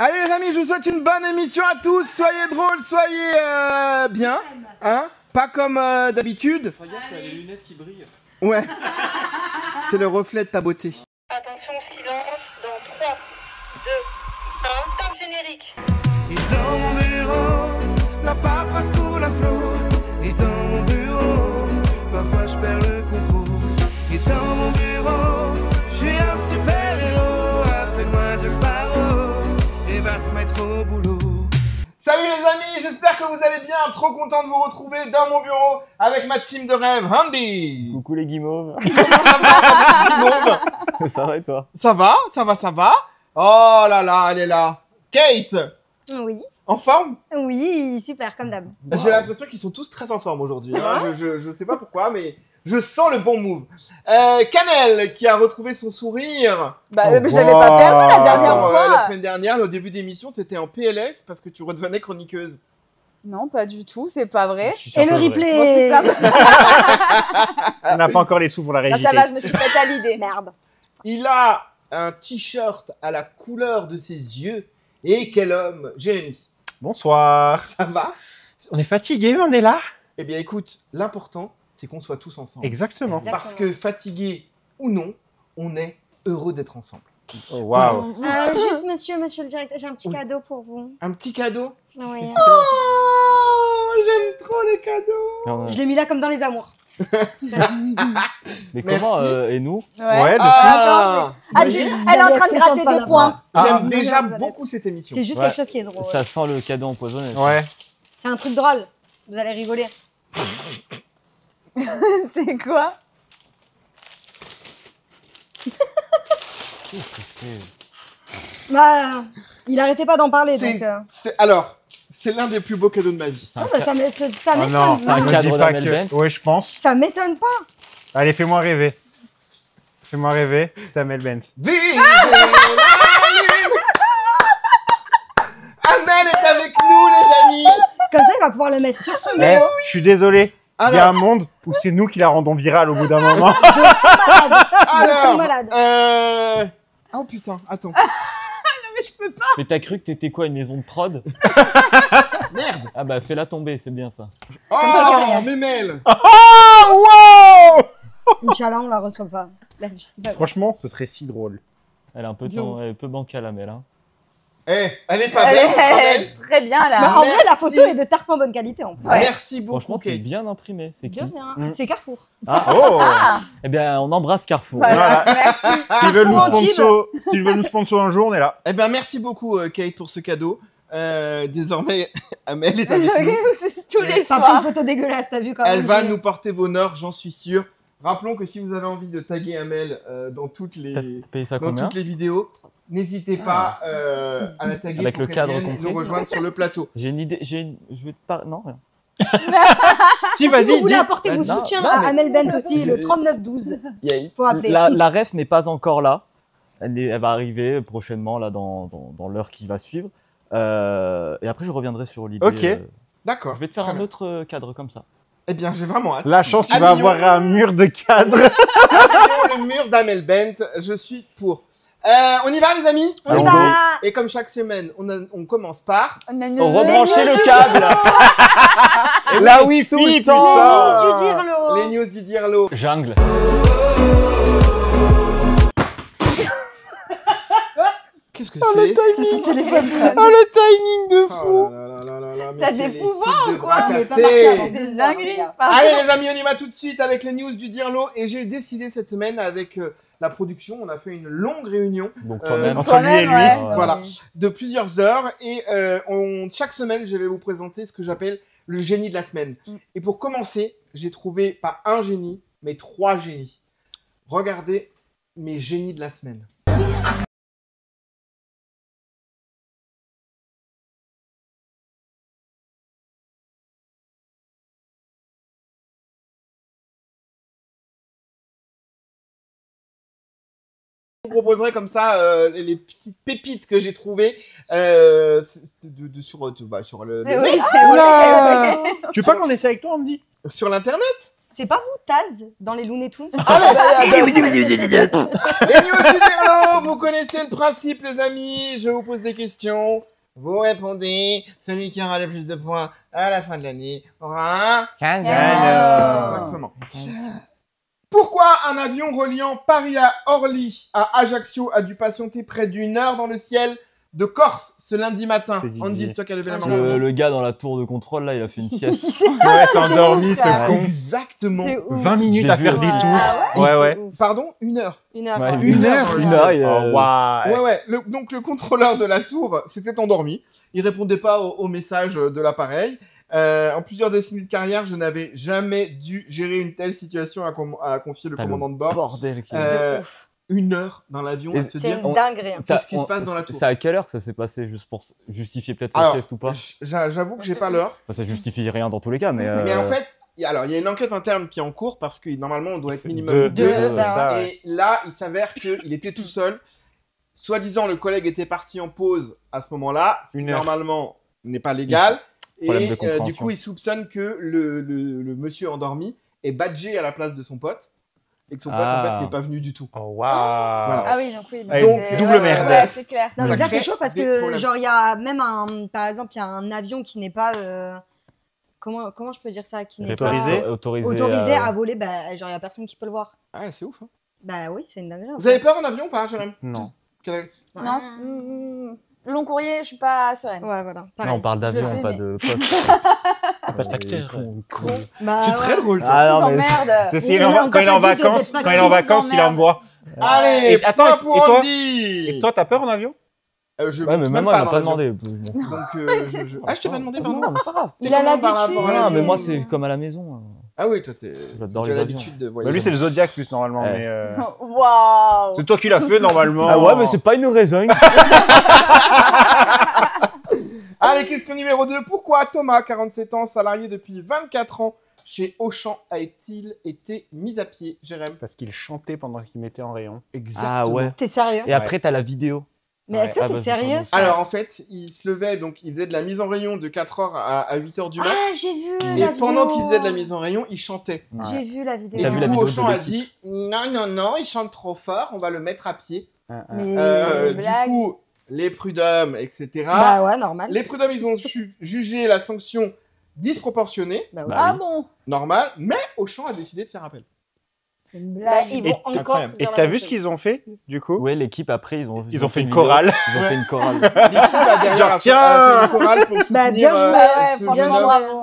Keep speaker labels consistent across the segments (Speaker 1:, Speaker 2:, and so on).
Speaker 1: Allez les amis, je vous souhaite une bonne émission à tous. Soyez drôles, soyez bien, hein. Pas comme d'habitude.
Speaker 2: Regarde, t'as les lunettes qui brillent.
Speaker 1: Ouais. C'est le reflet de ta beauté.
Speaker 3: Attention, silence, dans 3, 2, 1, top générique.
Speaker 4: Et dans mon bureau, la paperasse coule à flot. Et dans mon bureau, parfois je perds le contrôle. Et dans mon bureau, je suis un super-héros. Appelle-moi Jack Sparrow et va te mettre au boulot.
Speaker 1: Salut les amis, j'espère que vous allez bien. Trop content de vous retrouver dans mon bureau avec ma team de rêve, Andy.
Speaker 2: Coucou les guimauves.
Speaker 1: Comment ça va, Guimauve?
Speaker 2: Ça va et toi?
Speaker 1: Ça va, ça va, ça va. Oh là là, elle est là. Kate,
Speaker 5: Oui,
Speaker 1: en forme?
Speaker 5: oui, super, comme d'hab.
Speaker 1: J'ai l'impression qu'ils sont tous très en forme aujourd'hui. Hein. Je sais pas pourquoi, mais je sens le bon move. Canel, qui a retrouvé son sourire.
Speaker 6: Bah, j'avais pas perdu la dernière
Speaker 1: Attends,
Speaker 6: fois.
Speaker 1: la semaine dernière, au début d'émission, t'étais en PLS parce que tu redevenais chroniqueuse.
Speaker 6: Non, pas du tout, c'est pas vrai.
Speaker 5: Et le replay
Speaker 6: Bon, c'est ça.
Speaker 7: On n'a pas encore les sous pour la
Speaker 6: Bah,
Speaker 7: régie.
Speaker 6: ça va, je me suis faite à l'idée.
Speaker 5: Merde.
Speaker 1: Il a un t-shirt à la couleur de ses yeux. Et quel homme, Jérémy.
Speaker 7: Bonsoir.
Speaker 1: Ça va?
Speaker 7: On est fatigué, mais on est là.
Speaker 1: Eh bien écoute, l'important, c'est qu'on soit tous ensemble.
Speaker 7: Exactement.
Speaker 1: Parce que fatigué ou non, on est heureux d'être ensemble.
Speaker 7: Oh, waouh.
Speaker 5: Juste monsieur le directeur, j'ai un petit
Speaker 1: Oui.
Speaker 5: cadeau pour vous.
Speaker 1: Un petit cadeau?
Speaker 5: Oui.
Speaker 1: Oh, j'aime trop les cadeaux.
Speaker 5: Je l'ai mis là comme dans les amours.
Speaker 2: Mais
Speaker 1: Merci.
Speaker 2: comment et nous?
Speaker 7: Ouais, depuis.
Speaker 1: Ah,
Speaker 6: Ah,
Speaker 1: vous voyez,
Speaker 6: elle est en train de gratter des points.
Speaker 1: j'aime
Speaker 5: Ah.
Speaker 1: déjà
Speaker 5: Vous allez-
Speaker 1: beaucoup cette émission.
Speaker 5: C'est juste
Speaker 2: Ouais.
Speaker 5: quelque chose qui est drôle.
Speaker 2: Ça sent le cadeau empoisonné.
Speaker 7: Ouais.
Speaker 5: C'est un truc drôle. Vous allez rigoler.
Speaker 6: C'est quoi?
Speaker 2: Qu'est-ce que c'est?
Speaker 5: Bah, il arrêtait pas d'en parler,
Speaker 1: C'est-
Speaker 5: donc...
Speaker 1: Alors, c'est l'un des plus beaux cadeaux de ma vie.
Speaker 2: C'est un
Speaker 5: Non, bah,
Speaker 2: ca-
Speaker 5: ça
Speaker 7: Oh
Speaker 5: m'étonne
Speaker 7: non,
Speaker 2: c'est un
Speaker 7: me
Speaker 5: pas.
Speaker 2: cadre
Speaker 7: dis pas
Speaker 2: d'Amel
Speaker 7: que-
Speaker 2: Bent.
Speaker 7: Ouais, je pense.
Speaker 5: Ça m'étonne pas.
Speaker 7: Allez, fais-moi rêver. Fais-moi rêver, Samuel Bent.
Speaker 1: Vive la lune. Amel est avec nous, les amis.
Speaker 5: Comme ça, il va pouvoir le mettre sur son
Speaker 7: Eh,
Speaker 5: vélo.
Speaker 7: je suis désolé. Il y a
Speaker 1: Alors,
Speaker 7: un monde où c'est nous qui la rendons virale au bout d'un moment.
Speaker 1: alors,
Speaker 5: malade.
Speaker 1: Oh putain, attends.
Speaker 6: Mais je peux pas.
Speaker 2: Mais t'as cru que t'étais quoi, une maison de prod?
Speaker 1: Merde.
Speaker 2: Ah bah fais-la tomber, c'est bien ça.
Speaker 1: Oh,
Speaker 5: mariage.
Speaker 1: Mémel.
Speaker 7: Oh, wow.
Speaker 5: Inch'Allah, on la reçoit pas. La vie, c'est pas grave.
Speaker 7: Franchement, ce serait si drôle.
Speaker 2: Elle est un peu,
Speaker 5: De ouf.
Speaker 2: elle est un peu bancale, Amel. Hein.
Speaker 1: Eh, elle est pas
Speaker 6: Elle
Speaker 1: belle, Amel.
Speaker 6: est très bien
Speaker 5: Mais
Speaker 6: là.
Speaker 5: en vrai, la
Speaker 1: Merci.
Speaker 5: photo est de tarpin bonne qualité en plus.
Speaker 6: Ouais.
Speaker 1: Merci beaucoup,
Speaker 2: Franchement, c'est
Speaker 1: Kate.
Speaker 2: bien imprimé. C'est qui?
Speaker 5: De rien.
Speaker 7: Mm.
Speaker 5: C'est Carrefour.
Speaker 2: Ah,
Speaker 7: Oh.
Speaker 6: Ah,
Speaker 2: eh bien, on embrasse Carrefour.
Speaker 6: voilà. Merci.
Speaker 7: S'ils veulent nous
Speaker 5: Carrefour Antibes.
Speaker 7: s'ils veulent nous sponsor un jour, on est là.
Speaker 1: Eh ben, merci beaucoup, Kate, pour ce cadeau. Désormais, Amel est avec nous.
Speaker 6: Tous les
Speaker 5: T'as pris une
Speaker 6: soirs.
Speaker 5: photo dégueulasse, t'as vu quand même.
Speaker 1: Elle va
Speaker 5: j'ai-
Speaker 1: nous porter bonheur, j'en suis sûr. Rappelons que si vous avez envie de taguer Amel dans toutes
Speaker 2: T'as
Speaker 1: les...
Speaker 2: payé ça
Speaker 1: dans
Speaker 2: combien?
Speaker 1: toutes les vidéos, n'hésitez pas à la taguer
Speaker 2: Avec
Speaker 1: pour
Speaker 2: le
Speaker 1: qu'elle
Speaker 2: cadre
Speaker 1: vienne
Speaker 2: compris.
Speaker 1: nous rejoindre sur le plateau.
Speaker 2: J'ai une idée. Je vais te parler. Non, rien.
Speaker 7: Si,
Speaker 5: Si
Speaker 7: vas-y,
Speaker 5: vous voulez
Speaker 7: dis.
Speaker 5: apporter vos
Speaker 2: Non,
Speaker 5: soutiens
Speaker 2: non,
Speaker 5: à
Speaker 2: mais-
Speaker 5: Amel Bent aussi,
Speaker 2: Je-
Speaker 5: le 3912.
Speaker 2: Il y a-
Speaker 5: Faut appeler.
Speaker 2: La ref n'est pas encore là. Elle va arriver prochainement là dans l'heure qui va suivre. Et après, je reviendrai sur l'idée.
Speaker 7: Ok.
Speaker 1: D'accord.
Speaker 2: Je vais te faire
Speaker 1: Très
Speaker 2: un
Speaker 1: bien.
Speaker 2: autre cadre comme ça.
Speaker 1: Eh bien, j'ai vraiment hâte.
Speaker 7: La chance, tu vas
Speaker 1: Habillons-
Speaker 7: avoir un mur de cadre.
Speaker 1: Habillons le mur d'Amel Bent, je suis pour. On y va, les amis?
Speaker 7: Allons-y.
Speaker 5: Bah,
Speaker 1: Et comme chaque semaine, on commence par...
Speaker 6: On a une-
Speaker 2: Rebranchez le câble.
Speaker 7: La Wi-Fi,
Speaker 2: tout le
Speaker 7: putain.
Speaker 2: temps.
Speaker 5: les news du Dirlo.
Speaker 1: Les news du Dirlo.
Speaker 2: Jungle.
Speaker 1: Qu'est-ce que c'est?
Speaker 5: C'est son téléphone.
Speaker 7: Oh, le timing de fou.
Speaker 1: Oh là là là là là, mais
Speaker 6: T'as
Speaker 1: quelle
Speaker 6: des
Speaker 1: équipe
Speaker 6: pouvoirs
Speaker 1: de
Speaker 6: ou quoi?
Speaker 1: bras
Speaker 5: On est pas
Speaker 1: cassés.
Speaker 5: parti avant
Speaker 6: C'est
Speaker 5: 2 heures,
Speaker 6: dinguerie.
Speaker 5: les gars.
Speaker 6: Pardon.
Speaker 1: Allez les amis, on y va tout de suite avec les news du Dirlo. Et j'ai décidé cette semaine avec la production, on a fait une longue réunion
Speaker 2: Donc toi-même.
Speaker 7: Entre lui et lui.
Speaker 6: ouais.
Speaker 1: voilà, de plusieurs heures. Et chaque semaine, je vais vous présenter ce que j'appelle le génie de la semaine. Et pour commencer, j'ai trouvé pas un génie, mais 3 génies. Regardez mes génies de la semaine. Je vous proposerai comme ça les petites pépites que j'ai trouvées sur le
Speaker 6: C'est- oui,
Speaker 7: Oula. Tu veux pas qu'on essaie avec toi, Andy?
Speaker 1: sur l'internet.
Speaker 5: C'est pas vous, Taz, dans les Looney Tunes
Speaker 1: Les news du Dirlo, vous connaissez le principe, les amis. Je vous pose des questions. Vous répondez. Celui qui aura le plus de points à la fin de l'année aura un... Exactement. Pourquoi un avion reliant Paris à Orly à Ajaccio a dû patienter près d'1 heure dans le ciel de Corse ce lundi matin?
Speaker 7: C'est Didier.
Speaker 1: Andy, c'est toi qui as levé la main.
Speaker 2: Le gars dans la tour de contrôle, là, il a fait une sieste.
Speaker 7: Ouais, c'est endormi, ce
Speaker 2: Ouais.
Speaker 7: con.
Speaker 1: Exactement.
Speaker 5: C'est ouf.
Speaker 7: 20
Speaker 2: Je
Speaker 7: minutes
Speaker 2: l'ai
Speaker 7: à
Speaker 2: vu
Speaker 7: faire
Speaker 2: aussi.
Speaker 7: des tours.
Speaker 5: Ah
Speaker 7: Ouais,
Speaker 5: c'est
Speaker 7: ouais.
Speaker 5: ouf.
Speaker 1: Pardon, 1 heure.
Speaker 5: Une heure.
Speaker 2: Ouais,
Speaker 5: ouais.
Speaker 1: Une heure.
Speaker 7: Oh, waouh.
Speaker 1: Ouais, ouais. Donc, le contrôleur de la tour s'était endormi. Il répondait pas au message de l'appareil. En plusieurs décennies de carrière, je n'avais jamais dû gérer une telle situation à confier le
Speaker 2: Putain,
Speaker 1: commandant de bord.
Speaker 2: Bordel. Qui...
Speaker 5: De ouf.
Speaker 1: 1 heure dans l'avion à se
Speaker 5: C'est
Speaker 1: dire...
Speaker 5: une dinguerie. hein.
Speaker 1: Qu'est-ce qui se passe dans la tour?
Speaker 2: C'est à quelle heure que ça s'est passé, juste pour justifier peut-être sa
Speaker 1: Alors,
Speaker 2: sieste ou pas?
Speaker 1: J'avoue que j'ai pas l'heure.
Speaker 2: Enfin, ça justifie rien dans tous les cas, mais...
Speaker 1: Mais en fait, il y a une enquête interne qui est en cours parce que normalement, on doit être minimum
Speaker 7: Deux,
Speaker 1: 2.
Speaker 5: bah,
Speaker 7: ça, ouais.
Speaker 1: Et là, il s'avère qu'il était tout seul. Soi-disant, le collègue était parti en pause à ce moment-là, ce qui
Speaker 7: 1 heure.
Speaker 1: normalement n'est pas légal.
Speaker 2: Problème de
Speaker 1: Et
Speaker 2: compréhension.
Speaker 1: du coup, il soupçonne que le monsieur endormi est badgé à la place de son pote. Et que son pote, en
Speaker 2: Ah.
Speaker 1: fait, n'est pas venu du tout.
Speaker 7: Oh, waouh.
Speaker 1: Voilà.
Speaker 6: Ah oui, donc oui.
Speaker 7: Allez,
Speaker 6: c'est-
Speaker 7: double
Speaker 6: ouais,
Speaker 7: merde.
Speaker 6: Ouais, c'est clair.
Speaker 5: Non, mais
Speaker 1: Ça
Speaker 5: ça,
Speaker 1: crée
Speaker 5: c'est chaud parce
Speaker 1: des
Speaker 5: que,
Speaker 1: problèmes.
Speaker 5: genre, il y a même par exemple, il y a un avion qui n'est pas. Comment je peux dire ça? Qui n'est pas
Speaker 7: Autorisé.
Speaker 5: autorisé à voler. Bah, genre, il y a personne qui peut le voir.
Speaker 1: Ah, c'est ouf. Hein.
Speaker 5: Bah oui, c'est une dinguerie.
Speaker 1: Vous avez peur en avion ou pas, Jérôme?
Speaker 7: Non.
Speaker 6: Non, long courrier, je suis pas sereine.
Speaker 5: Ouais, voilà.
Speaker 2: Non,
Speaker 5: Pareil.
Speaker 2: on parle
Speaker 6: Je le
Speaker 2: d'avion,
Speaker 6: fais,
Speaker 2: pas
Speaker 6: mais-
Speaker 2: de poste.
Speaker 7: Pas de facteur.
Speaker 5: Bah,
Speaker 1: Tu es très
Speaker 5: ouais.
Speaker 1: drôle, toi.
Speaker 2: Ah
Speaker 6: Ils
Speaker 2: non, mais...
Speaker 6: emmerdent.
Speaker 7: C'est
Speaker 5: Oui, mais on
Speaker 7: quand
Speaker 5: t'a
Speaker 7: il est en
Speaker 5: pas dit de
Speaker 7: vacances,
Speaker 5: mettre
Speaker 7: quand il est en
Speaker 5: Patrick,
Speaker 7: vacances, il
Speaker 6: s'emmerde.
Speaker 7: envoie.
Speaker 1: Allez,
Speaker 7: Et attends,
Speaker 1: point pour
Speaker 7: et toi-
Speaker 1: Andy.
Speaker 7: Et toi, t'as peur en avion?
Speaker 1: Je
Speaker 2: Ouais, mais
Speaker 1: monte
Speaker 2: même moi, il m'a
Speaker 1: dans
Speaker 2: pas
Speaker 1: l'avion.
Speaker 2: demandé.
Speaker 1: Donc, Ah, je t'ai pas demandé, pardon.
Speaker 2: Non, mais pas grave.
Speaker 5: Il a
Speaker 1: Comment par
Speaker 5: l'habitude.
Speaker 1: rapport à
Speaker 2: Non, mais
Speaker 1: l'avion
Speaker 2: moi, c'est comme à la maison.
Speaker 1: Ah oui, toi,
Speaker 2: J'adore
Speaker 1: tu as
Speaker 2: les avions.
Speaker 1: l'habitude de
Speaker 7: Bah,
Speaker 1: voyager.
Speaker 7: lui, c'est le Zodiac plus normalement.
Speaker 2: Ouais.
Speaker 7: Mais
Speaker 6: Waouh.
Speaker 7: c'est toi qui l'as fait normalement.
Speaker 2: Ah ouais, mais c'est pas une raison.
Speaker 1: Allez, question numéro 2. Pourquoi Thomas, 47 ans, salarié depuis 24 ans chez Auchan, a-t-il été mis à pied, Jérém?
Speaker 7: Parce qu'il chantait pendant qu'il mettait en rayon.
Speaker 1: Exactement.
Speaker 2: Ah ouais.
Speaker 5: T'es sérieux?
Speaker 2: Et après, t'as la vidéo.
Speaker 5: Mais est-ce que
Speaker 2: Ah,
Speaker 5: t'es
Speaker 2: vas-y,
Speaker 5: sérieux?
Speaker 2: pardon.
Speaker 1: Alors, en fait, il se levait, donc il faisait de la mise en rayon de 4h à 8h du mat.
Speaker 5: Ah, j'ai vu
Speaker 1: Et
Speaker 5: la
Speaker 1: pendant
Speaker 5: vidéo.
Speaker 1: qu'il faisait de la mise en rayon, il chantait.
Speaker 5: J'ai vu la vidéo.
Speaker 1: Et
Speaker 2: T'as
Speaker 1: du
Speaker 2: vu la
Speaker 1: coup,
Speaker 2: vidéo de
Speaker 1: Auchan a
Speaker 2: l'équipe?
Speaker 1: dit non, il chante trop fort, on va le mettre à pied.
Speaker 5: Mais...
Speaker 6: une
Speaker 1: Du
Speaker 6: blague.
Speaker 1: coup, les prud'hommes, etc.
Speaker 5: Bah ouais, normal.
Speaker 1: Les prud'hommes, ils ont jugé la sanction disproportionnée,
Speaker 5: Bah ouais.
Speaker 2: Bah
Speaker 6: Ah
Speaker 2: oui.
Speaker 6: bon?
Speaker 1: normale, mais Auchan a décidé de faire appel.
Speaker 6: C'est une
Speaker 5: Bah,
Speaker 6: blague.
Speaker 5: ils
Speaker 7: Et
Speaker 5: vont encore.
Speaker 1: incroyable.
Speaker 7: Et
Speaker 5: faire la
Speaker 7: t'as
Speaker 5: même
Speaker 7: vu ce
Speaker 5: chose.
Speaker 7: qu'ils ont fait du coup?
Speaker 2: Ouais, l'équipe après, ils ont
Speaker 7: fait une
Speaker 2: vidéo.
Speaker 7: chorale.
Speaker 2: Ils ont fait une chorale.
Speaker 1: L'équipe a derrière
Speaker 7: Genre,
Speaker 1: a
Speaker 7: tiens
Speaker 1: fait une chorale pour soutenir
Speaker 5: Bah, bien joué,
Speaker 6: Bah ouais,
Speaker 1: ce
Speaker 6: franchement,
Speaker 1: jeune homme.
Speaker 6: bravo.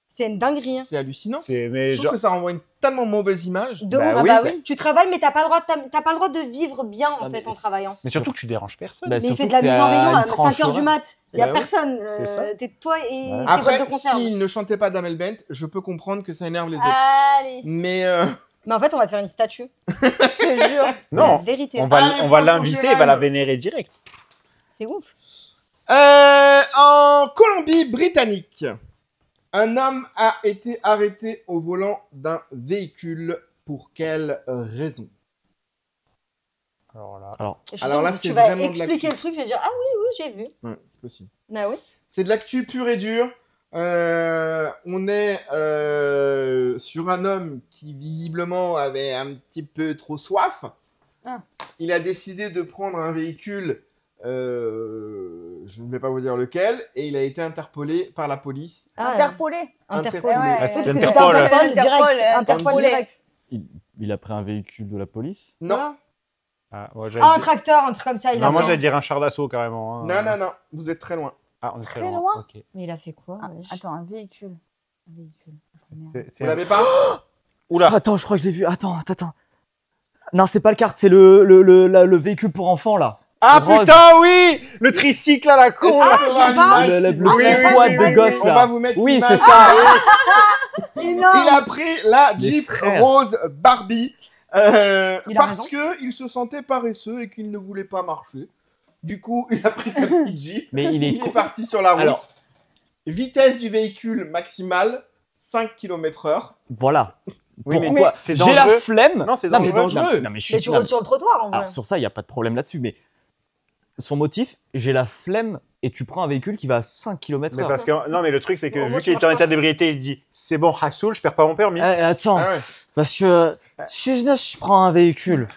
Speaker 5: C'est une dinguerie. Hein.
Speaker 1: C'est hallucinant.
Speaker 7: Mais
Speaker 1: Je trouve
Speaker 7: genre,
Speaker 1: que ça renvoie une tellement mauvaise image.
Speaker 5: De
Speaker 7: Bah
Speaker 5: ouf.
Speaker 7: oui,
Speaker 6: bah oui.
Speaker 5: Tu travailles, mais t'as pas le droit de vivre bien en
Speaker 2: Ah, mais
Speaker 5: fait en
Speaker 2: c'est-
Speaker 5: travaillant.
Speaker 7: mais surtout que tu déranges personne.
Speaker 2: Bah,
Speaker 5: Mais il
Speaker 2: surtout
Speaker 5: fait de la
Speaker 2: que
Speaker 5: mise
Speaker 2: c'est
Speaker 5: en rayon
Speaker 2: une
Speaker 5: à
Speaker 2: tranche
Speaker 5: 5h du
Speaker 2: horaire.
Speaker 5: mat. Il y a
Speaker 1: Bah oui.
Speaker 5: personne.
Speaker 7: C'est ça.
Speaker 5: T'es toi et tes boîtes
Speaker 1: Après,
Speaker 5: de conserve.
Speaker 1: s'il ne chantait pas Damel Bent, je peux comprendre que ça énerve les autres.
Speaker 6: Allez,
Speaker 1: Mais
Speaker 5: Mais en fait, on va te faire une statue.
Speaker 6: je te jure.
Speaker 5: La
Speaker 7: Non,
Speaker 5: vérité.
Speaker 7: on va
Speaker 1: Allez,
Speaker 7: on va
Speaker 1: bravo,
Speaker 7: l'inviter,
Speaker 1: Jérôme.
Speaker 7: elle va la vénérer direct.
Speaker 5: C'est ouf.
Speaker 1: en Colombie-Britannique, un homme a été arrêté au volant d'un véhicule. Pour quelle raison?
Speaker 7: Alors là,
Speaker 5: Je suis
Speaker 1: Alors
Speaker 5: sûre
Speaker 1: là,
Speaker 5: que
Speaker 1: c'est
Speaker 5: tu vas
Speaker 1: vraiment de
Speaker 5: expliquer
Speaker 1: l'actu.
Speaker 5: le truc, je vais dire ah oui, j'ai vu.
Speaker 1: Ouais, c'est possible.
Speaker 5: Bah oui.
Speaker 1: C'est de l'actu pure et dure. On est sur un homme qui visiblement avait un petit peu trop soif.
Speaker 6: Ah.
Speaker 1: Il a décidé de prendre un véhicule, je ne vais pas vous dire lequel, et il a été interpellé par la police.
Speaker 5: Ah,
Speaker 6: Interpolé.
Speaker 5: Interpol.
Speaker 1: Interpol.
Speaker 6: Ouais,
Speaker 5: Parce que c'était
Speaker 7: Interpol.
Speaker 5: Interpol
Speaker 6: Interpol,
Speaker 5: direct. Interpol
Speaker 6: Interpol.
Speaker 5: direct.
Speaker 2: Il a pris un véhicule de la police.
Speaker 1: Non,
Speaker 5: Ah.
Speaker 7: ah, ouais, j'allais
Speaker 5: Ah, un
Speaker 7: dire-
Speaker 5: tracteur, un truc comme ça. Il
Speaker 7: non,
Speaker 5: a
Speaker 7: moi
Speaker 5: fait.
Speaker 7: j'allais dire un char d'assaut carrément. hein.
Speaker 1: non, vous êtes très loin.
Speaker 7: Ah, on est
Speaker 6: Très
Speaker 7: très
Speaker 6: loin.
Speaker 7: Ok.
Speaker 5: Mais il a fait quoi
Speaker 6: Ah,
Speaker 5: wesh
Speaker 6: attends, un véhicule. Un véhicule. C'est merde.
Speaker 1: Vous l'avez pas?
Speaker 7: Oula.
Speaker 2: Attends, je crois que je l'ai vu. Attends. Non, c'est pas le kart, c'est le véhicule pour enfants là.
Speaker 7: Ah
Speaker 2: Rose.
Speaker 7: putain, oui, le tricycle à la con.
Speaker 1: Est-ce
Speaker 7: là.
Speaker 1: qu'on peut
Speaker 5: j'ai
Speaker 1: voir
Speaker 5: pas.
Speaker 1: l'image,
Speaker 2: Le
Speaker 1: s'il
Speaker 2: petit
Speaker 1: vous plaît?
Speaker 5: j'ai pas,
Speaker 2: quad
Speaker 5: j'ai
Speaker 2: de
Speaker 5: pas
Speaker 2: gosse
Speaker 1: On va
Speaker 2: là.
Speaker 1: vous mettre
Speaker 2: Oui,
Speaker 1: l'image.
Speaker 2: c'est ça.
Speaker 5: Énorme.
Speaker 1: Il a pris la
Speaker 2: Les
Speaker 1: Jeep
Speaker 2: frères.
Speaker 1: Rose Barbie
Speaker 5: Il a
Speaker 1: parce
Speaker 5: raison.
Speaker 1: qu'il se sentait paresseux et qu'il ne voulait pas marcher. Du coup, il a pris sa petite Jeep.
Speaker 2: Mais il est
Speaker 1: Il est
Speaker 2: con.
Speaker 1: parti sur la route.
Speaker 2: Alors-
Speaker 1: Vitesse du véhicule maximale, 5 km/h.
Speaker 2: Voilà.
Speaker 7: Oui, mais
Speaker 2: Pourquoi
Speaker 7: c'est
Speaker 2: J'ai la
Speaker 7: dangereux.
Speaker 2: flemme.
Speaker 7: Non, c'est
Speaker 2: mais-
Speaker 1: dangereux.
Speaker 2: Non, mais je suis.
Speaker 5: Mais tu
Speaker 2: non,
Speaker 5: roules sur le trottoir en vrai.
Speaker 2: Alors sur ça, il n'y a pas de problème là-dessus, mais son motif, j'ai la flemme et tu prends un véhicule qui va à 5 km/h.
Speaker 8: Mais parce que, non, mais le truc, c'est que
Speaker 5: Moi,
Speaker 8: vu
Speaker 5: je
Speaker 8: qu'il est
Speaker 5: marche
Speaker 8: en
Speaker 5: pas.
Speaker 8: état d'ébriété, il se dit c'est bon, Hassoul, je perds pas mon permis.
Speaker 2: Attends,
Speaker 1: Ah ouais.
Speaker 2: parce que si je prends un véhicule,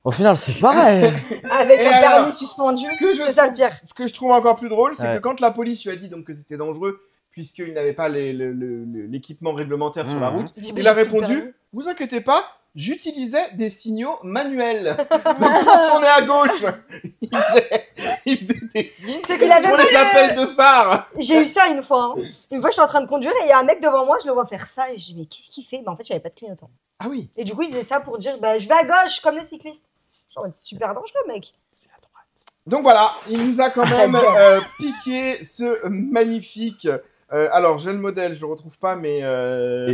Speaker 2: au final, c'est pareil.
Speaker 5: Avec
Speaker 1: Et
Speaker 5: le
Speaker 1: alors,
Speaker 5: permis suspendu,
Speaker 1: ce que je
Speaker 5: c'est ça le pire.
Speaker 1: Ce que je trouve encore plus drôle, c'est
Speaker 2: Ouais.
Speaker 1: que quand la police lui a dit donc que c'était dangereux, puisqu'il n'avait pas l'équipement réglementaire sur la route, il a répondu « Vous inquiétez pas, j'utilisais des signaux manuels. » Donc quand on est à gauche, il faisait des signes
Speaker 5: C'est qu'il avait
Speaker 1: pour les appels de phare.
Speaker 5: J'ai eu ça une fois. Hein. Une fois, j'étais en train de conduire et il y a un mec devant moi, je le vois faire ça et je dis mais qu'est-ce qu'il fait? Bah, en fait, j'avais pas de clignotant.
Speaker 1: Ah oui.
Speaker 5: Et du coup, il faisait ça pour dire bah je vais à gauche comme les cyclistes. Genre, c'est super dangereux, mec.
Speaker 1: Donc voilà, il nous a quand même piqué ce magnifique... alors, j'ai le modèle, je le retrouve pas, mais...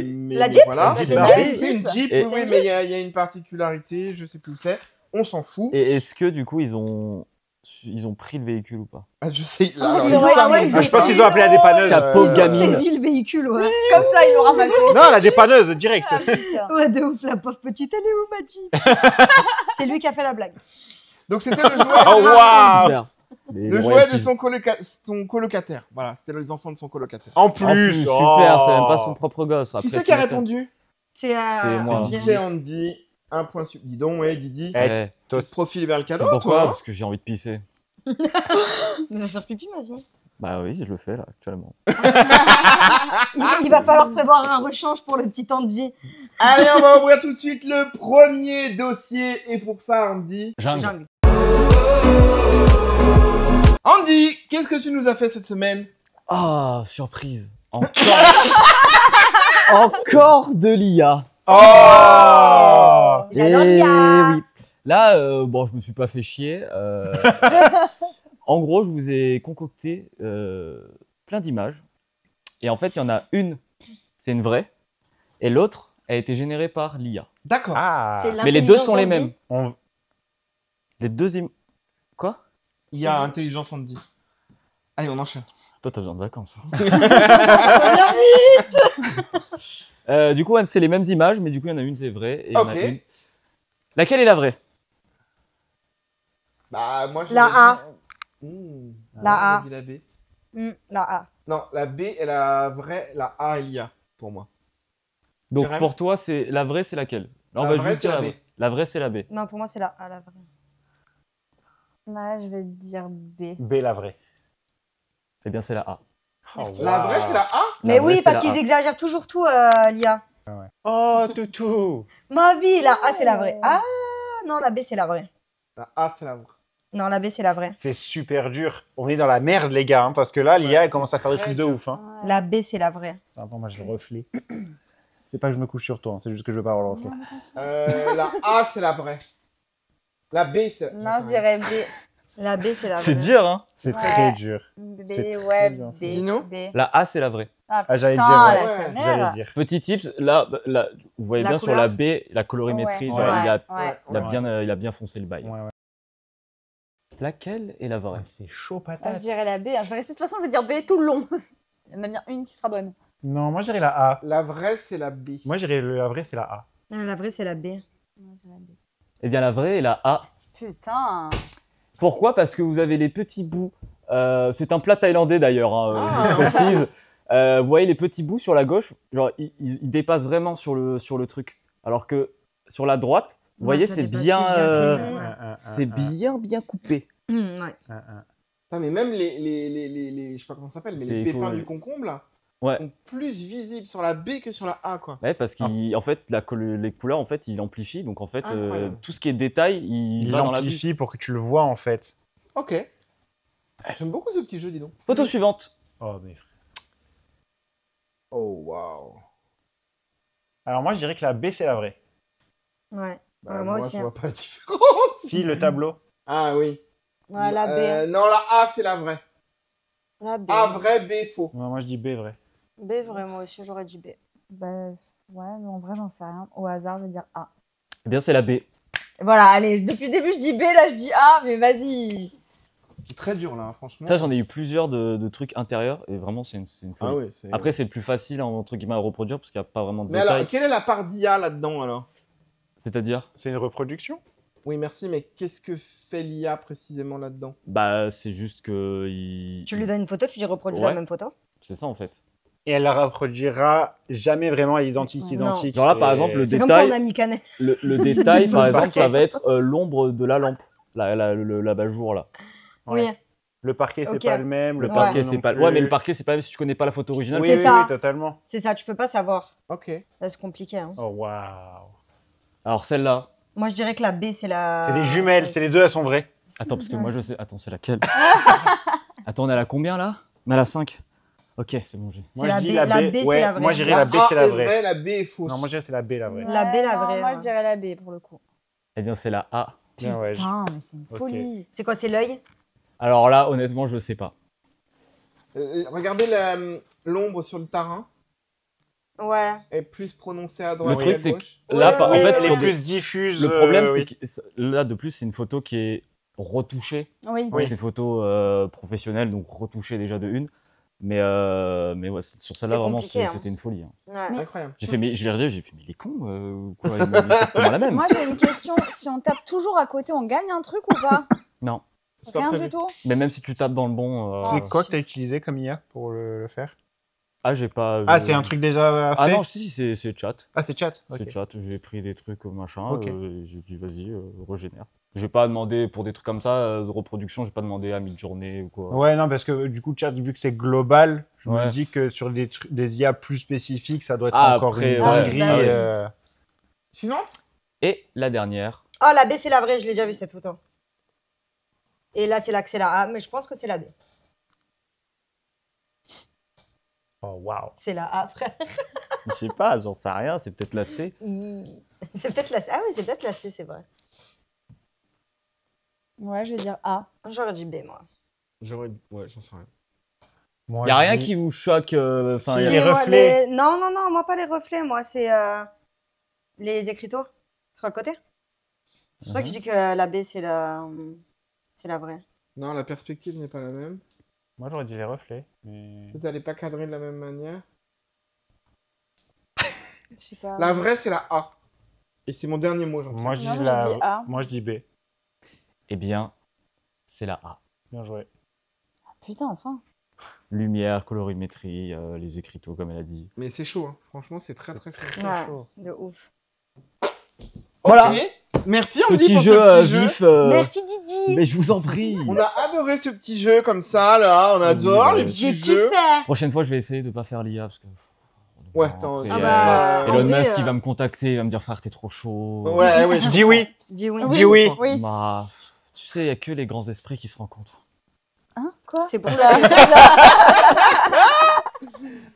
Speaker 1: mais
Speaker 5: La Jeep
Speaker 1: voilà.
Speaker 5: Bah,
Speaker 8: c'est une
Speaker 1: C'est
Speaker 8: Jeep.
Speaker 1: une Jeep,
Speaker 2: Et-
Speaker 1: oui,
Speaker 5: C'est une
Speaker 1: mais il y a une particularité, je sais plus où c'est. On s'en fout.
Speaker 2: Et est-ce que du coup, ils ont pris le véhicule ou pas?
Speaker 1: Ah, je sais.
Speaker 5: Ah,
Speaker 1: alors,
Speaker 5: c'est
Speaker 1: les
Speaker 5: vrai,
Speaker 1: femmes,
Speaker 5: ouais,
Speaker 1: les
Speaker 5: ils
Speaker 8: Ah, je pense
Speaker 1: femmes,
Speaker 8: qu'ils ont appelé la dépanneuse.
Speaker 2: Sa pauvre
Speaker 5: Ils ont
Speaker 2: gamine.
Speaker 5: saisi le véhicule, ouais.
Speaker 6: Comme ça, ils l'ont ramassé.
Speaker 8: Non, la dépanneuse, direct.
Speaker 6: Ah, putain.
Speaker 5: Ouais, de ouf, la pauvre petite, elle est où, ma Jeep? C'est lui qui a fait la blague.
Speaker 1: Donc c'était le jouet,
Speaker 8: Oh, waouh.
Speaker 1: le jouet de son colocataire. Voilà, c'était les enfants de son colocataire.
Speaker 8: En
Speaker 2: En plus,
Speaker 8: plus,
Speaker 2: super,
Speaker 8: oh.
Speaker 2: c'est même pas son propre gosse.
Speaker 1: Qui
Speaker 2: Après,
Speaker 1: c'est qui a
Speaker 2: tu m'étonnes.
Speaker 1: répondu?
Speaker 5: C'est
Speaker 2: moi.
Speaker 5: Andy.
Speaker 1: C'est Andy. Un point sur... Dis donc, ouais, Didi.
Speaker 8: Eh,
Speaker 2: Ouais.
Speaker 1: Tu te profiles vers le
Speaker 2: C'est
Speaker 1: cadeau,
Speaker 2: pourquoi?
Speaker 1: toi, hein.
Speaker 2: Parce que j'ai envie de pisser.
Speaker 5: Il va faire pipi, ma vie.
Speaker 2: Bah oui, je le fais là, actuellement.
Speaker 5: Il va falloir prévoir un rechange pour le petit Andy.
Speaker 1: Allez, on va ouvrir tout de suite le premier dossier. Et pour ça, Andy...
Speaker 5: Jungle.
Speaker 1: Andy, qu'est-ce que tu nous as fait cette semaine?
Speaker 2: Ah, surprise. Encore. Encore de l'IA.
Speaker 8: Oh.
Speaker 5: J'adore
Speaker 2: Eh
Speaker 5: l'IA.
Speaker 2: oui. Là, bon, je me suis pas fait chier. En gros, je vous ai concocté plein d'images. Et en fait, il y en a une, c'est une vraie. Et l'autre a été générée par l'IA.
Speaker 1: D'accord.
Speaker 8: Ah.
Speaker 5: C'est
Speaker 2: Mais les deux
Speaker 5: l'intelligence
Speaker 2: sont les
Speaker 5: d'Andy.
Speaker 2: mêmes.
Speaker 8: On-
Speaker 2: Les deux Quoi?
Speaker 1: Il y a intelligence Andy. Allez, on enchaîne.
Speaker 2: Toi, t'as besoin de vacances. Du coup, c'est les mêmes images, mais du coup, il y en a une, c'est vrai. Et il y en a
Speaker 1: Ok.
Speaker 2: une. Laquelle est la vraie?
Speaker 1: Bah, moi, je
Speaker 5: La A. La A.
Speaker 1: La B.
Speaker 5: La A.
Speaker 1: Non, la B est la vraie, la A est l'IA, pour moi.
Speaker 2: Donc,
Speaker 1: Jérém
Speaker 2: pour toi, c'est la vraie, c'est laquelle? Là, on
Speaker 1: La
Speaker 2: va
Speaker 1: vraie,
Speaker 2: juste
Speaker 1: c'est
Speaker 2: dire
Speaker 1: la
Speaker 2: la
Speaker 1: B.
Speaker 2: vraie. La vraie, c'est la B.
Speaker 5: Non, pour moi, c'est la A, la vraie.
Speaker 6: Là, je vais dire B.
Speaker 8: B, la vraie.
Speaker 2: Eh bien, c'est la A.
Speaker 5: Merci.
Speaker 1: La vraie, c'est la A?
Speaker 5: Mais
Speaker 2: vraie,
Speaker 5: oui,
Speaker 2: c'est
Speaker 5: parce
Speaker 2: la
Speaker 5: qu'ils
Speaker 2: A.
Speaker 5: exagèrent toujours tout, l'IA.
Speaker 8: Oh, toutou.
Speaker 5: Ma vie, la A, c'est la vraie. Ah, non, la B, c'est la vraie.
Speaker 1: La A, c'est la vraie.
Speaker 5: Non, la B, c'est la vraie.
Speaker 8: C'est super dur. On est dans la merde, les gars, hein, parce que là, l'IA, elle commence à faire des trucs de ouf. Hein.
Speaker 5: La B, c'est la vraie.
Speaker 8: Attends, moi, j'ai le reflet. C'est pas que je me couche sur toi, hein, c'est juste que je veux pas avoir le reflet.
Speaker 1: La A, c'est la vraie. La B, c'est...
Speaker 6: Non, je dirais B.
Speaker 5: La B, c'est la vraie.
Speaker 2: C'est dur, hein?
Speaker 8: C'est
Speaker 6: Ouais.
Speaker 8: très dur.
Speaker 6: B,
Speaker 8: C'est très
Speaker 6: ouais,
Speaker 8: bien.
Speaker 6: B.
Speaker 1: Dis-nous.
Speaker 6: B.
Speaker 2: La A, c'est la vraie.
Speaker 6: Ah,
Speaker 8: Ah, j'allais
Speaker 6: putain,
Speaker 8: dire, ouais.
Speaker 6: la
Speaker 1: Ouais,
Speaker 6: sa
Speaker 8: J'allais
Speaker 6: mère.
Speaker 8: dire.
Speaker 2: Petit tips, là, vous voyez
Speaker 5: La
Speaker 2: bien
Speaker 5: couleur.
Speaker 2: sur la B, la colorimétrie,
Speaker 6: Ouais.
Speaker 2: il, a,
Speaker 6: Ouais.
Speaker 2: il a bien foncé le bail.
Speaker 8: Ouais, ouais.
Speaker 2: Laquelle est la vraie?
Speaker 8: C'est chaud,
Speaker 6: Ah,
Speaker 8: patate.
Speaker 6: je dirais la B. hein. Je vais rester, de toute façon, je vais dire B tout le long. Il y en a bien une qui sera bonne.
Speaker 8: Non, moi, j'irais la A.
Speaker 1: La vraie, c'est la B.
Speaker 8: Moi, j'irais la vraie, c'est la A.
Speaker 5: Non, la vraie, c'est la B.
Speaker 2: Eh bien, la vraie est la A.
Speaker 6: Putain.
Speaker 2: Pourquoi? Parce que vous avez les petits bouts. C'est un plat thaïlandais d'ailleurs, hein, je
Speaker 1: Ah.
Speaker 2: précise. Vous voyez les petits bouts sur la gauche, genre ils dépassent vraiment sur le truc. Alors que sur la droite, vous voyez,
Speaker 5: ça
Speaker 2: c'est
Speaker 5: dépasse,
Speaker 2: bien,
Speaker 5: c'est bien
Speaker 2: c'est bien coupé.
Speaker 5: Ouais.
Speaker 1: Putain, mais même les je sais pas comment ça s'appelle, mais les
Speaker 2: C'est
Speaker 1: pépins
Speaker 2: quoi,
Speaker 1: du concombre, là,
Speaker 2: Ouais.
Speaker 1: sont plus visibles sur la B que sur la A, quoi.
Speaker 2: Ouais, parce qu'en fait, les couleurs, en fait, il amplifie. Donc en fait,
Speaker 1: Incroyable.
Speaker 2: tout ce qui est détail, il
Speaker 8: Il
Speaker 2: va dans la bouche.
Speaker 8: l'amplifie pour que tu le vois, en fait.
Speaker 1: Ok. J'aime beaucoup ce petit jeu, dis donc.
Speaker 2: Photo suivante.
Speaker 8: Oh, mais...
Speaker 1: Oh, waouh.
Speaker 8: Alors, moi, je dirais que la B, c'est la vraie.
Speaker 5: Ouais.
Speaker 1: Bah,
Speaker 5: Ouais, moi aussi,
Speaker 1: je
Speaker 5: hein.
Speaker 1: vois pas la différence.
Speaker 8: Si, le tableau.
Speaker 1: Ah oui.
Speaker 5: Ouais, la B.
Speaker 1: Non, la A, c'est la vraie.
Speaker 5: La B.
Speaker 1: A vrai, B faux.
Speaker 8: Non, moi, je dis B, vrai.
Speaker 5: B, vrai, moi aussi, j'aurais dit B.
Speaker 6: Bah, ouais, mais en vrai, j'en sais rien. Au hasard, je vais dire A.
Speaker 2: Eh bien, c'est la B.
Speaker 6: Et voilà, allez, depuis le début, je dis B, là, je dis A, mais vas-y.
Speaker 1: C'est très dur, là, hein, franchement.
Speaker 2: Ça, j'en ai eu plusieurs de trucs intérieurs et vraiment, c'est une folie.
Speaker 1: Ah oui, c'est...
Speaker 2: Après, c'est le plus facile entre guillemets à reproduire parce qu'il n'y a pas vraiment de
Speaker 1: Mais
Speaker 2: détails.
Speaker 1: alors, quelle est la part d'IA là-dedans, alors?
Speaker 2: C'est-à-dire,
Speaker 8: C'est une reproduction?
Speaker 1: Oui, merci, mais qu'est-ce que fait l'IA précisément là-dedans?
Speaker 2: Bah, c'est juste que.
Speaker 5: Tu lui donnes une photo, tu lui reproduis
Speaker 2: Ouais.
Speaker 5: la même photo.
Speaker 2: C'est ça en fait.
Speaker 8: Et elle la reproduira jamais vraiment à l'identique,
Speaker 5: Ouais.
Speaker 8: identique.
Speaker 2: Genre là, par exemple,
Speaker 5: C'est comme quand on
Speaker 2: détail,
Speaker 5: a mis Canet.
Speaker 2: le détail, par
Speaker 8: Le
Speaker 2: exemple,
Speaker 8: parquet.
Speaker 2: ça va être l'ombre de la lampe, l'abat-jour là.
Speaker 8: Ouais.
Speaker 5: Oui.
Speaker 8: Le parquet, c'est
Speaker 5: Ok.
Speaker 8: pas le même.
Speaker 2: Le
Speaker 5: Ouais.
Speaker 2: parquet,
Speaker 8: non
Speaker 2: c'est pas.
Speaker 8: plus.
Speaker 2: Ouais, mais le parquet, c'est pas même si tu connais pas la photo originale.
Speaker 8: Oui,
Speaker 5: C'est
Speaker 8: oui,
Speaker 5: ça.
Speaker 8: oui, totalement.
Speaker 5: C'est ça, tu peux pas savoir.
Speaker 1: Ok.
Speaker 5: Là, c'est compliqué. Hein.
Speaker 8: Oh, waouh.
Speaker 2: Alors celle-là.
Speaker 5: Moi, je dirais que la B, c'est la.
Speaker 8: C'est des jumelles, c'est les deux, elles sont vraies.
Speaker 2: Attends, parce que moi je sais. Attends, c'est laquelle? Attends, on est à la combien là? On est à la 5. Ok, c'est bon, j'ai.
Speaker 8: Moi,
Speaker 5: la
Speaker 8: je dis
Speaker 5: B,
Speaker 8: la
Speaker 5: la
Speaker 8: B.
Speaker 5: B, c'est
Speaker 8: Ouais,
Speaker 5: la vraie.
Speaker 8: moi, j'irais
Speaker 1: La
Speaker 8: la B,
Speaker 1: A
Speaker 8: c'est la
Speaker 1: est
Speaker 8: vraie.
Speaker 1: la B est fausse.
Speaker 8: Non, moi, je dirais c'est la B, la vraie.
Speaker 5: La B, la
Speaker 6: non,
Speaker 5: vraie,
Speaker 6: Moi,
Speaker 5: ouais.
Speaker 6: je dirais la B pour le coup.
Speaker 2: Eh bien, c'est la A.
Speaker 8: Bien, ouais.
Speaker 6: Putain, mais c'est une
Speaker 8: Ok.
Speaker 6: folie.
Speaker 5: C'est quoi, c'est l'œil?
Speaker 2: Alors là, honnêtement, je sais pas.
Speaker 1: Regardez l'ombre sur le tarin.
Speaker 5: Ouais.
Speaker 1: Elle est plus prononcée à droite
Speaker 2: Le truc,
Speaker 1: et à
Speaker 2: c'est que
Speaker 1: gauche.
Speaker 2: là,
Speaker 5: Ouais,
Speaker 2: par-
Speaker 5: ouais,
Speaker 2: en fait,
Speaker 5: ouais,
Speaker 8: Elle
Speaker 2: sur
Speaker 8: est
Speaker 2: des-
Speaker 8: plus diffuse.
Speaker 2: le problème,
Speaker 8: oui.
Speaker 2: c'est que là, de plus, c'est une photo qui est retouchée.
Speaker 6: Oui.
Speaker 2: C'est une photo professionnelle, donc retouchée déjà de une. Mais ouais, sur celle-là,
Speaker 5: C'est
Speaker 2: vraiment,
Speaker 5: compliqué, hein.
Speaker 2: c'était une folie. Hein.
Speaker 5: Ouais.
Speaker 1: Incroyable.
Speaker 2: J'ai fait, mais je l'ai regardé, j'ai fait, mais il est con ou quoi? Il m'a dit exactement la même.
Speaker 6: Moi, j'ai une question. Si on tape toujours à côté, on gagne un truc ou pas?
Speaker 2: Non.
Speaker 1: C'est pas
Speaker 6: Rien
Speaker 1: prévu.
Speaker 6: du tout.
Speaker 2: Mais même si tu tapes dans le bon.
Speaker 8: C'est quoi que tu as utilisé comme IA pour le faire?
Speaker 2: Ah, j'ai pas.
Speaker 8: Ah, c'est un truc déjà fait?
Speaker 2: Ah non, si, c'est chat.
Speaker 8: Ah, c'est chat.
Speaker 2: C'est
Speaker 8: Ok.
Speaker 2: chat. J'ai pris des trucs machin.
Speaker 8: Ok.
Speaker 2: J'ai dit, vas-y, régénère. J'ai pas demandé pour des trucs comme ça, de reproduction, j'ai pas demandé à Midjourney ou quoi.
Speaker 8: Ouais, non, parce que du coup, chat, vu que c'est global, je me
Speaker 2: Ouais.
Speaker 8: dis que sur des IA plus spécifiques, ça doit être
Speaker 2: Ah,
Speaker 8: encore
Speaker 2: après,
Speaker 8: une
Speaker 6: ouais.
Speaker 8: dinguerie.
Speaker 6: Ah
Speaker 2: oui.
Speaker 1: Suivante?
Speaker 2: Et la dernière.
Speaker 5: Oh, la B, c'est la vraie, je l'ai déjà vu cette photo. Et là, c'est la A, mais je pense que c'est la B.
Speaker 8: Oh, waouh.
Speaker 5: C'est la A, frère.
Speaker 2: Je sais pas, j'en sais rien, c'est peut-être la C.
Speaker 5: C'est peut-être la C. Ah oui, c'est peut-être la C, c'est vrai.
Speaker 6: Ouais, je vais dire A.
Speaker 5: J'aurais dit B, moi.
Speaker 1: Ouais, j'en sais rien.
Speaker 8: Moi,
Speaker 2: Y a
Speaker 8: je
Speaker 2: rien
Speaker 8: dis-
Speaker 2: qui vous choque. Enfin,
Speaker 8: Si,
Speaker 2: y a-
Speaker 8: les
Speaker 5: moi,
Speaker 8: reflets.
Speaker 5: Non, non, non, moi, pas les reflets, moi, c'est les écriteaux sur le côté. C'est pour ça que je dis que la B, c'est la vraie.
Speaker 1: Non, la perspective n'est pas la même.
Speaker 8: Moi, j'aurais dit les reflets. Mais...
Speaker 1: Peut-être elle n'est pas cadrée de la même manière.
Speaker 6: Je sais pas.
Speaker 1: La vraie, c'est la A. Et c'est mon dernier mot, Jean-Pierre.
Speaker 8: Moi, je
Speaker 6: Non,
Speaker 8: dis
Speaker 6: moi, j'ai dit A.
Speaker 8: Moi, je dis B.
Speaker 2: Eh bien, c'est la A.
Speaker 8: Bien joué.
Speaker 6: Putain, enfin.
Speaker 2: Lumière, colorimétrie, les écriteaux, comme elle a dit.
Speaker 1: Mais c'est chaud, hein. Franchement, c'est très très chaud.
Speaker 5: Ouais,
Speaker 8: chaud.
Speaker 5: de ouf.
Speaker 2: Voilà.
Speaker 1: Ok. Merci Andy
Speaker 2: Petit
Speaker 1: pour
Speaker 2: jeu
Speaker 1: ce petit jeu.
Speaker 2: vif.
Speaker 5: Merci Didi.
Speaker 2: Mais je vous en prie.
Speaker 1: On a adoré ce petit jeu comme ça, là. On adore
Speaker 2: Oui,
Speaker 1: les
Speaker 2: ouais.
Speaker 5: J'ai
Speaker 1: petits jeux.
Speaker 5: kiffé.
Speaker 2: Prochaine fois, je vais essayer de pas faire l'IA parce que.
Speaker 1: Ouais,
Speaker 2: Après,
Speaker 1: attends.
Speaker 5: Ah bah,
Speaker 2: Elon
Speaker 5: en vrai,
Speaker 2: Musk, il va me contacter, il va me dire frère, t'es trop chaud.
Speaker 1: Ouais, ouais,
Speaker 8: Je dis oui.
Speaker 5: Dis oui.
Speaker 8: Dis oui.
Speaker 6: Oui.
Speaker 2: Bah, tu sais, il y a que les grands esprits qui se rencontrent.
Speaker 6: Hein? Quoi?
Speaker 5: C'est pour ça.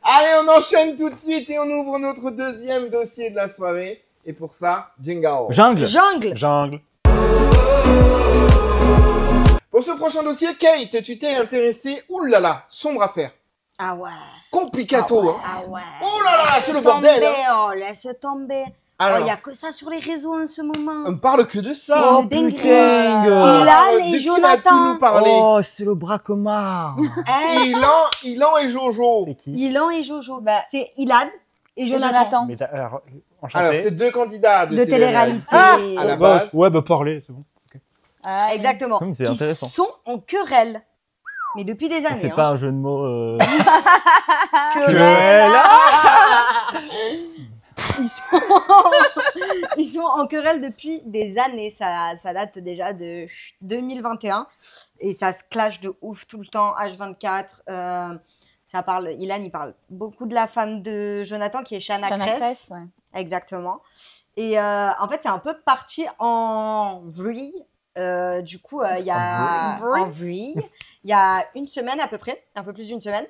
Speaker 1: Allez, on enchaîne tout de suite et on ouvre notre deuxième dossier de la soirée. Et pour ça, jingle.
Speaker 2: Jungle.
Speaker 5: Jungle.
Speaker 8: Jungle.
Speaker 1: Pour ce prochain dossier, Kate, tu t'es intéressée. Oulala, sombre affaire.
Speaker 5: Ah ouais.
Speaker 1: Complicato, hein.
Speaker 5: Ah ouais.
Speaker 1: Oh là là, c'est le
Speaker 5: Laisse
Speaker 1: bordel.
Speaker 5: tomber,
Speaker 1: Hein.
Speaker 5: oh, laisse tomber. Oh,
Speaker 1: Alors,
Speaker 5: il n'y a que ça sur les réseaux en ce moment.
Speaker 1: on ne parle que de ça.
Speaker 5: Oh,
Speaker 2: putain.
Speaker 5: Ilan
Speaker 1: de
Speaker 5: et
Speaker 1: qui vas-tu
Speaker 5: Jonathan.
Speaker 1: nous parler
Speaker 2: Oh, c'est le bracomar.
Speaker 5: Eh,
Speaker 1: Ilan et Jojo.
Speaker 8: C'est qui?
Speaker 5: Ilan et Jojo.
Speaker 6: Bah,
Speaker 5: C'est Ilan et Jonathan.
Speaker 6: Jonathan.
Speaker 8: Mais alors,
Speaker 1: Alors,
Speaker 8: enchanté.
Speaker 1: c'est deux candidats de,
Speaker 5: De télé-réalité.
Speaker 1: à la base.
Speaker 8: Ouais, bah parlez, c'est bon.
Speaker 6: Ah,
Speaker 5: Exactement.
Speaker 2: Hum, c'est intéressant.
Speaker 5: Ils sont en querelle. Mais depuis des années.
Speaker 2: C'est
Speaker 5: hein.
Speaker 2: pas un jeu de mots.
Speaker 5: Querelle. Ils sont en querelle depuis des années. Ça date déjà de 2021. Et ça se clash de ouf tout le temps. H24. Ça parle, Ilan, il parle beaucoup de la femme de Jonathan qui est Shana
Speaker 6: Shana
Speaker 5: Kress.
Speaker 6: Kress, ouais.
Speaker 5: Exactement. Et en fait, c'est un peu parti en vrille. Du coup, il y a
Speaker 6: vrille.
Speaker 5: en vrille. Il y a une semaine à peu près, un peu plus d'une semaine.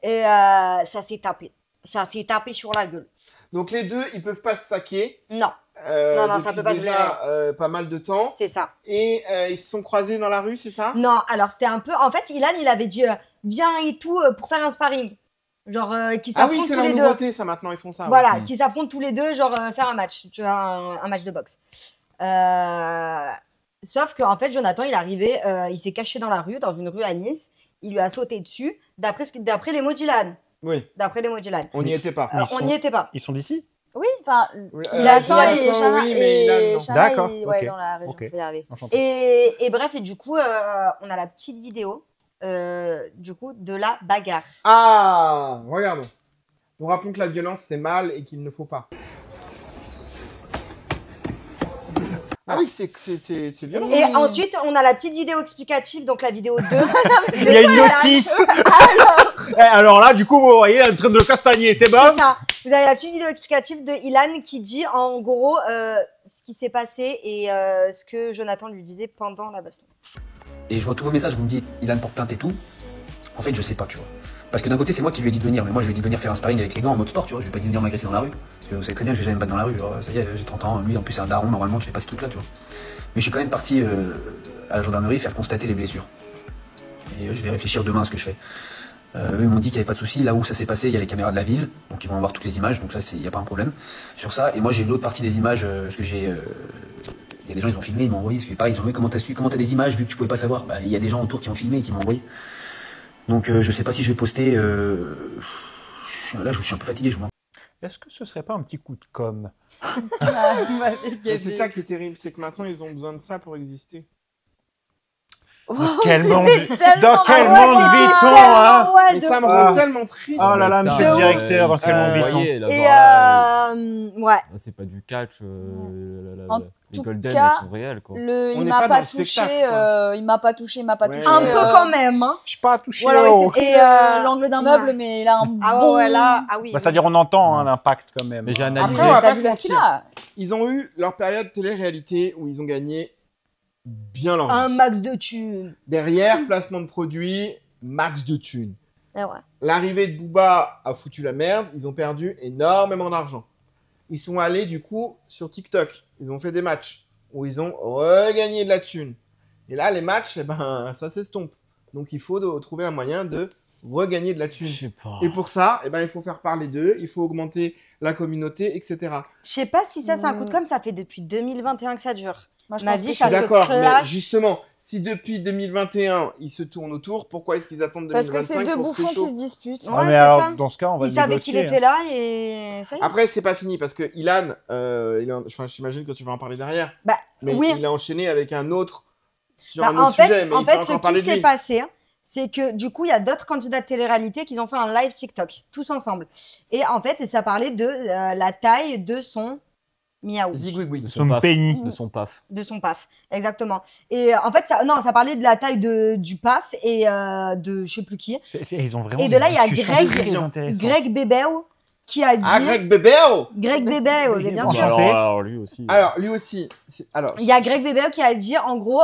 Speaker 5: Et ça s'est tapé. Ça s'est tapé sur la gueule.
Speaker 1: Donc les deux, ils peuvent pas se saquer.
Speaker 5: Non, Non, ça
Speaker 1: depuis
Speaker 5: peut pas se
Speaker 1: déjà pas mal de temps.
Speaker 5: c'est ça.
Speaker 1: Et ils se sont croisés dans la rue, c'est ça?
Speaker 5: Non, alors c'était un peu. En fait, Ilan, il avait dit viens et tout pour faire un sparring. Genre, qui
Speaker 1: Ah oui,
Speaker 5: s'affrontent
Speaker 1: c'est
Speaker 5: tous
Speaker 1: la
Speaker 5: les deux.
Speaker 1: nouveauté, ça maintenant, ils font ça.
Speaker 5: Voilà,
Speaker 2: ouais.
Speaker 5: qui s'affrontent tous les deux, genre faire un match, tu vois, un match de boxe. Sauf qu'en fait, Jonathan, il est arrivé, il s'est caché dans la rue, dans une rue à Nice. Il lui a sauté dessus, d'après les mots d'Ilan.
Speaker 1: Oui,
Speaker 5: D'après les mots d'Ilan.
Speaker 1: on n'y était pas.
Speaker 8: Ils
Speaker 5: On
Speaker 8: sont-
Speaker 5: n'y était pas.
Speaker 8: Ils sont d'ici?
Speaker 6: Oui, enfin,
Speaker 5: Il attend
Speaker 6: et
Speaker 1: Jonathan,
Speaker 6: Shana,
Speaker 1: oui, mais Ilan,
Speaker 6: et
Speaker 1: non.
Speaker 6: Shana,
Speaker 7: D'accord,
Speaker 6: ouais,
Speaker 7: ok.
Speaker 6: dans la région.
Speaker 7: Ok.
Speaker 5: Je vais y arriver.
Speaker 7: Enchanté.
Speaker 5: Et bref, et du coup, on a la petite vidéo du coup, de la bagarre.
Speaker 1: Ah, regardons. Nous rappelons que la violence, c'est mal et qu'il ne faut pas. Ah oui, c'est violent.
Speaker 5: Et ensuite, on a la petite vidéo explicative, donc la vidéo 2.
Speaker 7: Il y a une notice. Alors là, du coup, vous voyez, elle est en train de le castagner, c'est bon?
Speaker 5: C'est ça. Vous avez la petite vidéo explicative de Ilan qui dit en gros ce qui s'est passé et ce que Jonathan lui disait pendant la baston.
Speaker 9: Et je vois tous vos messages, vous me dites, Ilan porte plainte et tout. En fait, je sais pas, tu vois. Parce que d'un côté, c'est moi qui lui ai dit de venir, mais moi, je lui ai dit de venir faire un sparring avec les gars en mode sport, tu vois. Je vais pas dit de venir m'agresser dans la rue. Parce que vous savez très bien, je vais jamais me battre dans la rue. Genre, ça y est, j'ai 30 ans, lui, en plus, c'est un daron, normalement, je fais pas ce truc-là, tu vois. Mais je suis quand même parti à la gendarmerie faire constater les blessures. Et je vais réfléchir demain à ce que je fais. Eux ils m'ont dit qu'il n'y avait pas de souci. Là où ça s'est passé, il y a les caméras de la ville, donc ils vont avoir toutes les images, donc ça, il n'y a pas un problème sur ça. Et moi, j'ai l'autre partie des images, parce que j'ai. Il y a des gens, ils ont filmé, ils m'ont envoyé. Parce que pareil, ils ont dit comment t'as des images vu que tu pouvais pas savoir. Bah, il y a des gens autour qui ont filmé et qui m'ont envoyé. Donc je sais pas si je vais poster. Là, je suis un peu fatigué, je m'en.
Speaker 7: Est-ce que ce serait pas un petit coup de com'?
Speaker 1: Mais c'est ça qui est terrible, c'est que maintenant, ils ont besoin de ça pour exister.
Speaker 7: Quel
Speaker 6: c'était
Speaker 7: monde-
Speaker 6: tellement
Speaker 7: Dans quel
Speaker 6: marrant.
Speaker 7: monde vit-on, hein?
Speaker 5: Ouais,
Speaker 1: Mais
Speaker 5: de
Speaker 1: ça me
Speaker 5: ouf.
Speaker 1: rend tellement triste.
Speaker 7: Oh là là, monsieur
Speaker 2: Putain,
Speaker 7: le directeur, dans quel monde
Speaker 1: vous
Speaker 7: vit-on?
Speaker 2: voyez, là-bas,
Speaker 5: Et
Speaker 2: là,
Speaker 5: ouais.
Speaker 2: là, c'est pas du catch.
Speaker 6: En
Speaker 2: Les
Speaker 6: tout
Speaker 2: Golden,
Speaker 6: cas,
Speaker 2: elles sont réelles, quoi.
Speaker 1: On
Speaker 6: Il
Speaker 1: n'est
Speaker 6: m'a
Speaker 1: pas
Speaker 6: pas
Speaker 1: dans le
Speaker 6: touché,
Speaker 1: spectacle, quoi.
Speaker 6: il m'a pas touché,
Speaker 1: Ouais.
Speaker 5: Un peu quand même. Hein.
Speaker 7: Je suis pas touché.
Speaker 6: Voilà, ouais,
Speaker 7: oh.
Speaker 6: c'est pris
Speaker 5: Et,
Speaker 6: l'angle d'un
Speaker 5: ouais.
Speaker 6: meuble, mais il a un
Speaker 5: Ah
Speaker 6: bon.
Speaker 5: ouais, là, ah oui.
Speaker 7: Bah, c'est-à-dire, on entend hein, l'impact quand même.
Speaker 2: Mais j'ai
Speaker 7: hein.
Speaker 2: analysé.
Speaker 1: Après, on va
Speaker 6: T'as
Speaker 1: pas
Speaker 6: vu
Speaker 1: se
Speaker 6: la qu'il
Speaker 1: mentir.
Speaker 6: a?
Speaker 1: Ils ont eu leur période télé-réalité où ils ont gagné bien leur
Speaker 5: Un
Speaker 1: vie.
Speaker 5: max de thunes.
Speaker 1: Derrière, placement de produits, max de thunes.
Speaker 5: Et ouais.
Speaker 1: L'arrivée de Booba a foutu la merde. Ils ont perdu énormément d'argent. Ils sont allés, du coup, sur TikTok. Ils ont fait des matchs où ils ont regagné de la thune. Et là, les matchs, eh ben, ça s'estompe. Donc, il faut trouver un moyen de regagner de la
Speaker 2: Je
Speaker 1: thune.
Speaker 2: sais pas.
Speaker 1: Et pour ça, eh ben, il faut faire parler d'eux, il faut augmenter la communauté, etc.
Speaker 5: Je sais pas si ça, c'est un coup de com', ça fait depuis 2021 que ça dure.
Speaker 6: Moi, je
Speaker 5: Ma
Speaker 6: pense
Speaker 5: vie,
Speaker 6: que
Speaker 1: Je suis
Speaker 5: ça se
Speaker 1: d'accord, mais
Speaker 5: clash.
Speaker 1: justement, si depuis 2021, ils se tournent autour, pourquoi est-ce qu'ils attendent 2025
Speaker 6: parce que c'est deux
Speaker 1: pour
Speaker 6: bouffons
Speaker 1: pécho
Speaker 6: qui se disputent.
Speaker 5: Ouais,
Speaker 7: Ah, mais
Speaker 5: c'est
Speaker 7: alors,
Speaker 5: ça.
Speaker 7: dans ce cas, on va
Speaker 5: Il
Speaker 7: le
Speaker 5: savait qu'il
Speaker 7: négocier,
Speaker 5: était là et ça y est.
Speaker 1: Après, c'est pas fini parce que Ilan, enfin, j'imagine que tu vas en parler derrière.
Speaker 5: Bah,
Speaker 1: Mais
Speaker 5: oui.
Speaker 1: il a enchaîné avec un autre sur
Speaker 5: Bah,
Speaker 1: un autre sujet, mais
Speaker 5: en
Speaker 1: il faut
Speaker 5: fait,
Speaker 1: encore
Speaker 5: ce
Speaker 1: parler
Speaker 5: qui
Speaker 1: de
Speaker 5: s'est
Speaker 1: lui.
Speaker 5: passé, c'est que du coup, il y a d'autres candidats de télé-réalité qui ont fait un live TikTok, tous ensemble. Et en fait, ça parlait de la taille de son miaou,
Speaker 1: Zigouigoui.
Speaker 2: De
Speaker 7: Son
Speaker 2: son paf.
Speaker 7: pénis.
Speaker 2: De son paf.
Speaker 5: de son paf, exactement. Et en fait, ça parlait de la taille du paf et de je sais plus qui.
Speaker 7: Ils ont vraiment
Speaker 5: Et de
Speaker 7: des
Speaker 5: là, il y a
Speaker 7: discussions
Speaker 5: Greg,
Speaker 7: très intéressantes.
Speaker 5: Greg Bébéo qui a dit.
Speaker 1: Ah, Greg Bébéo
Speaker 5: Greg Bébéo,
Speaker 7: Oui,
Speaker 5: bien
Speaker 7: bon,
Speaker 5: sûr.
Speaker 7: Enchanté.
Speaker 2: Alors, lui aussi.
Speaker 1: Alors, lui aussi. Alors,
Speaker 5: Il y a Greg Bébéo qui a dit en gros,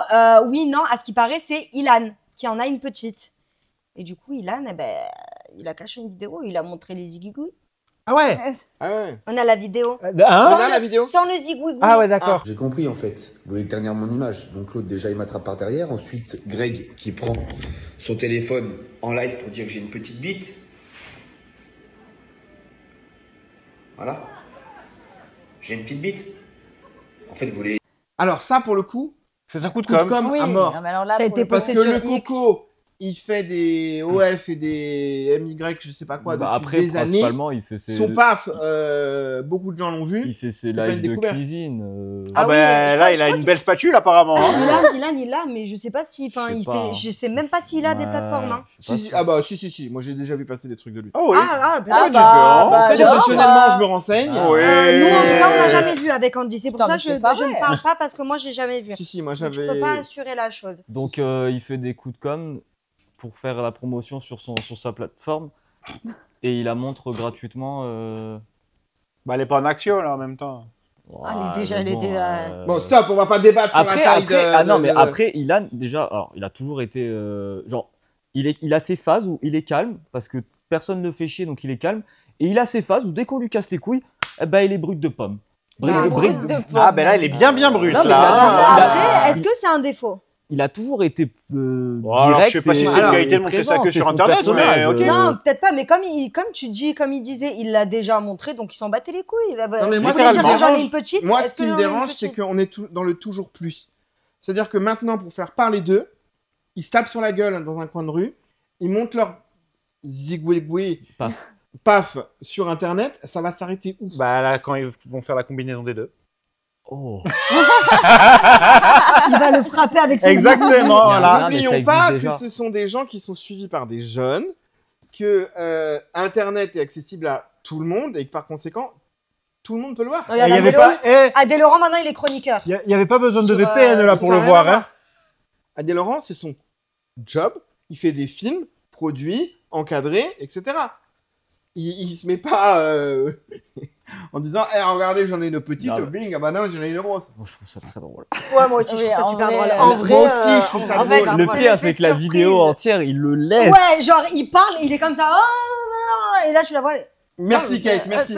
Speaker 5: oui, non, à ce qui paraît, c'est Ilan qui en a une petite. Et du coup, Ilan, eh ben, il a caché une vidéo, il a montré les zigouigouis.
Speaker 7: Ah ouais.
Speaker 1: ah ouais.
Speaker 5: On a la vidéo.
Speaker 1: On
Speaker 7: Hein
Speaker 1: a la vidéo
Speaker 5: Sans le zigouigoui.
Speaker 7: Ah ouais, d'accord.
Speaker 10: J'ai compris en fait. Vous voulez ternir mon image. Donc l'autre déjà il m'attrape par derrière. Ensuite Greg qui prend son téléphone en live pour dire que j'ai une petite bite. Voilà. J'ai une petite bite. En fait vous voulez...
Speaker 1: Alors, ça, pour le coup,
Speaker 7: C'est un coup de
Speaker 1: coup de
Speaker 7: com'.
Speaker 1: com'
Speaker 6: Oui,
Speaker 1: à mort.
Speaker 6: non, mais alors là,
Speaker 5: Ça a
Speaker 6: pour
Speaker 5: été
Speaker 6: le coup,
Speaker 1: Parce
Speaker 5: posté
Speaker 1: que
Speaker 5: sur
Speaker 1: le
Speaker 5: X.
Speaker 1: Coco, il fait des OF et des MY, je sais pas quoi,
Speaker 2: Bah,
Speaker 1: depuis
Speaker 2: après,
Speaker 1: des années.
Speaker 2: principalement, il fait ses,
Speaker 1: Son paf, beaucoup de gens l'ont vu.
Speaker 2: il fait ses
Speaker 1: c'est pas une
Speaker 2: lives de
Speaker 1: découverte.
Speaker 2: cuisine.
Speaker 7: Ah,
Speaker 5: Ah oui,
Speaker 7: ben
Speaker 5: je
Speaker 7: là,
Speaker 5: crois-
Speaker 7: il
Speaker 5: je
Speaker 7: a
Speaker 5: crois
Speaker 7: une belle spatule apparemment. Hein.
Speaker 5: Ilan, il l'a, mais je sais pas si, enfin,
Speaker 2: Je sais
Speaker 5: il
Speaker 2: pas,
Speaker 5: fait,
Speaker 2: hein.
Speaker 5: je sais même pas s'il a des
Speaker 2: Ouais,
Speaker 5: plateformes. Hein.
Speaker 2: je suis pas
Speaker 1: Si,
Speaker 2: sûr.
Speaker 1: ah bah si, moi j'ai déjà vu passer des trucs de lui.
Speaker 7: Oh oui.
Speaker 5: Ah, peut-être.
Speaker 6: Ah
Speaker 7: tu
Speaker 6: bah,
Speaker 7: peux,
Speaker 6: bah,
Speaker 7: hein.
Speaker 6: genre,
Speaker 1: Professionnellement, je me renseigne.
Speaker 2: Ah.
Speaker 7: Oui.
Speaker 5: Nous, en tout cas, on l'a jamais vu avec Andy. C'est pour
Speaker 6: Putain,
Speaker 5: ça
Speaker 6: mais
Speaker 5: que
Speaker 6: c'est pas
Speaker 5: je ne
Speaker 6: vrai.
Speaker 5: parle pas parce que moi, j'ai jamais vu.
Speaker 1: Si, moi
Speaker 5: Donc, je
Speaker 1: j'avais.
Speaker 5: peux pas assurer la chose.
Speaker 2: Donc, il fait des coups de com' pour faire la promotion sur sa plateforme. Et il la montre gratuitement.
Speaker 7: Bah, elle est pas en action là en même temps.
Speaker 5: Ah, elle était,
Speaker 1: Bon, stop, on va pas débattre sur
Speaker 2: Après,
Speaker 1: la taille
Speaker 2: après,
Speaker 1: de.
Speaker 2: ah non,
Speaker 1: de-
Speaker 2: mais
Speaker 1: de-
Speaker 2: après, Ilan, déjà, alors, il a toujours été. Genre, il a ses phases où il est calme, parce que personne ne le fait chier, donc il est calme. Et il a ses phases où dès qu'on lui casse les couilles, eh ben, il est brut de pomme. Brut de
Speaker 6: brut
Speaker 2: brut.
Speaker 6: de pomme.
Speaker 7: Ah ben là, elle est bien brute
Speaker 2: Non, mais
Speaker 7: là.
Speaker 2: il a-
Speaker 5: Après, est-ce que c'est un défaut?
Speaker 2: Il a toujours été
Speaker 7: alors,
Speaker 2: direct.
Speaker 7: je sais pas si
Speaker 2: et-
Speaker 7: c'est une
Speaker 1: Alors,
Speaker 7: qualité de montrer ça
Speaker 2: présent,
Speaker 7: que
Speaker 2: c'est
Speaker 7: sur
Speaker 2: son
Speaker 7: internet,
Speaker 2: personnage,
Speaker 7: mais ok.
Speaker 5: Non, peut-être pas, mais comme tu dis, comme il disait, il l'a déjà montré, donc il s'en battait les couilles.
Speaker 1: Non, mais
Speaker 5: Vous
Speaker 1: moi,
Speaker 5: voulez
Speaker 1: ça
Speaker 5: dire
Speaker 1: me
Speaker 5: que j'en ai
Speaker 1: dérange.
Speaker 5: une petite?
Speaker 1: Moi,
Speaker 5: Est-ce
Speaker 1: ce qui
Speaker 5: que
Speaker 1: me
Speaker 5: j'en ai une
Speaker 1: dérange, c'est
Speaker 5: petite
Speaker 1: qu'on est dans le toujours plus. C'est-à-dire que maintenant, pour faire parler d'eux, ils se tapent sur la gueule dans un coin de rue, ils montent leur zigouigoui
Speaker 2: Paf.
Speaker 1: paf, sur Internet, ça va s'arrêter où?
Speaker 8: Bah là, quand ils vont faire la combinaison des deux.
Speaker 2: Oh.
Speaker 5: Il va le frapper avec son
Speaker 8: Exactement,
Speaker 2: Il y a
Speaker 8: voilà.
Speaker 2: rien, mais ça
Speaker 1: N'oublions
Speaker 2: existe
Speaker 1: pas
Speaker 2: déjà.
Speaker 1: que ce sont des gens qui sont suivis par des jeunes, que Internet est accessible à tout le monde et que par conséquent, tout le monde peut le voir.
Speaker 5: Regarde,
Speaker 8: Il y avait
Speaker 5: Adèle
Speaker 8: pas...
Speaker 5: Adèle Laurent, maintenant, il est chroniqueur.
Speaker 8: Il y avait pas besoin de
Speaker 5: Sur,
Speaker 8: VPN là pour
Speaker 1: Ça
Speaker 8: le
Speaker 1: a rien
Speaker 8: voir.
Speaker 1: à
Speaker 8: Hein.
Speaker 1: Adèle Laurent, c'est son job. Il fait des films produits, encadrés, etc. Il se met pas en disant hey, regardez, j'en ai une petite,
Speaker 2: Non, mais-
Speaker 1: bing, ah bah non, j'en ai une grosse.
Speaker 2: Moi, je trouve ça très drôle.
Speaker 5: Ouais, moi aussi, je
Speaker 6: Oui,
Speaker 5: trouve ça
Speaker 6: en
Speaker 5: super
Speaker 6: vrai,
Speaker 5: drôle.
Speaker 6: euh,
Speaker 5: En vrai,
Speaker 1: moi aussi, je trouve ça
Speaker 5: en vrai,
Speaker 1: drôle.
Speaker 2: Le
Speaker 5: ouais.
Speaker 2: pire, c'est que la
Speaker 5: Surprise.
Speaker 2: vidéo entière, il le laisse.
Speaker 5: Ouais, genre, il parle, il est comme ça. Ah, et là, tu la vois.
Speaker 1: Merci
Speaker 5: Non,
Speaker 1: Kate, merci.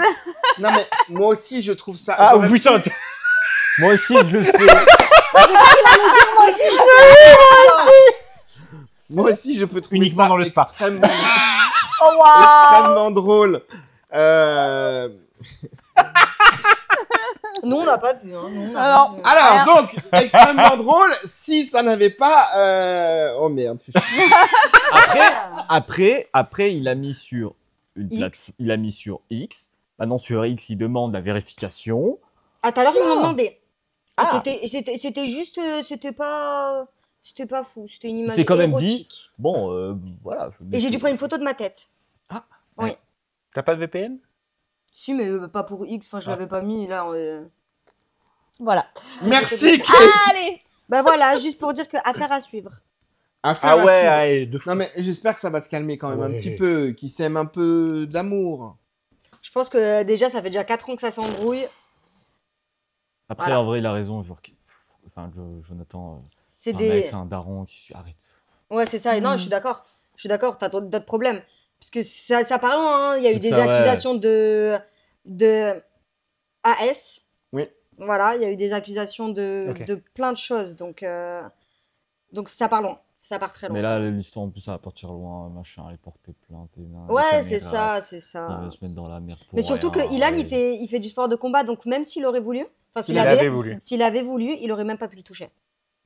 Speaker 1: Non mais moi aussi, je trouve ça.
Speaker 8: Ah
Speaker 1: j'aurais
Speaker 8: putain,
Speaker 1: pu-
Speaker 2: Moi aussi, je le fais.
Speaker 5: Moi aussi, je
Speaker 1: Moi aussi, je peux trouver
Speaker 8: Uniquement
Speaker 1: ça
Speaker 8: dans le spa.
Speaker 1: extrêmement,
Speaker 5: Oh, waouh.
Speaker 1: extrêmement drôle.
Speaker 5: Nous, on n'a pas vu. Hein. Nous, on a
Speaker 6: Alors,
Speaker 5: pas vu.
Speaker 1: Alors, donc, extrêmement drôle, si ça n'avait pas... Oh merde.
Speaker 2: Après, il a mis sur il a mis sur X. Maintenant, sur X, il demande la vérification.
Speaker 5: Ah, tout à l'heure, ils m'ont demandé.
Speaker 2: Ah.
Speaker 5: C'était juste... C'était pas fou. C'était une image
Speaker 2: C'est quand même
Speaker 5: érotique.
Speaker 2: Bon, voilà.
Speaker 5: Et j'ai dû prendre une photo de ma tête.
Speaker 8: t'as pas de VPN?
Speaker 5: Si, mais pas pour X. Enfin, je l'avais pas mis, là.
Speaker 6: Voilà.
Speaker 1: Merci Kate.
Speaker 6: Allez.
Speaker 5: Bah voilà, juste pour dire que affaire à suivre.
Speaker 1: Affaire
Speaker 8: Ah
Speaker 1: à
Speaker 8: ouais,
Speaker 1: suivre.
Speaker 8: allez, de fou.
Speaker 1: Non mais j'espère que ça va se calmer quand même un
Speaker 8: Ouais.
Speaker 1: petit peu, qu'ils s'aiment un peu d'amour.
Speaker 5: Je pense que déjà, ça fait déjà 4 ans que ça s'embrouille.
Speaker 2: Après,
Speaker 5: Voilà.
Speaker 2: en vrai, il a raison. Enfin, Jonathan,
Speaker 5: C'est
Speaker 2: un
Speaker 5: des...
Speaker 2: mec, c'est un daron qui arrête.
Speaker 5: Ouais, c'est ça. Et non, je suis d'accord. Je suis d'accord, t'as d'autres problèmes. Parce que ça parle loin, hein. Il y a eu
Speaker 2: C'est
Speaker 5: des
Speaker 2: ça, ouais.
Speaker 5: accusations de AS.
Speaker 1: Oui.
Speaker 5: Voilà, il y a eu des accusations de plein de choses. Donc ça part loin. Ça part très loin.
Speaker 2: Mais là, l'histoire, en plus, ça va partir loin, machin, aller porter plainte. Et
Speaker 5: Ouais,
Speaker 2: les
Speaker 5: c'est
Speaker 2: caméras,
Speaker 5: ça, c'est ça.
Speaker 2: Il va se mettre dans la merde pour
Speaker 5: Mais surtout que
Speaker 2: rien,
Speaker 5: Ilan,
Speaker 2: ouais.
Speaker 5: il fait du sport de combat, donc même s'il aurait voulu, enfin
Speaker 8: S'il avait voulu.
Speaker 5: s'il avait voulu, il aurait même pas pu le toucher.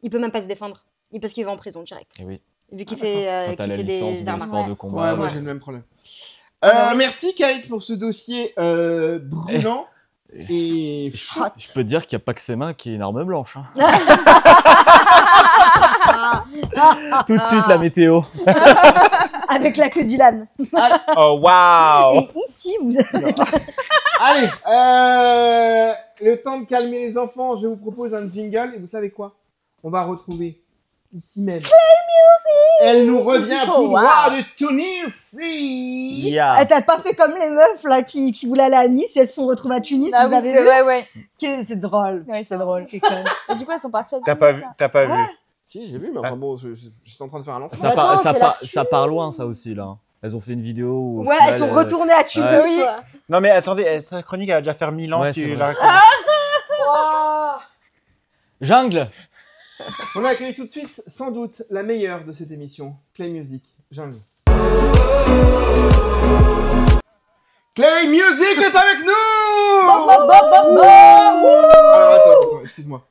Speaker 5: Il peut même pas se défendre. Parce qu'il va en prison direct.
Speaker 2: Eh oui.
Speaker 5: Vu qu'il
Speaker 2: Quand
Speaker 5: fait,
Speaker 2: t'as
Speaker 5: qu'il
Speaker 2: la
Speaker 5: fait
Speaker 2: licence
Speaker 5: des
Speaker 2: de
Speaker 5: arts
Speaker 2: sport
Speaker 5: martiaux.
Speaker 2: de
Speaker 1: Ouais,
Speaker 2: combat.
Speaker 1: moi
Speaker 5: ouais.
Speaker 1: j'ai le même problème.
Speaker 5: Ah,
Speaker 1: Merci Kate pour ce dossier brûlant et chaud.
Speaker 2: Je peux te dire qu'il n'y a pas que ses mains qui est une arme blanche. Hein. Tout de suite, la météo.
Speaker 5: Avec la queue d'Ilan.
Speaker 8: Oh, waouh.
Speaker 5: Et ici, vous
Speaker 1: Allez, le temps de calmer les enfants, je vous propose un jingle et vous savez quoi? On va retrouver ici même. Elle nous revient tout droit de Tunisie.
Speaker 2: Yeah.
Speaker 5: T'as pas fait comme les meufs là qui voulaient aller à Nice et elles se sont retrouvées à Tunis,
Speaker 6: Ah
Speaker 5: vous
Speaker 6: oui,
Speaker 5: avez
Speaker 6: c'est
Speaker 5: vu
Speaker 6: vrai, ouais.
Speaker 5: C'est drôle.
Speaker 6: Ouais, c'est drôle.
Speaker 5: T'es conne.
Speaker 6: Et du coup, elles sont parties à
Speaker 8: T'as
Speaker 6: Tunis,
Speaker 8: pas vu?
Speaker 6: ça.
Speaker 8: T'as pas vu?
Speaker 1: Si, j'ai vu, mais enfin bon, je suis en train de faire un lancement.
Speaker 2: Ça,
Speaker 5: Attends,
Speaker 2: part,
Speaker 5: c'est l'actu.
Speaker 2: ça part loin, ça aussi, là. Elles ont fait une vidéo où. au
Speaker 5: Ouais,
Speaker 2: final,
Speaker 5: elles sont retournées à Tunis.
Speaker 2: ouais.
Speaker 5: Oui.
Speaker 8: Non mais attendez, sa chronique elle va déjà faire 1000 ans
Speaker 2: Ouais,
Speaker 8: si
Speaker 2: c'est
Speaker 8: tu
Speaker 2: vrai.
Speaker 8: la
Speaker 5: Wow.
Speaker 2: Jungle.
Speaker 1: On accueille tout de suite, sans doute, la meilleure de cette émission, Clay Music. Jungle. Clay Music est avec nous. Alors attends, excuse-moi.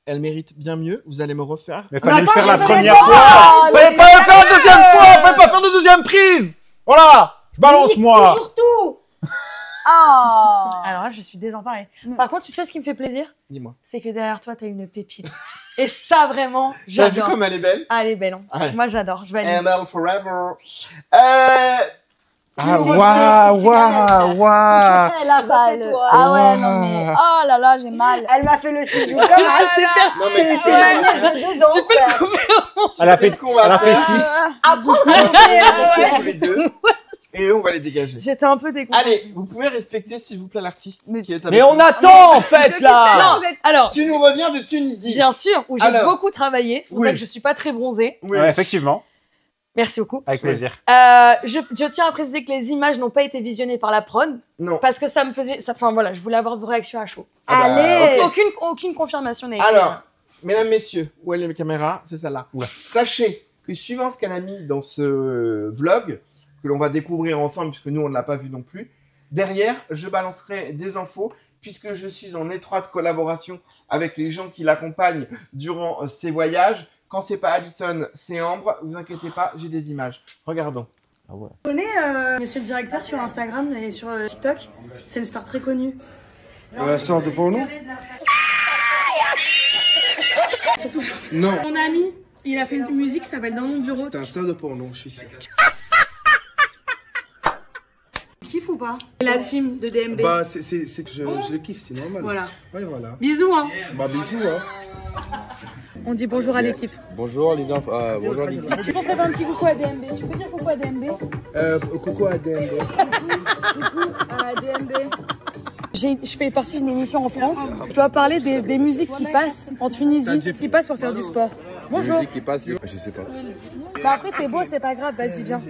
Speaker 1: Elle mérite bien mieux, vous allez me refaire.
Speaker 8: Mais fallait le
Speaker 5: attends,
Speaker 8: faire la
Speaker 5: j'ai
Speaker 8: première
Speaker 5: fait
Speaker 8: fois.
Speaker 5: les
Speaker 8: Fallait pas le faire la deuxième fois. Fallait pas faire de deuxième prise. Voilà. Je balance
Speaker 5: Il nique
Speaker 8: moi.
Speaker 5: toujours tout.
Speaker 6: Oh.
Speaker 11: Alors là, je suis désemparée. Par contre, tu sais ce qui me fait plaisir?
Speaker 1: Dis-moi.
Speaker 11: C'est que derrière toi, t'as une pépite. Et ça, vraiment,
Speaker 1: T'as vu
Speaker 11: j'adore.
Speaker 1: comme elle est belle?
Speaker 11: Ah, elle est belle. Hein.
Speaker 1: Ouais.
Speaker 11: Moi, j'adore. Je vais aller.
Speaker 1: ML Forever.
Speaker 8: Ah waouh.
Speaker 5: Elle a
Speaker 6: Mal.
Speaker 5: fait toi.
Speaker 6: Ah ouais, non mais. Oh là là, j'ai mal.
Speaker 5: Elle m'a fait le signe du
Speaker 11: Ah,
Speaker 5: cœur.
Speaker 11: c'est
Speaker 1: Non, mais
Speaker 5: C'est ma nièce de 2 ans.
Speaker 11: Tu peux le couper.
Speaker 8: Elle a fait
Speaker 1: ce qu'on va
Speaker 8: elle a fait
Speaker 1: faire.
Speaker 8: 6.
Speaker 5: Apprends
Speaker 1: On va
Speaker 5: à
Speaker 1: se faire tous les deux. Et on va les dégager.
Speaker 11: J'étais un peu dégoûtée.
Speaker 1: Allez, vous pouvez respecter, s'il vous plaît, l'artiste qui est avec
Speaker 2: Mais on
Speaker 1: nous.
Speaker 2: attend, en fait, là.
Speaker 11: Non, alors,
Speaker 1: Tu nous reviens de Tunisie.
Speaker 11: bien sûr, où j'ai
Speaker 1: Alors.
Speaker 11: beaucoup travaillé. C'est pour ça
Speaker 1: Oui.
Speaker 11: que je suis pas très bronzée.
Speaker 1: Oui.
Speaker 8: Ouais, effectivement.
Speaker 11: Merci beaucoup.
Speaker 8: Avec plaisir.
Speaker 11: Je tiens à préciser que les images n'ont pas été visionnées par la prod
Speaker 1: Non.
Speaker 11: parce que ça me faisait. Enfin voilà, je voulais avoir vos réactions à chaud.
Speaker 1: Ah bah,
Speaker 5: Allez.
Speaker 1: ok.
Speaker 11: Aucune confirmation n'a été.
Speaker 1: Alors, mesdames, messieurs, où est les caméras? C'est celle-là.
Speaker 8: Oula.
Speaker 1: Sachez que suivant ce qu'elle a mis dans ce vlog, que l'on va découvrir ensemble, puisque nous, on ne l'a pas vu non plus, derrière, je balancerai des infos, puisque je suis en étroite collaboration avec les gens qui l'accompagnent durant ces voyages. Quand c'est pas Alison, c'est Ambre. Vous inquiétez pas, j'ai des images. Regardons.
Speaker 2: Ah ouais.
Speaker 11: Tu connais Monsieur le Directeur sur Instagram et sur TikTok? C'est une star très connue.
Speaker 12: Star de porno?
Speaker 11: Surtout,
Speaker 12: Non.
Speaker 11: mon ami, il a fait une musique qui s'appelle Dans mon bureau.
Speaker 12: C'est un star de porno, je suis sûr.
Speaker 11: Kiffe ou pas? La team de DMB.
Speaker 12: Bah, c'est que je le kiffe, c'est normal.
Speaker 11: Voilà.
Speaker 12: Ouais, voilà.
Speaker 11: Bisous, hein.
Speaker 12: Bah, bisous, hein.
Speaker 11: On dit bonjour à l'équipe.
Speaker 13: Bonjour les enfants, bonjour l'équipe.
Speaker 11: Tu peux faire un petit coucou à DMB? Tu peux dire coucou à DMB?
Speaker 12: Coucou à DMB.
Speaker 11: Coucou à DMB. Je fais partie d'une émission en France. Je dois parler des musiques qui passent en Tunisie, qui passent pour faire du sport. Bonjour.
Speaker 13: Musique qui passe, je sais pas.
Speaker 11: Bah après c'est beau, c'est pas grave, vas-y viens.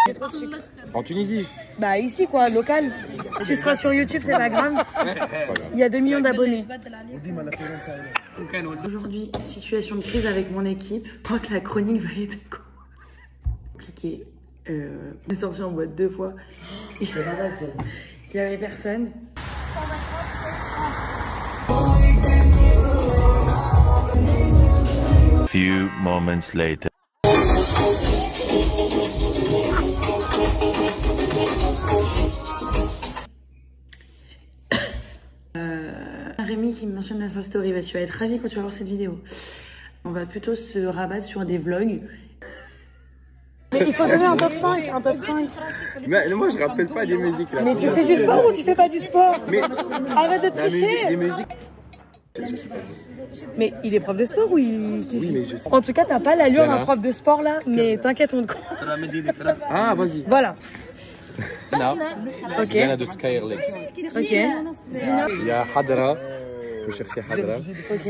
Speaker 11: C'est trop chic.
Speaker 13: En Tunisie?
Speaker 11: Bah ici quoi, local. Tu seras sur YouTube, c'est pas grave. Il y a 2 millions d'abonnés. Aujourd'hui, situation de crise avec mon équipe. Je crois que la chronique va être compliquée. On est sorti en boîte 2 fois. Il y avait personne.
Speaker 14: Few moments later.
Speaker 11: Rémi qui me mentionne dans sa story, bah, tu vas être ravi quand tu vas voir cette vidéo. On va plutôt se rabattre sur des vlogs. Mais il faut donner un top 5, un top 5.
Speaker 13: Mais moi je rappelle pas des musiques là.
Speaker 11: Mais tu fais du sport ou tu fais pas du sport?
Speaker 13: Mais
Speaker 11: arrête de tricher.
Speaker 13: Des musiques.
Speaker 11: Mais il est prof de sport ou il...
Speaker 13: Oui, mais je sais.
Speaker 11: En tout cas, t'as pas l'allure d'un prof de sport là, mais t'inquiète, on te croit.
Speaker 13: Ah, vas-y.
Speaker 11: Voilà.
Speaker 13: Zina.
Speaker 11: Ok.
Speaker 13: Zina de Skylex.
Speaker 11: Ok. Zina.
Speaker 13: Il y a Hadra. Faut chercher Hadra.
Speaker 11: Ok.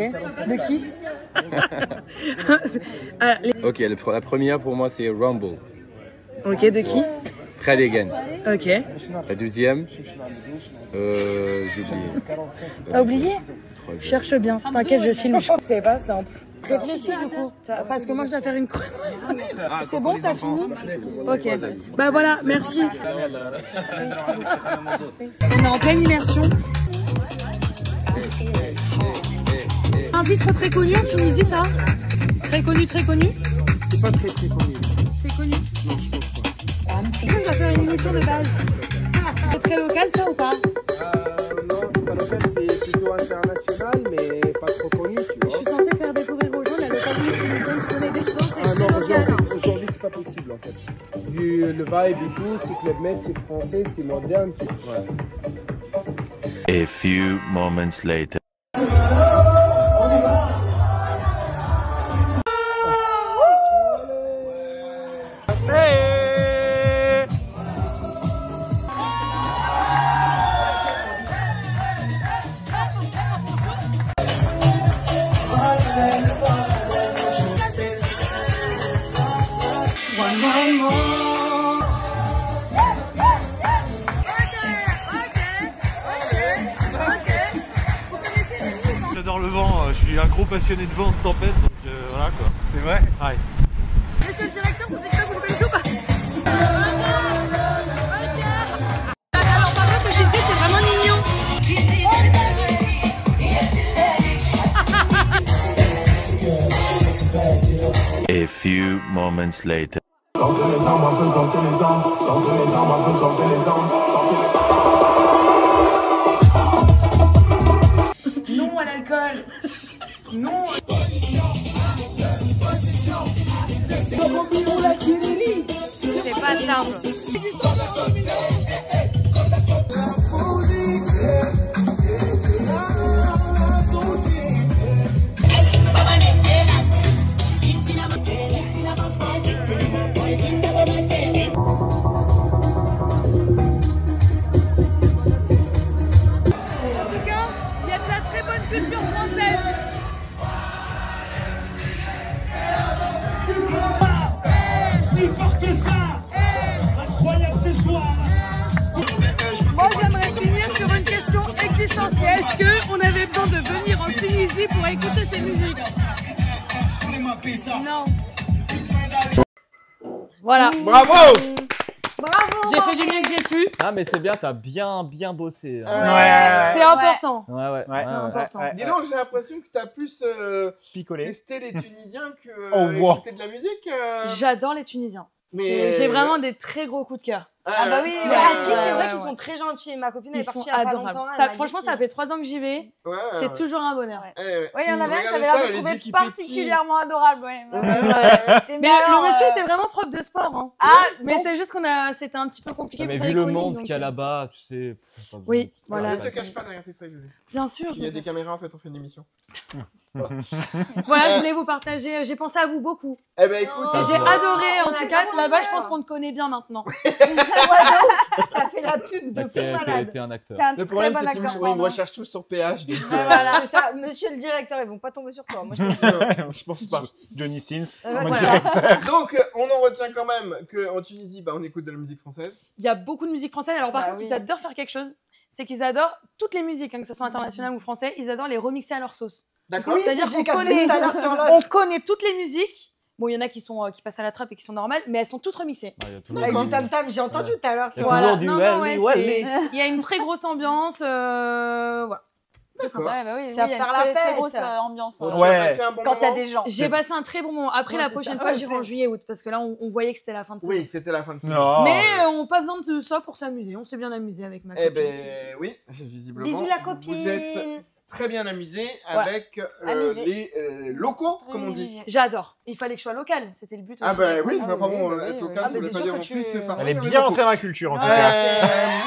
Speaker 11: De qui?
Speaker 13: Ok, la première pour moi c'est Rumble.
Speaker 11: Ok, de qui?
Speaker 13: Khaligan.
Speaker 11: Ok.
Speaker 13: La deuxième, j'ai oublié.
Speaker 11: T'as oublié? Cherche bien. T'inquiète, je filme. C'est pas simple. Réfléchis du coup, parce que moi je dois faire une chronique. C'est bon, t'as fini? Ok. Bah voilà, merci. On est en pleine immersion. Un titre très connu en Tunisie, ça? Très connu, très connu?
Speaker 12: C'est pas très connu.
Speaker 11: C'est connu?
Speaker 12: Non, je pense pas.
Speaker 11: On va faire une émission de base. C'est très local ça ou pas?
Speaker 12: Non, c'est pas local, c'est plutôt international, mais pas trop connu, tu vois.
Speaker 11: Je suis censée faire découvrir aux gens la localité tunisienne, je connais des choses.
Speaker 12: Ah non, aujourd'hui c'est pas possible en fait. Vu le vibe et tout, c'est Club Med, c'est français, c'est moderne, tout. Ouais.
Speaker 14: A few moments later.
Speaker 15: J'adore le vent, je suis un gros passionné de vent, de tempête, donc voilà quoi. C'est vrai? Ouais.
Speaker 11: Monsieur le directeur, vous dites pas que vous le connaissez ou pas? Alors par contre, ce qu'il dit, c'est vraiment mignon.
Speaker 14: A few moments later.
Speaker 11: Non à l'alcool. Non. C'est pas simple. Culture française.
Speaker 4: Plus fort que ça. Incroyable ce soir.
Speaker 11: Moi j'aimerais finir sur une question existentielle. Est-ce qu'on avait besoin de venir en Tunisie pour écouter ces musiques? Non. Voilà.
Speaker 1: Bravo.
Speaker 5: Bravo.
Speaker 11: J'ai fait du mieux que j'ai pu.
Speaker 2: Ah, mais c'est bien, t'as bien bossé.
Speaker 11: C'est important.
Speaker 2: Ouais.
Speaker 11: C'est important.
Speaker 1: Dis donc, j'ai l'impression que t'as plus
Speaker 7: picolé.
Speaker 1: testé les Tunisiens que
Speaker 7: wow.
Speaker 1: écouter de la musique.
Speaker 11: J'adore les Tunisiens.
Speaker 1: Mais-
Speaker 11: J'ai vraiment des très gros coups de cœur.
Speaker 5: Ah bah oui,
Speaker 11: Ouais,
Speaker 5: mais à Skip,
Speaker 11: ouais,
Speaker 5: c'est vrai
Speaker 11: ouais,
Speaker 5: qu'ils
Speaker 11: ouais.
Speaker 5: sont très gentils. Ma copine elle est
Speaker 11: Ils
Speaker 5: partie
Speaker 11: sont
Speaker 5: il y a pas
Speaker 11: adorables.
Speaker 5: longtemps. elle
Speaker 11: Ça,
Speaker 5: m'a dit
Speaker 11: franchement,
Speaker 5: qu'ils-
Speaker 11: ça fait 3 ans que j'y vais. C'est toujours un bonheur.
Speaker 6: Ouais, il y en avait un qui
Speaker 1: Regardez
Speaker 6: avait l'air
Speaker 1: ça,
Speaker 6: de
Speaker 1: les
Speaker 6: trouver
Speaker 1: yeux qui
Speaker 6: particulièrement adorable. Ouais.
Speaker 11: Mais le monsieur était vraiment prof de sport. Hein.
Speaker 6: Ah,
Speaker 11: mais
Speaker 6: donc-
Speaker 11: c'est juste c'était un petit peu compliqué.
Speaker 2: Mais
Speaker 11: pour
Speaker 2: vu
Speaker 11: faire
Speaker 2: le
Speaker 11: les chroniques,
Speaker 2: monde
Speaker 11: donc,
Speaker 2: qu'il y a là-bas, tu sais.
Speaker 11: Oui, voilà.
Speaker 1: Ne te cache pas derrière tes feuilles, José.
Speaker 11: Bien sûr.
Speaker 1: Il y a des caméras, en fait, on fait une émission.
Speaker 11: Voilà, je voulais vous partager. J'ai pensé à vous beaucoup.
Speaker 1: Eh ben écoute,
Speaker 11: Et j'ai adoré. En
Speaker 5: on a
Speaker 11: tout cas,
Speaker 5: commencé,
Speaker 11: là-bas, je
Speaker 5: hein.
Speaker 11: pense qu'on te connaît bien maintenant.
Speaker 5: T'as fait la pub de fou malade.
Speaker 2: T'es un acteur.
Speaker 5: T'es un
Speaker 1: le
Speaker 5: très
Speaker 1: problème,
Speaker 5: bon
Speaker 1: c'est qu'ils
Speaker 5: acteur,
Speaker 1: me
Speaker 5: pardon.
Speaker 1: recherchent tous sur PH. Donc,
Speaker 5: Voilà, c'est ça. Monsieur le directeur, ils vont pas tomber sur toi. Moi, je
Speaker 1: je pense pas.
Speaker 7: Johnny Sins,
Speaker 5: Ouais,
Speaker 7: mon
Speaker 5: voilà.
Speaker 7: directeur.
Speaker 1: Donc, on en retient quand même qu'en Tunisie, on écoute de la musique française.
Speaker 11: Il y a beaucoup de musique française. Alors, par
Speaker 5: Bah
Speaker 11: contre,
Speaker 5: oui.
Speaker 11: ils adorent faire quelque chose. C'est qu'ils adorent toutes les musiques, hein, que ce soit internationales ou françaises. Ils adorent les remixer à leur sauce.
Speaker 1: D'accord.
Speaker 5: Oui,
Speaker 11: C'est-à-dire
Speaker 5: j'ai
Speaker 11: qu'on
Speaker 5: capté
Speaker 11: connaît,
Speaker 5: tout à l'heure sur l'autre.
Speaker 11: on connaît toutes les musiques. Bon, il y en a qui passent à la trappe et qui sont normales, mais elles sont toutes remixées.
Speaker 2: Il y a toujours
Speaker 5: Avec
Speaker 2: du-
Speaker 5: du tam-tam, j'ai entendu tout à l'heure
Speaker 2: Il y
Speaker 5: sur
Speaker 2: a toujours
Speaker 11: Voilà.
Speaker 2: du
Speaker 11: Non,
Speaker 2: well,
Speaker 11: ouais,
Speaker 2: well,
Speaker 11: c'est- il y a une très grosse ambiance. Voilà.
Speaker 1: D'accord.
Speaker 6: Ouais, bah oui,
Speaker 5: Ça
Speaker 6: il y a une
Speaker 5: part
Speaker 6: très,
Speaker 5: la
Speaker 6: très
Speaker 5: pète.
Speaker 6: grosse ambiance.
Speaker 1: Bon, tu
Speaker 7: Ouais.
Speaker 1: as passé un bon
Speaker 6: Quand il y a
Speaker 1: moment.
Speaker 6: des gens.
Speaker 11: J'ai passé un très bon moment. Après,
Speaker 5: Ouais,
Speaker 11: la
Speaker 5: c'est
Speaker 11: prochaine
Speaker 5: ça.
Speaker 11: fois,
Speaker 5: Ouais,
Speaker 11: j'irai
Speaker 5: c'est-
Speaker 11: en juillet-août, parce que là, on voyait que c'était la fin de saison.
Speaker 1: Oui, c'était la fin de saison.
Speaker 7: Non.
Speaker 11: Mais on pas besoin de ça pour s'amuser. On s'est bien amusé avec ma
Speaker 1: Eh
Speaker 11: copine.
Speaker 1: ben oui, visiblement.
Speaker 5: Bisous la
Speaker 1: Vous
Speaker 5: copine.
Speaker 1: êtes très bien amusés
Speaker 11: Ouais.
Speaker 1: avec
Speaker 6: Amusés.
Speaker 1: les locaux, comme on dit.
Speaker 11: J'adore. Il fallait que je sois locale. C'était le but
Speaker 1: Ah
Speaker 11: aussi.
Speaker 1: bah oui,
Speaker 5: Ah
Speaker 1: mais enfin
Speaker 5: oui,
Speaker 1: bon,
Speaker 5: oui,
Speaker 1: être
Speaker 5: oui,
Speaker 1: local,
Speaker 5: oui.
Speaker 1: ça veut
Speaker 5: Ah,
Speaker 1: pas
Speaker 5: mais
Speaker 1: dire
Speaker 5: c'est
Speaker 1: non
Speaker 5: sûr
Speaker 1: plus
Speaker 5: que
Speaker 1: se
Speaker 5: tu-
Speaker 1: farcir
Speaker 7: Elle est
Speaker 1: les
Speaker 7: bien
Speaker 1: locaux.
Speaker 7: entrée dans la culture, en tout
Speaker 6: Ouais,
Speaker 7: cas.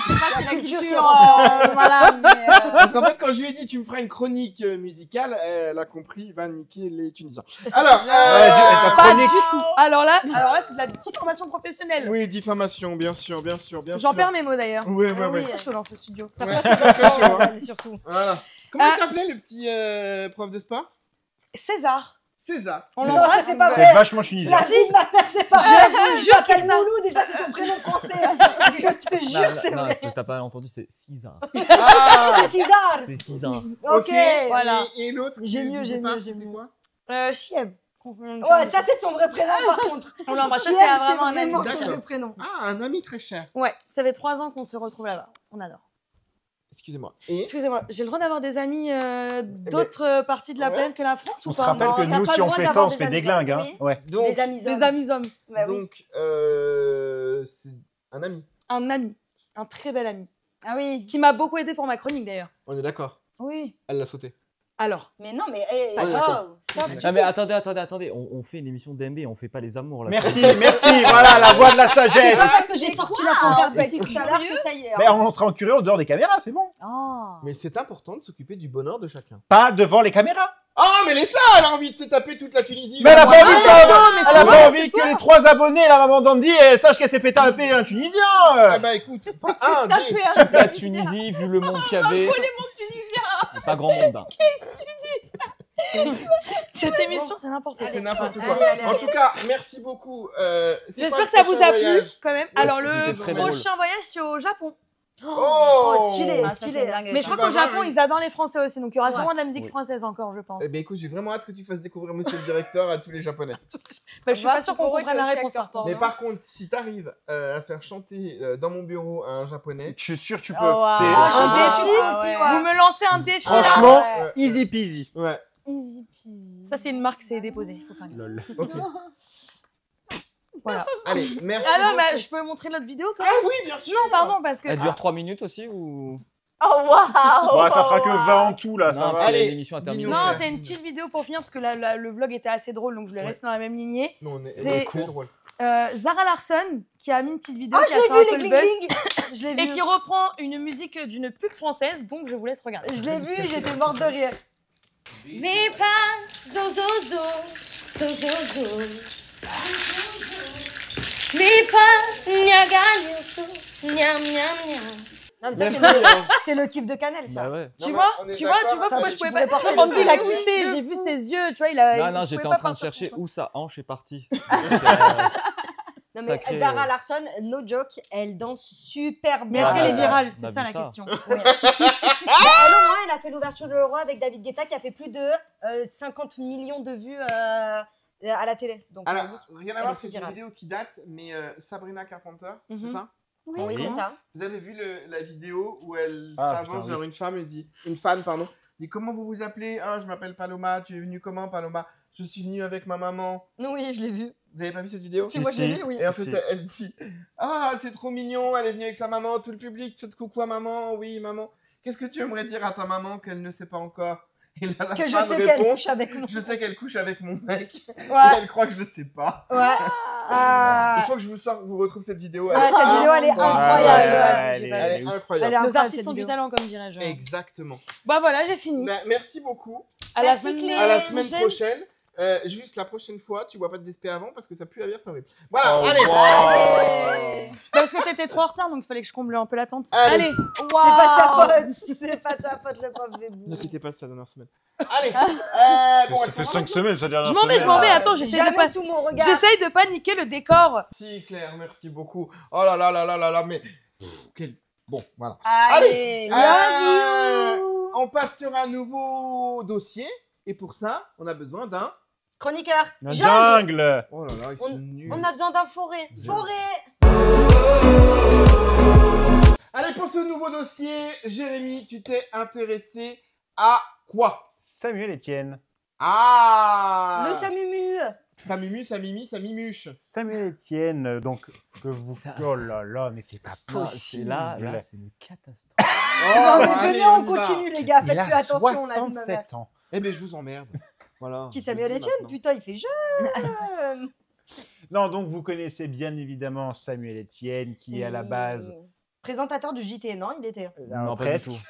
Speaker 6: je sais pas si la
Speaker 5: culture qui
Speaker 6: culture,
Speaker 5: rentre.
Speaker 6: voilà, mais
Speaker 1: Parce qu'en fait, quand je lui ai dit tu me feras une chronique musicale, elle a compris, il va niquer les Tunisiens. Alors,
Speaker 7: ta
Speaker 11: Pas
Speaker 7: chronique.
Speaker 11: du tout. Alors là, c'est de la petite formation professionnelle.
Speaker 1: oui, diffamation, bien sûr, bien sûr, bien sûr.
Speaker 11: J'en perds mes mots d'ailleurs.
Speaker 1: Ouais, ouais,
Speaker 5: Ah
Speaker 1: ouais.
Speaker 5: oui.
Speaker 11: Très chaud dans ce studio.
Speaker 5: T'as
Speaker 1: Ouais,
Speaker 5: pas tes
Speaker 1: très chaud,
Speaker 5: enfants,
Speaker 1: hein.
Speaker 5: elle, surtout.
Speaker 1: Voilà. Comment
Speaker 11: Ah.
Speaker 1: il s'appelait le petit prof de sport
Speaker 11: César.
Speaker 1: César.
Speaker 11: On
Speaker 5: Non,
Speaker 11: l'embrasse.
Speaker 5: ça c'est pas
Speaker 7: C'est
Speaker 5: vrai.
Speaker 7: vachement tunisien.
Speaker 5: La fille de ma mère, c'est pas vrai.
Speaker 11: Je
Speaker 5: Il
Speaker 11: jure
Speaker 5: s'appelle
Speaker 11: que ça-
Speaker 5: Mouloud et ça, c'est son prénom français. Je te jure, c'est
Speaker 2: non,
Speaker 5: vrai.
Speaker 2: ce que t'as pas entendu, c'est César.
Speaker 1: Ah
Speaker 5: C'est César.
Speaker 2: C'est César.
Speaker 5: Ok.
Speaker 11: Voilà.
Speaker 1: Et l'autre
Speaker 5: J'ai
Speaker 1: du
Speaker 5: mieux, j'ai
Speaker 1: départ,
Speaker 5: mieux, j'ai
Speaker 1: c'était
Speaker 5: mieux.
Speaker 1: quoi
Speaker 11: Chiem.
Speaker 5: Ouais, ça c'est son vrai prénom par contre.
Speaker 11: On l'embrasse. Ça,
Speaker 5: Chiem,
Speaker 11: c'est
Speaker 5: c'est
Speaker 11: vraiment un ami.
Speaker 5: vraiment son
Speaker 1: D'accord.
Speaker 5: vrai prénom.
Speaker 1: Ah, un ami très cher.
Speaker 11: Ouais, ça fait 3 ans qu'on se retrouve là-bas. On adore.
Speaker 1: Excusez-moi. Et
Speaker 11: Excusez-moi, j'ai le droit d'avoir des amis d'autres parties de la
Speaker 1: Ouais.
Speaker 11: planète que la France
Speaker 7: On
Speaker 11: ou
Speaker 7: se
Speaker 11: pas
Speaker 7: rappelle
Speaker 5: Non,
Speaker 7: que
Speaker 5: t'as
Speaker 7: nous,
Speaker 5: pas
Speaker 7: si
Speaker 5: le
Speaker 7: on
Speaker 5: droit
Speaker 7: fait ça,
Speaker 5: d'avoir
Speaker 7: on se
Speaker 5: des
Speaker 7: fait des
Speaker 5: amis
Speaker 7: glingues.
Speaker 5: hommes,
Speaker 7: Hein.
Speaker 5: oui.
Speaker 7: Ouais.
Speaker 1: donc,
Speaker 5: Des amis
Speaker 11: Des
Speaker 5: hommes.
Speaker 11: amis hommes.
Speaker 5: Bah oui.
Speaker 1: donc c'est un ami.
Speaker 11: Un ami. Un très bel ami.
Speaker 6: ah oui,
Speaker 11: Qui m'a beaucoup aidé pour ma chronique d'ailleurs.
Speaker 1: On est d'accord.
Speaker 6: oui.
Speaker 1: Elle l'a sauté.
Speaker 11: Alors.
Speaker 5: Mais non, mais
Speaker 1: Ah, d'accord.
Speaker 5: stop.
Speaker 2: Ah mais attendez, on fait une émission d'MB, on fait pas les amours là.
Speaker 7: Merci, merci, voilà la voix de la
Speaker 5: C'est
Speaker 7: sagesse.
Speaker 5: pas parce que j'ai sorti la pancarte
Speaker 6: Mais
Speaker 5: d'ici
Speaker 6: c'est
Speaker 5: tout à l'heure
Speaker 6: curieux.
Speaker 5: que ça y est.
Speaker 7: Mais on est en curieux en dehors des caméras, c'est bon.
Speaker 6: Oh.
Speaker 1: Mais c'est important de s'occuper du bonheur de chacun.
Speaker 7: Pas devant les caméras.
Speaker 1: Ah, mais laisse-la, elle a envie de se taper toute la Tunisie.
Speaker 7: Mais elle a
Speaker 1: Moi,
Speaker 7: pas envie de ça.
Speaker 11: mais
Speaker 7: Elle
Speaker 11: c'est
Speaker 7: a
Speaker 11: toi,
Speaker 7: pas
Speaker 11: c'est
Speaker 7: envie
Speaker 11: toi.
Speaker 7: que les 3 abonnés, la maman d'Andy, sachent qu'elle s'est fait taper un Tunisien.
Speaker 1: Ah bah écoute, pas un, des.
Speaker 6: Taper un
Speaker 2: Toute la Tunisie, vu le monde qu'il y avait.
Speaker 6: les mondes tunisiens.
Speaker 2: Il y a pas grand monde. Hein.
Speaker 11: Cette émission, c'est n'importe quoi.
Speaker 1: C'est n'importe
Speaker 5: Allez,
Speaker 1: quoi.
Speaker 5: allez,
Speaker 1: En
Speaker 5: allez.
Speaker 1: tout cas, merci beaucoup. C'est
Speaker 11: J'espère
Speaker 1: quoi
Speaker 11: que ça
Speaker 1: le
Speaker 11: vous
Speaker 1: prochain
Speaker 11: a plu
Speaker 1: voyage
Speaker 11: quand même.
Speaker 1: Ouais,
Speaker 11: Alors
Speaker 1: c'était
Speaker 11: le
Speaker 2: très drôle.
Speaker 11: prochain voyage, c'est au Japon.
Speaker 1: Oh,
Speaker 5: stylé.
Speaker 6: Ah, ça, c'est dingue.
Speaker 11: Mais je crois
Speaker 1: bah,
Speaker 11: qu'au Japon,
Speaker 1: oui.
Speaker 11: ils adorent les Français aussi. Donc il y aura
Speaker 5: Ouais.
Speaker 11: sûrement de la musique
Speaker 2: Oui.
Speaker 11: française encore, je pense.
Speaker 1: Eh ben écoute, j'ai vraiment hâte que tu fasses découvrir Monsieur le Directeur à tous les Japonais.
Speaker 11: Bah, je suis pas sûre qu'on comprenne la réponse par contre.
Speaker 1: Mais par contre, si t'arrives à faire chanter dans mon bureau un Japonais,
Speaker 7: Je suis sûr que tu peux.
Speaker 6: Oh, wow.
Speaker 7: C'est-
Speaker 11: Ah,
Speaker 5: Ah,
Speaker 11: un défi.
Speaker 5: ah, ouais.
Speaker 11: Vous me lancez un défi.
Speaker 7: Franchement,
Speaker 6: Ah,
Speaker 1: ouais.
Speaker 7: easy peasy.
Speaker 1: ouais.
Speaker 6: Easy peasy.
Speaker 11: Ça, c'est une marque, c'est déposé. Il faut faire gaffe.
Speaker 7: Lol.
Speaker 1: Ok.
Speaker 11: Voilà.
Speaker 1: Allez, merci.
Speaker 11: Ah non,
Speaker 1: beaucoup.
Speaker 11: bah, je peux montrer l'autre vidéo quand même.
Speaker 1: Ah oui, bien sûr.
Speaker 11: Non, pardon, parce que.
Speaker 2: Elle dure 3 minutes aussi ou.
Speaker 6: Oh waouh.
Speaker 7: Bon, ça fera que 20 en tout là, ça
Speaker 2: Non,
Speaker 7: va.
Speaker 2: parce que
Speaker 1: Allez,
Speaker 2: l'émission a terminé.
Speaker 1: dis-nous.
Speaker 11: Non,
Speaker 1: Ok.
Speaker 11: c'est une petite vidéo pour finir parce que le vlog était assez drôle, donc je voulais
Speaker 1: Ouais.
Speaker 11: rester dans la même lignée.
Speaker 1: Non, on est
Speaker 11: C'est-
Speaker 1: très drôle.
Speaker 11: Zara Larsson qui a mis une petite vidéo
Speaker 5: Oh,
Speaker 11: qui
Speaker 5: je
Speaker 11: a
Speaker 5: l'ai
Speaker 11: fait un
Speaker 5: vu,
Speaker 11: peu
Speaker 5: les
Speaker 11: le
Speaker 5: gling
Speaker 11: buzz
Speaker 5: gling. Je l'ai
Speaker 11: et
Speaker 5: vu.
Speaker 11: qui reprend une musique d'une pub française, donc je vous laisse regarder.
Speaker 5: Je l'ai vu, j'étais morte de rire.
Speaker 3: Mais pas zo zo zo, zo zo zo. Mais pas nyaga nyusu, nyam nyam nyam.
Speaker 5: Non, mais ça,
Speaker 1: Merci.
Speaker 5: c'est le kiff de Canel, ça.
Speaker 2: Bah ouais.
Speaker 11: Tu
Speaker 1: Non,
Speaker 11: vois,
Speaker 1: mais on est
Speaker 11: tu vois
Speaker 1: d'accord.
Speaker 11: pourquoi
Speaker 1: Attends,
Speaker 11: je pouvais
Speaker 5: tu
Speaker 11: pas.
Speaker 5: pouvais pas faire
Speaker 11: Andy, il a
Speaker 5: ça.
Speaker 11: kiffé,
Speaker 5: De
Speaker 11: j'ai vu
Speaker 5: fou.
Speaker 11: ses yeux, tu vois, il a.
Speaker 2: Non,
Speaker 11: je
Speaker 2: non,
Speaker 11: pouvais
Speaker 2: j'étais
Speaker 11: pas
Speaker 2: en train de
Speaker 11: partir
Speaker 2: chercher
Speaker 11: sur ça.
Speaker 2: où sa hanche est partie.
Speaker 5: Non, mais
Speaker 2: Sacré,
Speaker 5: Zara Larsson, no joke, elle danse super
Speaker 11: Mais
Speaker 5: bien.
Speaker 11: est-ce
Speaker 2: Ah,
Speaker 11: qu'elle est
Speaker 2: bah,
Speaker 11: virale
Speaker 2: on
Speaker 11: C'est
Speaker 2: a
Speaker 11: ça
Speaker 2: vu
Speaker 11: la
Speaker 2: ça.
Speaker 11: question.
Speaker 5: Elle, au moins, elle a fait l'ouverture de Leroy avec David Guetta qui a fait plus de 50 millions de vues à la télé. Donc,
Speaker 1: Alors,
Speaker 5: oui,
Speaker 1: rien à
Speaker 5: elle
Speaker 1: voir,
Speaker 5: est
Speaker 1: c'est une
Speaker 5: virale.
Speaker 1: vidéo qui date, mais Sabrina Carpenter,
Speaker 5: Mhm.
Speaker 1: c'est ça?
Speaker 5: Oui, c'est ça.
Speaker 1: Vous avez vu la vidéo où elle
Speaker 8: Ah,
Speaker 1: s'avance
Speaker 8: putain,
Speaker 1: vers une fan, pardon. Elle dit comment vous vous appelez? Ah, je m'appelle Paloma. Tu es venue comment, Paloma? Je suis venue avec ma maman.
Speaker 5: Oui, je l'ai vu.
Speaker 1: Vous avez pas vu cette vidéo?
Speaker 5: Si, moi, je l'ai vu, oui.
Speaker 1: Et en
Speaker 8: Si.
Speaker 1: fait, elle dit ah, c'est trop mignon. Elle est venue avec sa maman. Tout le public fait coucou à maman. Oui, maman. Qu'est-ce que tu aimerais dire à ta maman qu'elle ne sait pas encore? Et là, la
Speaker 5: Que je
Speaker 1: fan
Speaker 5: sais qu'elle
Speaker 1: répond,
Speaker 5: couche avec moi.
Speaker 1: je sais qu'elle couche avec mon mec.
Speaker 5: Ouais.
Speaker 1: Et elle croit que je ne sais pas.
Speaker 5: Ouais.
Speaker 1: Il faut que je vous retrouve cette vidéo.
Speaker 5: Ouais, cette vidéo, elle est incroyable.
Speaker 1: Elle est incroyable.
Speaker 11: Nos artistes ont du talent, comme dirais-je.
Speaker 1: Exactement.
Speaker 11: Bah voilà, j'ai fini.
Speaker 1: Merci beaucoup.
Speaker 11: À la semaine
Speaker 1: À la semaine prochaine. Juste la prochaine fois, tu bois pas de DSP avant parce que ça pue la bière, c'est horrible. Voilà, allez.
Speaker 11: Parce que t'étais trop en retard, donc il fallait que je comble un peu l'attente.
Speaker 1: Allez.
Speaker 11: Allez.
Speaker 5: C'est pas de sa faute. C'est pas de sa faute, le pauvre bébé.
Speaker 1: Ne quittez pas, c'est la dernière semaine. Allez.
Speaker 8: Ça fait 5 semaines, ça dernière
Speaker 11: Je
Speaker 8: semaine.
Speaker 11: m'en vais, attends, j'essaye
Speaker 5: Jamais
Speaker 11: de pas...
Speaker 5: sous mon regard.
Speaker 11: J'essaye de pas niquer le décor.
Speaker 1: Si, Claire, merci beaucoup. Oh là là là là là là, mais... Quel... Bon, voilà.
Speaker 5: Allez, love you.
Speaker 1: On passe sur un nouveau dossier. Et pour ça, on a besoin d'un...
Speaker 5: Chroniqueur.
Speaker 8: Un
Speaker 5: Jungle.
Speaker 8: jungle.
Speaker 1: Oh là là, ils sont nuls.
Speaker 5: On a besoin d'un forêt. Forêt.
Speaker 1: Allez, pour ce nouveau dossier, Jérémy, tu t'es intéressé à quoi?
Speaker 8: Samuel Etienne.
Speaker 1: Ah!
Speaker 5: Le Samumu.
Speaker 1: Samumu, Samimi, Samimuche.
Speaker 8: Samuel Etienne, donc, que vous... Oh là là, mais c'est pas
Speaker 2: Non,
Speaker 8: possible.
Speaker 2: là, c'est une catastrophe.
Speaker 5: Non, mais
Speaker 1: allez,
Speaker 5: venez, on
Speaker 1: y va.
Speaker 5: continue, les gars.
Speaker 8: Il
Speaker 5: Faites
Speaker 8: a
Speaker 5: plus attention. on a dit,
Speaker 8: 67 ans.
Speaker 1: Eh ben, je vous emmerde. Voilà.
Speaker 5: Qui Samuel Etienne? Putain, il fait jeune.
Speaker 8: Non, donc vous connaissez bien évidemment Samuel Etienne, qui est à la base...
Speaker 5: Présentateur du JT, non? Il était.
Speaker 2: Non, pas
Speaker 8: presque.
Speaker 2: du tout.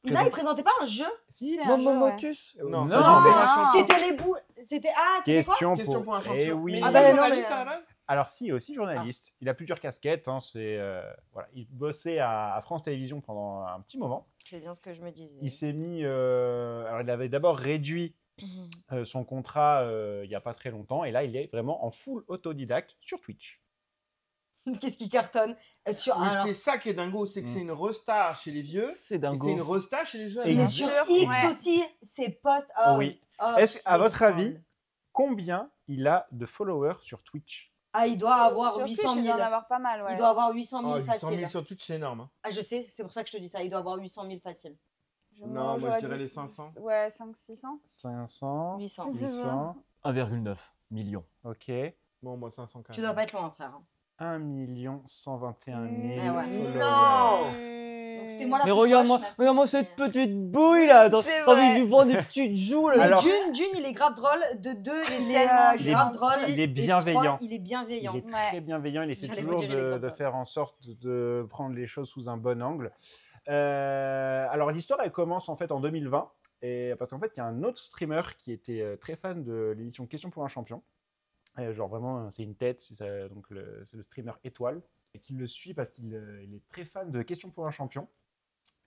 Speaker 5: Il présentait pas un jeu?
Speaker 8: Si.
Speaker 11: C'est un jeu, ouais.
Speaker 2: Momotus.
Speaker 1: Non,
Speaker 8: Non,
Speaker 5: C'était les bouts. C'était. Ah, c'était quoi?
Speaker 1: Question pour un champion.
Speaker 8: Eh oui.
Speaker 1: Mais
Speaker 5: Ah
Speaker 1: il
Speaker 5: bah
Speaker 1: est
Speaker 5: non,
Speaker 1: journaliste
Speaker 5: mais,
Speaker 1: à la base?
Speaker 8: Alors si, il est aussi journaliste. Il a plusieurs casquettes. Hein, voilà. Il bossait à France Télévisions pendant un petit moment.
Speaker 5: C'est bien ce que je me disais.
Speaker 8: Il s'est mis... alors, il avait d'abord réduit son contrat il n'y a pas très longtemps. Et là, il est vraiment en full autodidacte sur Twitch.
Speaker 5: Qu'est-ce qui cartonne sur,
Speaker 1: Mais
Speaker 5: alors,
Speaker 1: c'est ça qui est dingo, c'est que c'est une resta chez les vieux.
Speaker 2: C'est
Speaker 1: Et
Speaker 2: dingo.
Speaker 1: c'est une resta chez les jeunes.
Speaker 8: Et
Speaker 5: mais
Speaker 8: sur
Speaker 5: sur X
Speaker 11: Ouais.
Speaker 5: aussi, ses posts.
Speaker 8: Oui.
Speaker 5: Oh,
Speaker 8: Est-ce, à votre
Speaker 5: putain.
Speaker 8: avis, combien il a de followers sur Twitch?
Speaker 5: Ah, il doit avoir
Speaker 6: Sur
Speaker 5: 800
Speaker 6: Twitch,
Speaker 5: 000.
Speaker 6: il doit en avoir pas mal, ouais.
Speaker 5: Il doit avoir 800 000
Speaker 1: Ah, 800
Speaker 5: facile.
Speaker 1: 000 sur Twitch, c'est énorme. Hein.
Speaker 5: Ah, je sais, c'est pour ça que je te dis ça. Il doit avoir 800 000 facile.
Speaker 1: Non, moi,
Speaker 6: j'aurais
Speaker 1: je dirais
Speaker 6: dit
Speaker 1: les 500.
Speaker 6: Ouais, 500-600.
Speaker 8: 500,
Speaker 5: 800.
Speaker 8: 800,
Speaker 2: 1,9 million.
Speaker 8: ok.
Speaker 1: Bon, moi, 500 quand
Speaker 5: Tu
Speaker 1: même.
Speaker 5: dois pas être loin, frère.
Speaker 8: 1 121 000
Speaker 5: Ah ouais.
Speaker 8: followers.
Speaker 5: Donc c'était moi la
Speaker 2: Mais
Speaker 5: plus
Speaker 2: regarde-moi,
Speaker 5: proche, merci.
Speaker 2: regarde-moi cette petite bouille là. T'as
Speaker 6: C'est
Speaker 2: envie de
Speaker 6: vrai.
Speaker 2: lui prendre des petites joues là.
Speaker 5: Mais
Speaker 8: Alors-
Speaker 5: June, il est grave drôle. De deux, il est
Speaker 6: tellement
Speaker 8: Il est-
Speaker 5: grave drôle.
Speaker 8: il est
Speaker 5: Et
Speaker 8: bienveillant.
Speaker 5: trois, il est bienveillant.
Speaker 8: Il est très bienveillant, il essaie
Speaker 5: J'allais
Speaker 8: toujours
Speaker 5: vous dire, il est
Speaker 8: de
Speaker 5: top.
Speaker 8: faire en sorte de prendre les choses sous un bon angle. Alors l'histoire, elle commence en fait en 2020, et, parce qu'en fait, il y a un autre streamer qui était très fan de l'émission Question pour un champion. Genre vraiment, c'est une tête, donc c'est le streamer Étoile, et qui le suit parce qu'il il est très fan de Question pour un champion.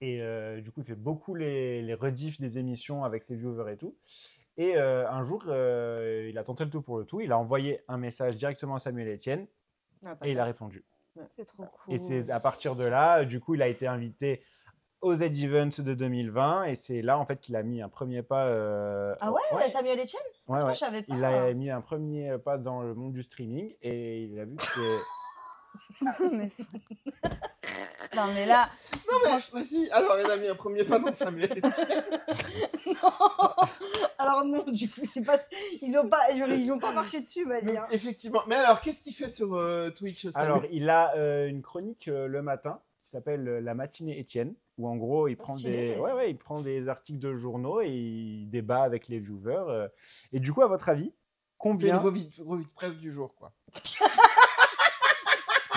Speaker 8: Et du coup, il fait beaucoup les rediffs des émissions avec ses viewers et tout. Et un jour, il a tenté le tout pour le tout. Il a envoyé un message directement à Samuel Etienne et il a répondu.
Speaker 6: C'est trop cool.
Speaker 8: Et c'est à partir de là, du coup, il a été invité au Z-Event de 2020 et c'est là en fait qu'il a mis un premier pas.
Speaker 5: Ah ouais, Samuel Etienne?
Speaker 8: Ouais,
Speaker 5: Putain,
Speaker 8: ouais.
Speaker 5: je savais pas.
Speaker 8: Il a mis un premier pas dans le monde du streaming et il a vu que c'est.
Speaker 6: Non, mais là.
Speaker 1: Non, mais vas-y. Alors, il a mis un premier pas dans Samuel Etienne.
Speaker 5: Non. Alors non, du coup, c'est pas. Ils ont pas marché dessus, ma vie. Hein.
Speaker 1: Effectivement. Mais alors, qu'est-ce qu'il fait sur Twitch, Samuel?
Speaker 8: Alors, il a une chronique le matin qui s'appelle La matinée Étienne, où en gros, il prend, il prend des articles de journaux et il débat avec les viewers. Et du coup, à votre avis,
Speaker 1: Il fait
Speaker 8: combien...
Speaker 1: une revue de presse du jour, quoi.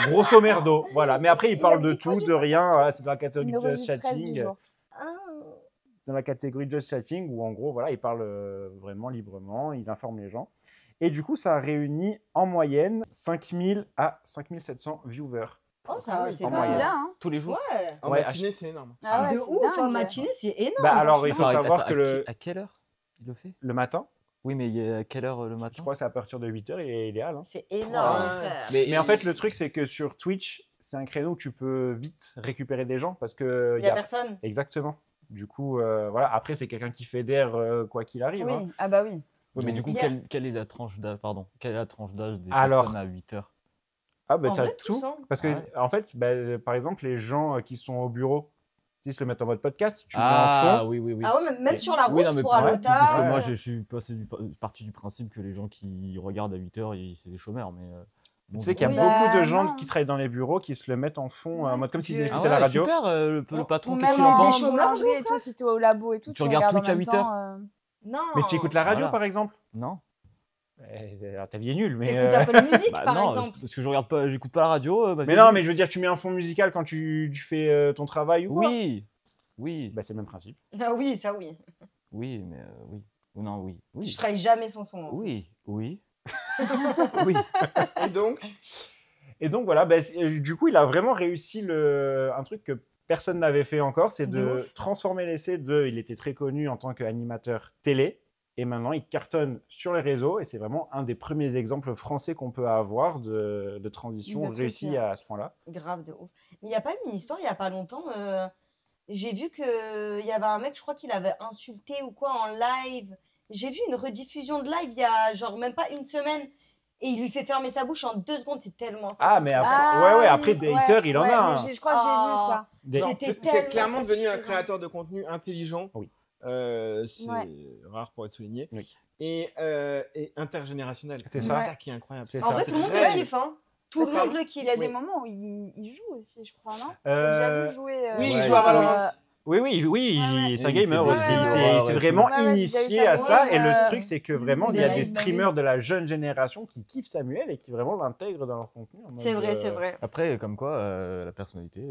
Speaker 8: Grosso merdo, voilà. Mais après, il parle de tout, de rien. Voilà, c'est dans la catégorie
Speaker 6: Une revue
Speaker 8: Just
Speaker 6: de presse du
Speaker 8: Chatting.
Speaker 6: jour.
Speaker 8: C'est dans la catégorie Just Chatting où en gros, voilà, il parle vraiment librement, il informe les gens. Et du coup, ça a réuni en moyenne 5000 à 5700 viewers.
Speaker 5: Oh, ça, c'est
Speaker 8: en
Speaker 5: pas
Speaker 8: moyenne.
Speaker 5: bien. Hein.
Speaker 2: Tous les jours.
Speaker 5: Ouais.
Speaker 1: En
Speaker 8: Ouais,
Speaker 1: matinée, c'est énorme.
Speaker 6: Ah ouais,
Speaker 5: De
Speaker 6: c'est
Speaker 5: ouf, en
Speaker 6: dingue.
Speaker 5: matinée, c'est énorme.
Speaker 8: Bah alors, il faut
Speaker 2: Attends,
Speaker 8: savoir
Speaker 2: attends,
Speaker 8: que le
Speaker 2: à quelle heure il le fait?
Speaker 8: le matin,
Speaker 2: Oui, mais à quelle heure le matin?
Speaker 8: je crois que c'est à partir de 8h, il est idéal. Hein.
Speaker 5: C'est énorme, frère.
Speaker 8: Mais en fait, le truc, c'est que sur Twitch, c'est un créneau où tu peux vite récupérer des gens parce que
Speaker 5: Il y a personne.
Speaker 8: Exactement. Du coup, voilà. Après, c'est quelqu'un qui fédère quoi qu'il arrive.
Speaker 6: Oui,
Speaker 8: Hein.
Speaker 6: ah bah oui.
Speaker 2: Ouais, mais du coup,
Speaker 5: Il y a-
Speaker 2: quelle est la tranche d'âge, pardon, quelle est la tranche d'âge des
Speaker 8: Alors-
Speaker 2: personnes à 8 heures?
Speaker 8: Ah, bah,
Speaker 5: En
Speaker 8: t'as
Speaker 5: vrai,
Speaker 8: tout.
Speaker 5: tous, hein.
Speaker 8: Parce que,
Speaker 2: Ah ouais.
Speaker 8: en fait, bah, par exemple, les gens qui sont au bureau, s'ils se le mettent en mode podcast, tu le mets
Speaker 2: Ah
Speaker 8: en fond.
Speaker 2: oui, oui, oui.
Speaker 5: Ah ouais, même
Speaker 8: Et-
Speaker 5: sur la route
Speaker 2: Oui, non, mais
Speaker 5: pour aller au
Speaker 2: pareil, parce que
Speaker 5: taf.
Speaker 2: moi, je suis parti du principe que les gens qui regardent à 8 heures, c'est des chômeurs. Mais bon,
Speaker 8: Tu sais qu'il y a
Speaker 5: Oui.
Speaker 8: beaucoup de
Speaker 6: Bah,
Speaker 8: gens
Speaker 6: non.
Speaker 8: qui travaillent dans les bureaux qui se le mettent en fond, en mode comme s'ils
Speaker 5: Ah
Speaker 8: écoutaient
Speaker 2: ah
Speaker 8: la
Speaker 2: ouais,
Speaker 8: radio.
Speaker 2: super, le patron,
Speaker 6: Ou
Speaker 2: qu'est-ce
Speaker 6: même
Speaker 2: qu'il en
Speaker 6: en
Speaker 2: pense?
Speaker 5: chômeurs,
Speaker 6: boulangerie et tout, si t'es au labo et tout,
Speaker 2: Tu regardes
Speaker 6: regardes en
Speaker 2: Twitch à
Speaker 6: même
Speaker 2: 8
Speaker 6: temps,
Speaker 5: Non.
Speaker 8: Mais tu écoutes la radio,
Speaker 2: Voilà.
Speaker 8: par exemple?
Speaker 2: Non.
Speaker 8: Alors, ta vie est nulle, mais.
Speaker 5: T'écoutes Apple Music,
Speaker 2: Bah
Speaker 5: par
Speaker 2: non,
Speaker 5: exemple.
Speaker 2: parce que je regarde pas, j'écoute pas la radio.
Speaker 8: Mais non, mais je veux dire, tu mets un fond musical quand tu fais ton travail ou quoi?
Speaker 2: Oui, oui,
Speaker 8: Bah, c'est le même principe.
Speaker 5: Ah oui, ça oui.
Speaker 2: oui, mais oui. Ou non, oui,
Speaker 5: Tu
Speaker 2: oui.
Speaker 5: travailles jamais sans son.
Speaker 2: Oui, oui. Oui.
Speaker 1: Et donc,
Speaker 8: Et donc, voilà, bah, du coup, il a vraiment réussi un truc que personne n'avait fait encore, c'est
Speaker 5: De
Speaker 8: de
Speaker 5: ouf.
Speaker 8: transformer l'essai de. Il était très connu en tant qu'animateur télé. Et maintenant, il cartonne sur les réseaux. Et c'est vraiment un des premiers exemples français qu'on peut avoir de transition
Speaker 5: De truc,
Speaker 8: réussie à ce point-là.
Speaker 5: Grave de ouf. Mais il n'y a pas eu une histoire il n'y a pas longtemps. J'ai vu qu'il y avait un mec, je crois qu'il avait insulté ou quoi en live. J'ai vu une rediffusion de live il y a genre même pas une semaine. Et il lui fait fermer sa bouche en 2 secondes. C'est tellement ça.
Speaker 8: Ah, mais après, ouais, après, des haters, il en a.
Speaker 6: mais
Speaker 8: hein.
Speaker 6: je crois que j'ai vu ça.
Speaker 8: Des-
Speaker 1: non,
Speaker 5: C'était
Speaker 1: c'est
Speaker 5: tellement
Speaker 1: clairement devenu un
Speaker 5: satisfaisant.
Speaker 1: créateur de contenu intelligent.
Speaker 8: Oui.
Speaker 1: C'est
Speaker 6: Ouais.
Speaker 1: rare pour être souligné.
Speaker 8: Oui.
Speaker 1: Et intergénérationnel.
Speaker 8: C'est ça.
Speaker 1: qui est incroyable.
Speaker 8: C'est
Speaker 5: En
Speaker 8: ça.
Speaker 5: vrai, tout le monde
Speaker 1: Très-
Speaker 5: le kiffe. Hein. Tout
Speaker 6: Parce
Speaker 5: le monde le kiffe.
Speaker 6: Il y a des
Speaker 1: Oui.
Speaker 6: moments où il joue aussi, je crois, non?
Speaker 8: Euh,
Speaker 6: J'ai déjà vu jouer.
Speaker 1: Oui, il
Speaker 8: Ouais,
Speaker 1: joue à
Speaker 8: il-
Speaker 1: Valorant.
Speaker 8: Oui,
Speaker 6: ouais.
Speaker 8: c'est un
Speaker 2: Il
Speaker 8: gamer
Speaker 2: fait
Speaker 8: aussi.
Speaker 2: des
Speaker 8: C'est
Speaker 2: vidéos,
Speaker 8: c'est
Speaker 2: ouais,
Speaker 8: vraiment
Speaker 6: ouais, j'ai
Speaker 8: initié
Speaker 6: déjà eu
Speaker 8: à
Speaker 6: ça,
Speaker 8: ça. Et
Speaker 6: ouais.
Speaker 8: le truc, c'est que vraiment, il y a
Speaker 5: des
Speaker 8: des
Speaker 5: lives,
Speaker 8: streamers de la jeune génération qui kiffent Samuel et qui vraiment l'intègrent dans leur contenu. en mode,
Speaker 5: C'est vrai, c'est vrai.
Speaker 2: Après, comme quoi, la personnalité.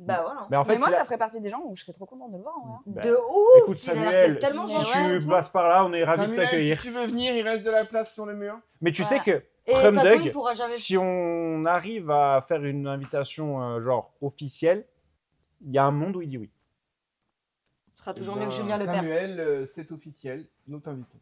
Speaker 5: Bah ouais. hein.
Speaker 8: Mais en fait,
Speaker 6: Mais moi,
Speaker 8: il a-
Speaker 6: ça ferait partie des gens où je serais trop contente de le voir. En vrai.
Speaker 8: Bah,
Speaker 5: De ouf.
Speaker 8: écoute,
Speaker 5: il a l'air
Speaker 8: Samuel,
Speaker 5: d'être tellement
Speaker 8: si
Speaker 5: gentil.
Speaker 8: tu passes par là, on est ravis de
Speaker 1: Samuel, si
Speaker 8: t'accueillir.
Speaker 1: tu veux venir, il reste de la place sur le mur.
Speaker 8: Mais tu
Speaker 5: Ouais.
Speaker 8: sais que
Speaker 5: Et de toute façon,
Speaker 8: Prumdug,
Speaker 5: il pourra jamais.
Speaker 8: si on arrive à faire une invitation genre officielle, il y a un monde où il dit oui.
Speaker 5: Ce sera
Speaker 1: Eh
Speaker 5: toujours
Speaker 1: ben,
Speaker 5: mieux que Julien Lepers.
Speaker 1: Samuel, c'est officiel. Nous t'invitons.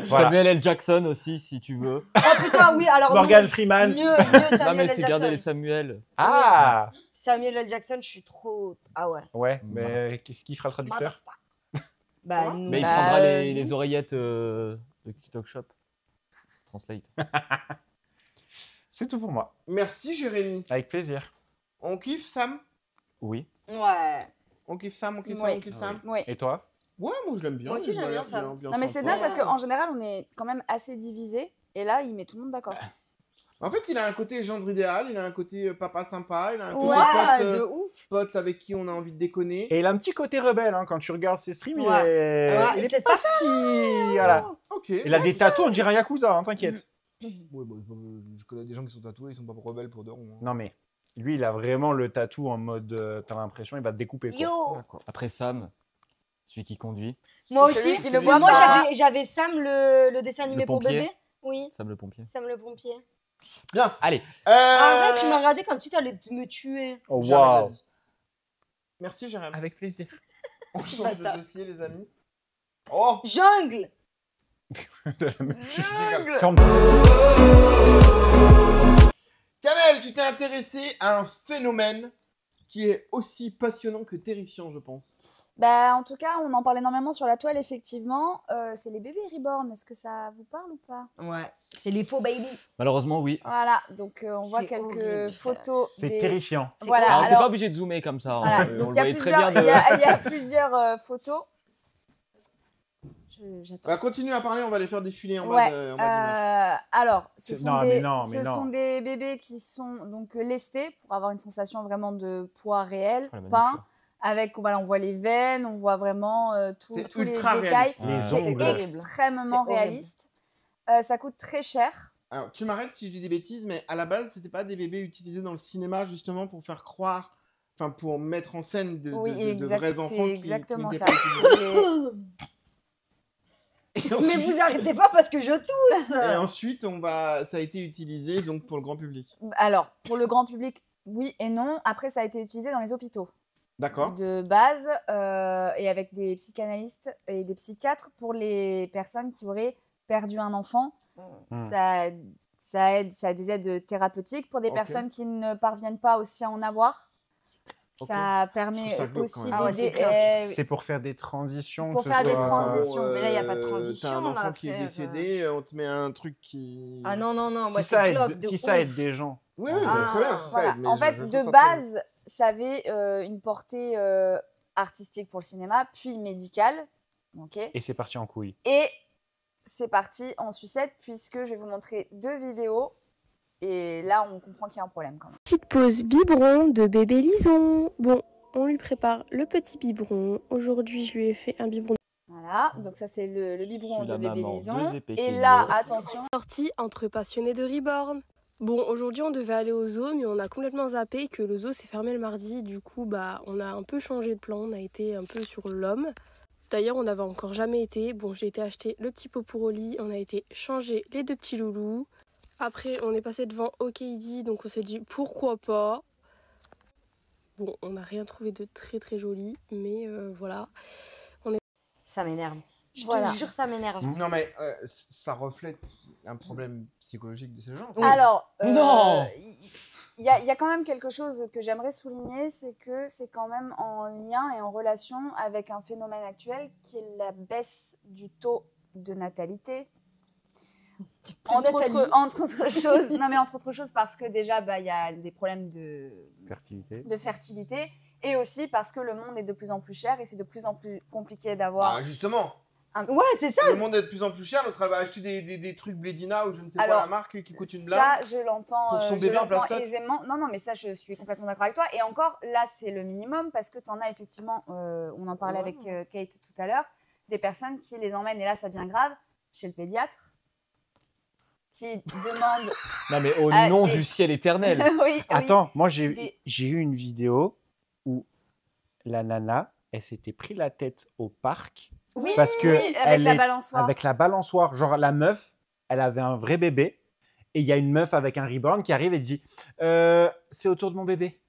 Speaker 8: Voilà.
Speaker 2: Samuel L. Jackson aussi, si tu veux.
Speaker 5: Oh putain, oui, alors.
Speaker 8: Morgan
Speaker 5: non,
Speaker 8: Freeman.
Speaker 5: Mieux
Speaker 2: Non,
Speaker 5: Samuel
Speaker 2: mais
Speaker 5: L.
Speaker 2: c'est garder les
Speaker 5: Jackson.
Speaker 2: Samuel.
Speaker 8: Ah
Speaker 5: Samuel L. Jackson, je suis trop. Ah ouais.
Speaker 8: Ouais, mais qui fera le traducteur?
Speaker 5: Bah,
Speaker 2: Mais il
Speaker 6: Bah,
Speaker 2: prendra les oreillettes de TikTok Shop. Translate.
Speaker 8: C'est tout pour moi.
Speaker 1: Merci Jérémy.
Speaker 8: Avec plaisir.
Speaker 1: On kiffe Sam?
Speaker 2: Oui.
Speaker 5: Ouais.
Speaker 1: On kiffe Sam, on kiffe
Speaker 6: Oui.
Speaker 1: Sam, on kiffe Sam?
Speaker 6: Oui.
Speaker 8: Et toi?
Speaker 1: Ouais, moi je l'aime bien.
Speaker 5: Moi aussi,
Speaker 1: il
Speaker 5: j'aime
Speaker 1: a
Speaker 5: bien
Speaker 1: l'air
Speaker 5: Sam.
Speaker 6: Non, mais c'est
Speaker 1: sympa.
Speaker 6: dingue parce qu'en général, on est quand même assez divisés. Et là, il met tout le monde d'accord.
Speaker 1: En fait, il a un côté gendre idéal, il a un côté papa sympa, il a un côté
Speaker 5: Ouais,
Speaker 1: pote,
Speaker 5: de ouf.
Speaker 1: pote avec qui on a envie de déconner.
Speaker 8: Et il a un petit côté rebelle, hein, quand tu regardes ses streams,
Speaker 5: Ouais.
Speaker 8: il est,
Speaker 5: Ouais,
Speaker 8: il
Speaker 5: il
Speaker 8: est
Speaker 5: se laisse
Speaker 8: pas
Speaker 5: pas
Speaker 8: si... Voilà.
Speaker 1: Ok.
Speaker 8: Il a des tatous, on dirait un Yakuza, hein, t'inquiète.
Speaker 1: Ouais, bah, je connais des gens qui sont tatoués, ils sont pas rebelles pour de ronds. hein.
Speaker 8: Non mais, lui, il a vraiment le tatou en mode, t'as l'impression, il va te découper, quoi.
Speaker 5: Yo.
Speaker 1: D'accord.
Speaker 2: Après Sam, celui qui conduit.
Speaker 5: Moi
Speaker 6: C'est
Speaker 5: aussi.
Speaker 6: celui qui le
Speaker 5: Mais
Speaker 6: boit
Speaker 5: moi,
Speaker 6: pas.
Speaker 5: j'avais Sam le dessin animé pour
Speaker 2: pompier.
Speaker 5: bébé. Oui.
Speaker 2: Sam le pompier.
Speaker 5: Sam le pompier.
Speaker 1: Bien.
Speaker 2: Allez.
Speaker 5: Arrête, tu m'as regardé comme si t'allais me tuer.
Speaker 8: Oh,
Speaker 1: Jamais de la
Speaker 8: waouh.
Speaker 1: vie. Merci Jérémy.
Speaker 8: Avec plaisir.
Speaker 1: On change de dossier, les amis. Oh.
Speaker 5: Jungle.
Speaker 8: De la même chose.
Speaker 1: Jungle.
Speaker 8: Ferme-
Speaker 1: Canel, tu t'es intéressé à un phénomène qui est aussi passionnant que terrifiant, je pense.
Speaker 6: Bah, en tout cas, on en parle énormément sur la toile, effectivement. C'est les bébés reborn. Est-ce que ça vous parle ou pas?
Speaker 5: Ouais. C'est les faux baby.
Speaker 2: Malheureusement, oui.
Speaker 6: Voilà, donc on voit
Speaker 5: C'est
Speaker 6: quelques
Speaker 5: horrible, ça.
Speaker 6: photos.
Speaker 8: C'est
Speaker 6: des...
Speaker 8: terrifiant.
Speaker 6: Voilà,
Speaker 2: Alors, t'es pas
Speaker 6: alors,
Speaker 2: obligé de zoomer comme ça. hein.
Speaker 6: voilà.
Speaker 2: On
Speaker 6: Donc,
Speaker 2: le
Speaker 6: il y a
Speaker 2: voyait très bien.
Speaker 6: plusieurs, il y a plusieurs photos. J'attends.
Speaker 1: Bah, continue à parler, on va les faire défiler en
Speaker 6: Ouais,
Speaker 1: bas d'image.
Speaker 6: alors,
Speaker 8: C'est-
Speaker 6: ce sont,
Speaker 8: non,
Speaker 6: des,
Speaker 8: mais non, mais
Speaker 6: ce
Speaker 8: non.
Speaker 6: sont des bébés qui sont donc lestés pour avoir une sensation vraiment de poids réel,
Speaker 2: Oh, la
Speaker 6: peint,
Speaker 2: manucure.
Speaker 6: avec, voilà, on voit les veines, on voit vraiment
Speaker 1: C'est
Speaker 6: tous les
Speaker 1: ultra
Speaker 6: détails.
Speaker 1: réaliste.
Speaker 8: Les
Speaker 6: C'est
Speaker 8: ongles.
Speaker 6: extrêmement
Speaker 5: C'est horrible.
Speaker 6: réaliste. Ça coûte très cher.
Speaker 1: Alors, tu m'arrêtes si je dis des bêtises, mais à la base, c'était pas des bébés utilisés dans le cinéma justement pour faire croire, enfin pour mettre en scène de vrais enfants.
Speaker 6: c'est exactement
Speaker 1: qui
Speaker 6: ça.
Speaker 1: n'étaient pas utilisés.
Speaker 6: C'est-
Speaker 1: Et
Speaker 5: Mais
Speaker 1: ensuite-
Speaker 5: vous arrêtez pas parce que je tousse.
Speaker 1: Et ensuite, ça a été utilisé donc pour le grand public.
Speaker 6: Alors, pour le grand public, oui et non. Après, ça a été utilisé dans les hôpitaux
Speaker 1: D'accord.
Speaker 6: de base et avec des psychanalystes et des psychiatres pour les personnes qui auraient perdu un enfant.
Speaker 8: Hmm.
Speaker 6: Ça aide, ça a des aides thérapeutiques pour des
Speaker 1: Ok.
Speaker 6: personnes qui ne parviennent pas aussi à en avoir. Ça permet
Speaker 1: Je trouve ça glauque,
Speaker 6: aussi
Speaker 1: quand même.
Speaker 6: d'aider.
Speaker 5: Ah ouais,
Speaker 8: C'est pour faire des transitions.
Speaker 6: Pour
Speaker 8: que
Speaker 6: faire
Speaker 8: ce
Speaker 6: des
Speaker 8: soit-
Speaker 6: transitions.
Speaker 5: Mais là, y a pas de transition,
Speaker 1: T'as un
Speaker 5: là,
Speaker 1: enfant qui est
Speaker 5: frère.
Speaker 1: décédé, on te met un truc qui.
Speaker 5: Ah non, non, non, moi,
Speaker 8: Si
Speaker 5: c'est
Speaker 8: ça
Speaker 5: cloque
Speaker 8: aide,
Speaker 5: de
Speaker 8: si
Speaker 5: ouf.
Speaker 8: ça aide des gens.
Speaker 1: Oui, oui,
Speaker 5: Ah,
Speaker 1: très bien, si ça
Speaker 6: Voilà.
Speaker 1: aide, mais
Speaker 6: En
Speaker 1: je
Speaker 6: fait,
Speaker 1: trouve
Speaker 6: de
Speaker 1: ça très
Speaker 6: base, ça avait une portée artistique pour le cinéma, puis médicale. Ok.
Speaker 8: Et c'est parti en couille.
Speaker 6: Et c'est parti en sucette, puisque je vais vous montrer 2 vidéos. Et là, on comprend qu'il y a un problème quand même.
Speaker 16: Petite pause biberon de bébé Lison. Bon, on lui prépare le petit biberon. Aujourd'hui, je lui ai fait un biberon.
Speaker 6: Voilà, donc ça c'est le biberon
Speaker 2: Suis
Speaker 6: de
Speaker 2: la
Speaker 6: bébé
Speaker 2: maman,
Speaker 6: Lison.
Speaker 2: 2 épées
Speaker 6: Et
Speaker 2: qui
Speaker 6: là,
Speaker 2: meurent.
Speaker 6: attention.
Speaker 16: Sortie entre passionnés de Reborn. Bon, aujourd'hui, on devait aller au zoo, mais on a complètement zappé que le zoo s'est fermé le mardi. Du coup, on a un peu changé de plan. On a été un peu sur l'homme. D'ailleurs, on n'avait encore jamais été. Bon, j'ai été acheter le petit pot pour au lit. On a été changer les 2 petits loulous. Après, on est passé devant OKD, donc on s'est dit pourquoi pas. Bon, on n'a rien trouvé de très très joli, mais voilà.
Speaker 5: Ça m'énerve. Je
Speaker 6: Voilà.
Speaker 5: te jure, ça m'énerve.
Speaker 1: Non, mais ça reflète un problème psychologique de ces gens.
Speaker 6: Alors,
Speaker 2: Non.
Speaker 6: il y a quand même quelque chose que j'aimerais souligner, c'est que c'est quand même en lien et en relation avec un phénomène actuel qui est la baisse du taux de natalité. Entre autres choses, non mais entre autres choses parce que déjà il y a des problèmes de fertilité et aussi parce que le monde est de plus en plus cher et c'est de plus en plus compliqué d'avoir.
Speaker 1: Ah, justement.
Speaker 5: Ouais, c'est ça.
Speaker 1: Le monde est de plus en plus cher, l'autre elle va acheter des trucs Blédina ou je ne sais
Speaker 6: Alors,
Speaker 1: pas la marque qui coûte une blinde.
Speaker 6: Ça, je l'entends
Speaker 1: Pour son bébé en plastoc.
Speaker 6: aisément. Non, mais ça, je suis complètement d'accord avec toi. Et encore, là, c'est le minimum parce que tu en as effectivement, on en parlait avec Kate tout à l'heure, des personnes qui les emmènent, et là, ça devient grave, chez le pédiatre, qui demandent.
Speaker 2: Non, mais au
Speaker 6: à
Speaker 2: nom
Speaker 6: des-
Speaker 2: du ciel éternel.
Speaker 6: Oui,
Speaker 8: Attends, moi
Speaker 6: Des-
Speaker 8: j'ai eu une vidéo où la nana, elle s'était pris la tête au parc.
Speaker 6: Oui,
Speaker 8: parce que
Speaker 6: avec
Speaker 8: elle
Speaker 6: la
Speaker 8: est-
Speaker 6: balançoire.
Speaker 8: Avec la balançoire. Genre la meuf, elle avait un vrai bébé. Et il y a une meuf avec un reborn qui arrive et dit c'est autour de mon bébé.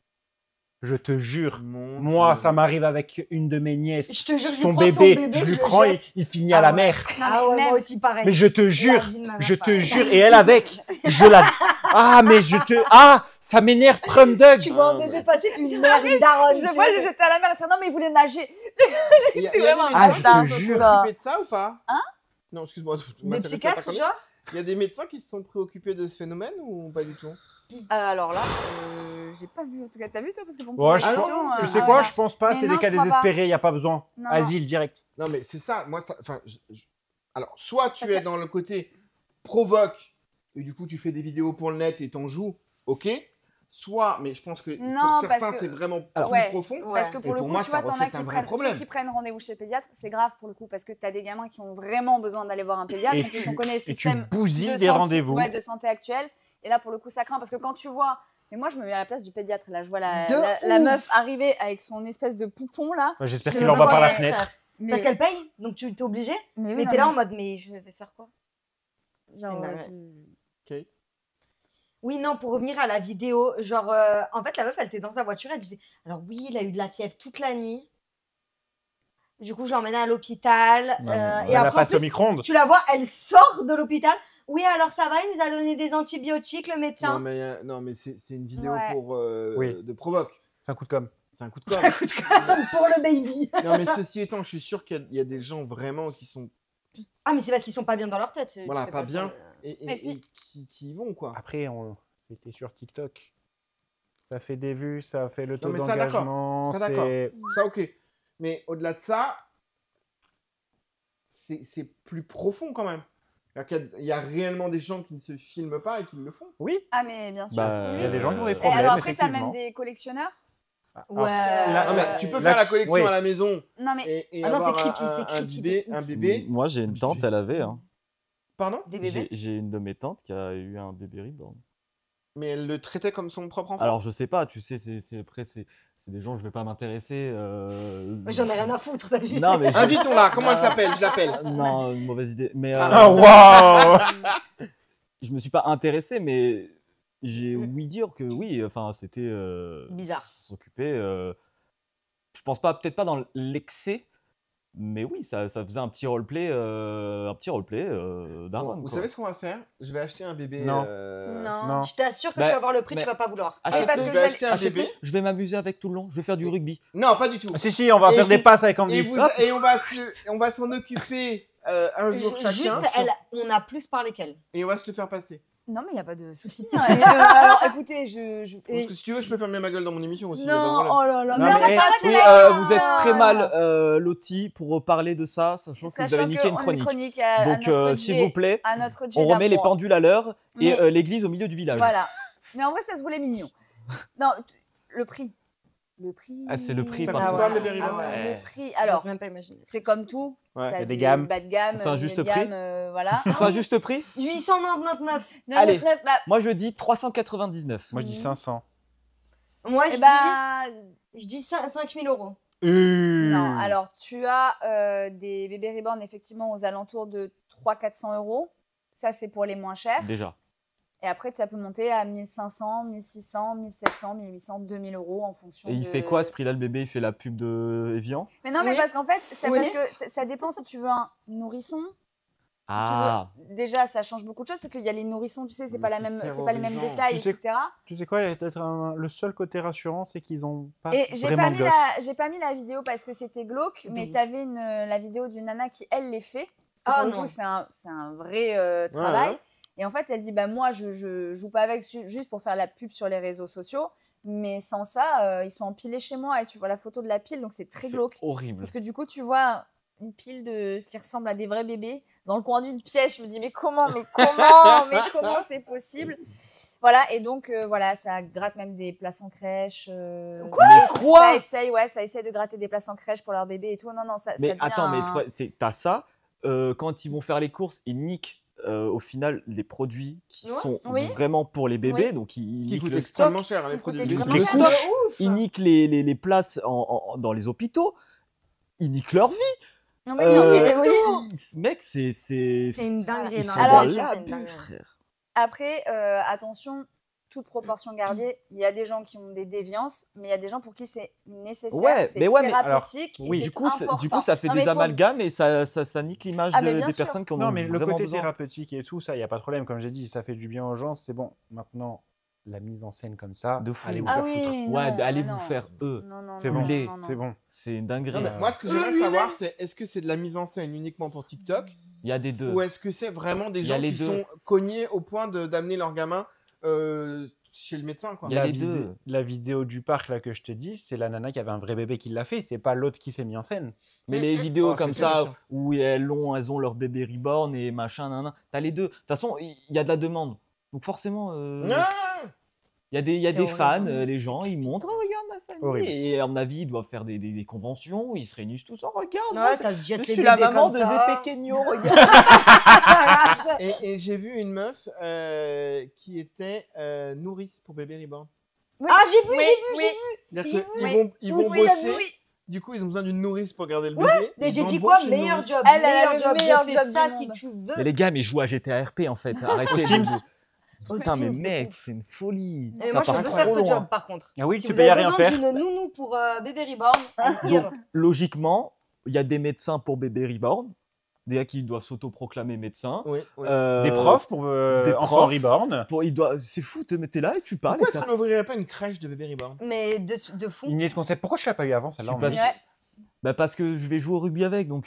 Speaker 8: Je te jure, moi,
Speaker 1: Dieu.
Speaker 8: ça m'arrive avec une de mes nièces.
Speaker 5: Je te jure, je lui
Speaker 8: son
Speaker 5: prends son
Speaker 8: bébé,
Speaker 5: bébé,
Speaker 8: je lui
Speaker 5: je le
Speaker 8: prends,
Speaker 5: jette.
Speaker 8: il finit à la mer.
Speaker 5: Ah ouais, moi aussi pareil.
Speaker 8: Mais je te jure,
Speaker 5: La vie de ma mère,
Speaker 8: je te
Speaker 5: pareil.
Speaker 8: jure, et elle avec, je la. Ah, mais je te. Ah, ça m'énerve, Trump Dog.
Speaker 5: Tu vois un bébé passer, puis une mère, une daronne.
Speaker 6: Je le vois le jeter à la mer et faire non, mais il voulait nager.
Speaker 1: Il y a
Speaker 6: C'est
Speaker 1: des
Speaker 6: vraiment
Speaker 1: médecins
Speaker 8: Ah,
Speaker 1: qui
Speaker 8: je te
Speaker 1: se sont
Speaker 8: jure.
Speaker 1: préoccupés de ça ou pas
Speaker 6: Hein?
Speaker 1: Non, excuse-moi.
Speaker 5: Des psychiatres, genre?
Speaker 1: Il y a des médecins qui se sont préoccupés de ce phénomène ou pas du tout?
Speaker 6: Alors là, j'ai pas vu. En tout cas, t'as vu toi parce que pour me
Speaker 8: Ouais,
Speaker 6: poser la question,
Speaker 8: tu
Speaker 6: ah
Speaker 8: sais
Speaker 6: ouais,
Speaker 8: quoi,
Speaker 6: non.
Speaker 8: je pense pas,
Speaker 6: Mais
Speaker 8: c'est
Speaker 6: non,
Speaker 8: des cas
Speaker 6: je crois pas.
Speaker 8: désespérés, il n'y a pas besoin.
Speaker 6: Non,
Speaker 8: Asile direct.
Speaker 1: Non, mais c'est ça. Moi, ça. Enfin, alors, soit tu es dans le côté provoque et du coup tu fais des vidéos pour le net et t'en joues, ok. Soit, mais je pense que
Speaker 6: Non,
Speaker 1: pour
Speaker 6: parce
Speaker 1: certains
Speaker 6: que-
Speaker 1: c'est vraiment
Speaker 6: Ouais,
Speaker 1: plus profond.
Speaker 6: Parce que
Speaker 1: Et
Speaker 6: pour le coup,
Speaker 1: moi,
Speaker 6: tu
Speaker 1: ça
Speaker 6: vois, t'en as
Speaker 1: reflète
Speaker 6: qui
Speaker 1: un vrai
Speaker 6: prennent,
Speaker 1: problème.
Speaker 6: ceux qui prennent rendez-vous chez le pédiatre, c'est grave pour le coup, parce que t'as des gamins qui ont vraiment besoin d'aller voir un pédiatre,
Speaker 8: Et
Speaker 6: en plus
Speaker 8: tu-
Speaker 6: on connaît le
Speaker 8: et tu
Speaker 6: système
Speaker 8: bousilles
Speaker 6: de
Speaker 8: des
Speaker 6: santé-
Speaker 8: rendez-vous.
Speaker 6: ouais, de santé actuelle, et là pour le coup ça craint, parce que quand tu vois, mais moi je me mets à la place du pédiatre, là je vois la
Speaker 5: De
Speaker 6: meuf
Speaker 5: ouf.
Speaker 6: arriver avec son espèce de poupon là.
Speaker 8: Ouais, j'espère
Speaker 6: Je
Speaker 8: qu'il
Speaker 6: me
Speaker 8: l'envoie par la
Speaker 6: vois-
Speaker 8: fenêtre.
Speaker 6: Mais-
Speaker 5: Parce qu'elle paye, donc tu t'es obligé.
Speaker 6: Mais oui,
Speaker 5: Mais
Speaker 6: non,
Speaker 5: t'es là
Speaker 6: mais-
Speaker 5: en mode, mais je vais faire quoi?
Speaker 6: Genre,
Speaker 5: C'est
Speaker 6: ouais,
Speaker 5: dingue.
Speaker 1: Kate.
Speaker 5: Oui, non, pour revenir à la vidéo, genre, en fait, la meuf, elle était dans sa voiture, elle disait, alors oui, il a eu de la fièvre toute la nuit. Du coup, je l'ai emmené à l'hôpital.
Speaker 8: Non,
Speaker 5: et
Speaker 8: elle la
Speaker 5: après, en
Speaker 8: passe au
Speaker 5: plus,
Speaker 8: micro-ondes.
Speaker 5: tu la vois, elle sort de l'hôpital. Oui, alors ça va, il nous a donné des antibiotiques, le médecin.
Speaker 1: Non, mais c'est une vidéo
Speaker 5: Ouais.
Speaker 1: pour
Speaker 8: Oui.
Speaker 1: de provoque.
Speaker 8: C'est un coup de com'.
Speaker 1: C'est un coup de com'.
Speaker 5: Ça coûte quand même pour le baby.
Speaker 1: Non, mais ceci étant, je suis sûr qu'il y a des gens vraiment qui sont
Speaker 5: Ah, mais c'est parce qu'ils sont pas bien dans leur tête. tu
Speaker 1: voilà,
Speaker 5: fais
Speaker 1: pas
Speaker 5: ça.
Speaker 1: bien et
Speaker 6: Et puis-
Speaker 1: qui y vont quoi.
Speaker 8: Après, c'était sur TikTok. Ça fait des vues, ça fait le taux
Speaker 1: Non, mais ça, d'accord.
Speaker 8: d'engagement.
Speaker 1: Ça, d'accord.
Speaker 8: c'est-
Speaker 1: Ça, ok. Mais au-delà de ça, c'est plus profond quand même. Il y a réellement des gens qui ne se filment pas et qui le font.
Speaker 8: Oui.
Speaker 6: Ah mais bien sûr.
Speaker 2: Bah,
Speaker 8: Il y a des gens qui ont des
Speaker 6: Et
Speaker 8: problèmes,
Speaker 6: alors après t'as
Speaker 8: effectivement.
Speaker 6: même des collectionneurs.
Speaker 5: Ouais.
Speaker 1: Non, mais tu peux
Speaker 8: là,
Speaker 1: faire la collection
Speaker 8: oui.
Speaker 1: à la maison
Speaker 6: Non mais
Speaker 1: et
Speaker 5: Ah non,
Speaker 1: avoir
Speaker 5: c'est creepy, c'est
Speaker 1: un
Speaker 5: creepy
Speaker 1: bébé,
Speaker 5: de
Speaker 1: un
Speaker 5: ouf.
Speaker 1: bébé.
Speaker 2: Moi, j'ai une tante, elle avait. Hein.
Speaker 1: Pardon?
Speaker 5: Des bébés.
Speaker 2: J'ai une de mes tantes qui a eu un bébé reborn.
Speaker 1: Mais elle le traitait comme son propre enfant.
Speaker 2: Alors, je sais pas, tu sais, après, c'est des gens, je vais pas m'intéresser.
Speaker 5: J'en ai rien à foutre, t'as vu?
Speaker 2: Non, mais je-
Speaker 1: Invitons-la, comment elle s'appelle? Je l'appelle.
Speaker 2: Non, une mauvaise idée. Mais
Speaker 8: Ah, waouh.
Speaker 2: je me suis pas intéressé, mais j'ai ouï dire que oui, enfin, c'était
Speaker 5: Bizarre.
Speaker 2: s'occuper. Je pense pas, peut-être pas dans l'excès, Mais oui, ça faisait un petit roleplay d'un
Speaker 1: Bon,
Speaker 2: run,
Speaker 1: vous
Speaker 2: quoi.
Speaker 1: savez ce qu'on va faire? Je vais acheter un bébé.
Speaker 8: Non.
Speaker 5: Non, je t'assure que
Speaker 2: Bah,
Speaker 5: tu vas voir le prix,
Speaker 2: mais-
Speaker 5: tu vas pas vouloir.
Speaker 2: Achète-le,
Speaker 6: parce que
Speaker 1: je vais acheter un bébé.
Speaker 2: Je vais m'amuser avec tout le long. Je vais faire du rugby.
Speaker 1: Non, pas du tout.
Speaker 8: Si, on va
Speaker 1: Et
Speaker 8: faire des
Speaker 1: c'est-
Speaker 8: passes avec Andy.
Speaker 1: Et on va s'en occuper un jour chacun.
Speaker 5: Juste, on a plus parlé qu'elle.
Speaker 1: Et on va se le faire passer.
Speaker 6: Non, mais il n'y a pas de souci. Hein. Alors, écoutez,
Speaker 1: Parce que si tu veux, je peux fermer ma gueule dans mon émission aussi. y a
Speaker 6: Non,
Speaker 1: pas de problème.
Speaker 6: oh là là,
Speaker 8: Non,
Speaker 6: mais
Speaker 8: mais-
Speaker 6: ça
Speaker 8: eh,
Speaker 6: paraît
Speaker 2: Oui,
Speaker 6: que
Speaker 2: vous êtes très mal lotis pour parler de ça, sachant que vous avez niqué une
Speaker 6: qu'on a une
Speaker 2: chronique.
Speaker 6: chronique à
Speaker 2: Donc,
Speaker 6: notre
Speaker 2: s'il
Speaker 6: jet-
Speaker 2: vous plaît,
Speaker 6: à notre jet
Speaker 2: on remet les
Speaker 6: d'amour.
Speaker 2: pendules à l'heure et
Speaker 6: Mais-
Speaker 2: l'église au milieu du village.
Speaker 6: Voilà. Mais en vrai, ça se voulait mignon. Non, le prix. Le prix.
Speaker 2: Ah, c'est le prix,
Speaker 1: Ça
Speaker 2: par
Speaker 1: coûte
Speaker 2: contre.
Speaker 1: quoi, le Berry Bar
Speaker 6: Le prix. Alors,
Speaker 5: J'ose même pas imaginer.
Speaker 6: c'est comme tout.
Speaker 1: Ouais.
Speaker 6: T'as
Speaker 8: Il y a des
Speaker 6: du
Speaker 8: gammes.
Speaker 6: bas de gamme,
Speaker 2: On fait un
Speaker 6: milieu
Speaker 2: juste
Speaker 6: de
Speaker 2: prix.
Speaker 6: gamme, voilà.
Speaker 2: Enfin, juste prix
Speaker 5: 899.
Speaker 2: Allez.
Speaker 6: Bah,
Speaker 2: Moi, je dis 399.
Speaker 8: Moi, je dis 500.
Speaker 5: Moi,
Speaker 6: eh
Speaker 5: je
Speaker 6: bah,
Speaker 5: dis 5000 euros.
Speaker 6: non. Alors, tu as des bébés reborn effectivement aux alentours de 300-400 euros. Ça, c'est pour les moins chers.
Speaker 2: Déjà.
Speaker 6: Et après, ça peut monter à 1500, 1600, 1700, 1800, 2000 euros en fonction
Speaker 2: Et il
Speaker 6: de...
Speaker 2: fait quoi ce prix-là, le bébé? Il fait la pub de Evian?
Speaker 6: Mais non, mais
Speaker 5: Oui.
Speaker 6: parce qu'en fait, c'est
Speaker 5: Oui.
Speaker 6: parce que ça dépend si tu veux un nourrisson. Si tu
Speaker 2: Ah,
Speaker 6: veux, déjà, ça change beaucoup de choses parce qu'il y a les nourrissons, tu sais, c'est
Speaker 1: Mais
Speaker 6: pas la
Speaker 1: c'est
Speaker 6: même, c'est pas les mêmes
Speaker 1: terrorisant.
Speaker 6: détails,
Speaker 8: Tu sais-
Speaker 6: etc.
Speaker 8: Tu sais quoi, il y a peut-être le seul côté rassurant, c'est qu'ils ont pas
Speaker 6: Et j'ai
Speaker 8: vraiment
Speaker 6: pas,
Speaker 8: de
Speaker 6: mis
Speaker 8: gosse.
Speaker 6: j'ai pas mis la vidéo parce que c'était glauque, mais
Speaker 5: ouf.
Speaker 6: t'avais la vidéo d'une nana qui, elle, les fait. Parce que
Speaker 5: Ah,
Speaker 6: pour le
Speaker 5: non.
Speaker 6: coup, c'est un vrai travail.
Speaker 1: ouais.
Speaker 6: Et en fait, elle dit, bah, moi, je joue pas avec juste pour faire la pub sur les réseaux sociaux, mais sans ça, ils sont empilés chez moi et tu vois la photo de la pile, donc c'est très
Speaker 2: c'est
Speaker 6: glauque.
Speaker 2: horrible.
Speaker 6: Parce que du coup, tu vois une pile de ce qui ressemble à des vrais bébés dans le coin d'une pièce. Je me dis, mais comment c'est possible? Voilà, et donc, voilà, ça gratte même des places en crèche.
Speaker 2: Quoi
Speaker 6: Ça essaye de gratter des places en crèche pour leur bébé et tout. Non, ça
Speaker 2: Mais
Speaker 6: devient
Speaker 2: attends, mais
Speaker 6: un-
Speaker 2: t'as ça. Quand ils vont faire les courses, ils niquent au final les produits qui
Speaker 5: Ouais.
Speaker 2: sont
Speaker 6: Oui.
Speaker 2: vraiment pour les bébés.
Speaker 6: Oui.
Speaker 2: Donc ils
Speaker 1: Ce qui
Speaker 2: niquent
Speaker 1: coûte
Speaker 2: le
Speaker 1: extrêmement
Speaker 2: stock.
Speaker 1: cher,
Speaker 6: Ce
Speaker 1: les
Speaker 6: qui
Speaker 1: produits
Speaker 6: coûte
Speaker 1: de
Speaker 6: extrêmement
Speaker 2: les
Speaker 6: cher.
Speaker 2: couches, ils niquent les places dans les hôpitaux. Ils niquent leur vie.
Speaker 6: Non, mais non, mais oui.
Speaker 2: Mec, c'est
Speaker 5: C'est une dinguerie.
Speaker 2: ils
Speaker 5: non,
Speaker 2: sont
Speaker 6: Alors-
Speaker 2: dans
Speaker 5: c'est une
Speaker 2: l'abus,
Speaker 5: dinguerie.
Speaker 2: frère.
Speaker 6: Après, attention, toute proportion gardée, il y a des gens qui ont des déviances, mais il y a des gens pour qui c'est nécessaire,
Speaker 2: Ouais,
Speaker 6: c'est
Speaker 2: mais ouais, mais
Speaker 6: thérapeutique.
Speaker 8: alors, oui,
Speaker 6: et
Speaker 2: Du
Speaker 6: c'est
Speaker 2: coup,
Speaker 6: important.
Speaker 2: ça fait
Speaker 6: Non, mais
Speaker 2: des
Speaker 6: faut-
Speaker 2: amalgames et ça nique l'image
Speaker 6: Ah, mais bien
Speaker 2: des
Speaker 6: sûr.
Speaker 2: personnes qui en
Speaker 8: Non,
Speaker 2: ont
Speaker 8: mais le
Speaker 2: vraiment
Speaker 8: côté
Speaker 2: besoin.
Speaker 8: thérapeutique et tout, ça, il n'y a pas de problème. Comme j'ai dit, ça fait du bien aux gens, c'est bon. Maintenant, la mise en scène comme ça,
Speaker 2: De fou.
Speaker 8: allez vous
Speaker 6: Ah
Speaker 8: faire
Speaker 6: oui,
Speaker 8: foutre.
Speaker 6: non,
Speaker 2: Ouais, allez
Speaker 6: non,
Speaker 2: vous
Speaker 6: non.
Speaker 2: faire eux.
Speaker 6: Non,
Speaker 8: C'est
Speaker 6: non,
Speaker 8: bon,
Speaker 2: Lait,
Speaker 6: non, non.
Speaker 8: c'est bon.
Speaker 2: C'est une dinguerie.
Speaker 1: Non, mais moi, ce que j'aimerais savoir, c'est est-ce que c'est de la mise en scène uniquement pour TikTok
Speaker 2: Il y a des deux.
Speaker 1: ou est-ce que c'est vraiment des
Speaker 2: Il y a
Speaker 1: gens
Speaker 2: les
Speaker 1: qui
Speaker 2: deux.
Speaker 1: sont cognés au point d'amener leur gamin chez le médecin, quoi.
Speaker 2: Il y a les deux.
Speaker 8: La vidéo du parc là que je te dis, c'est la nana qui avait un vrai bébé qui l'a fait, c'est pas l'autre qui s'est mis en scène.
Speaker 2: Mais les vidéos
Speaker 1: Oh,
Speaker 2: comme
Speaker 1: c'est
Speaker 2: ça,
Speaker 1: terrifiant.
Speaker 2: où elles ont leur bébé reborn et machin, t'as les deux. De toute façon, il y a de la demande. Donc forcément,
Speaker 1: Ah
Speaker 2: il y a des
Speaker 5: horrible.
Speaker 2: fans, les gens, ils montrent, oh, regarde ma famille.
Speaker 8: Horrible.
Speaker 2: Et à mon avis, ils doivent faire des conventions, où ils se réunissent tous, oh, regarde,
Speaker 5: Ouais,
Speaker 2: moi,
Speaker 5: ça se jette
Speaker 2: je
Speaker 5: les
Speaker 2: suis la
Speaker 5: bébés
Speaker 2: maman
Speaker 5: comme
Speaker 2: de
Speaker 5: ça.
Speaker 2: Zé Pequeño, regarde.
Speaker 1: Et j'ai vu une meuf qui était nourrice pour bébé reborn.
Speaker 6: Oui.
Speaker 5: Ah, j'ai vu,
Speaker 6: Oui,
Speaker 5: j'ai vu,
Speaker 6: oui.
Speaker 5: j'ai vu.
Speaker 1: C'est-à-dire
Speaker 6: Oui.
Speaker 1: qu'ils
Speaker 6: Oui,
Speaker 1: vont
Speaker 6: oui,
Speaker 1: bosser.
Speaker 6: oui.
Speaker 1: Du coup, ils ont besoin d'une nourrice pour garder le bébé.
Speaker 5: Mais
Speaker 1: Ils
Speaker 5: j'ai dit
Speaker 1: embauchent
Speaker 5: quoi?
Speaker 1: une
Speaker 5: Meilleur
Speaker 1: nourrice.
Speaker 5: job.
Speaker 6: Elle a
Speaker 5: Meilleur
Speaker 6: le
Speaker 5: job.
Speaker 6: meilleur
Speaker 5: J'ai
Speaker 6: job
Speaker 5: fait ça
Speaker 6: du
Speaker 5: si
Speaker 6: monde.
Speaker 5: tu veux.
Speaker 2: Mais les gars, mais je joue à GTA RP en fait, arrêtez.
Speaker 8: Aux
Speaker 2: les
Speaker 8: Sims.
Speaker 2: bouts.
Speaker 5: Aux
Speaker 2: Putain, mais
Speaker 5: Sims,
Speaker 2: mec,
Speaker 5: de ouf.
Speaker 2: c'est une folie.
Speaker 5: Et
Speaker 2: Ça
Speaker 5: moi, je
Speaker 2: part
Speaker 5: veux
Speaker 2: trop
Speaker 5: faire ce
Speaker 2: loin.
Speaker 5: job par contre.
Speaker 8: Ah oui,
Speaker 5: Si
Speaker 8: tu
Speaker 5: vous
Speaker 8: peux y
Speaker 5: avez
Speaker 8: rien
Speaker 5: besoin
Speaker 8: faire.
Speaker 5: d'une nounou pour bébé reborn, I'm here.
Speaker 2: Donc, logiquement, il y a des médecins pour bébé reborn, des gars qui doivent s'autoproclamer médecins.
Speaker 1: Oui, oui.
Speaker 8: Des profs pour
Speaker 2: des
Speaker 8: enfants
Speaker 2: profs.
Speaker 8: reborn.
Speaker 2: C'est fou, t'es là et tu parles.
Speaker 1: Pourquoi
Speaker 2: et
Speaker 1: est-ce qu'on n'ouvrirait pas une crèche de bébé reborn?
Speaker 5: Mais de fou.
Speaker 8: Une idée de concept. Pourquoi je l'ai pas eu avant celle-là
Speaker 2: Je suis
Speaker 8: en
Speaker 2: pas
Speaker 8: fait
Speaker 2: sûr. Bah parce que je vais jouer au rugby avec, donc.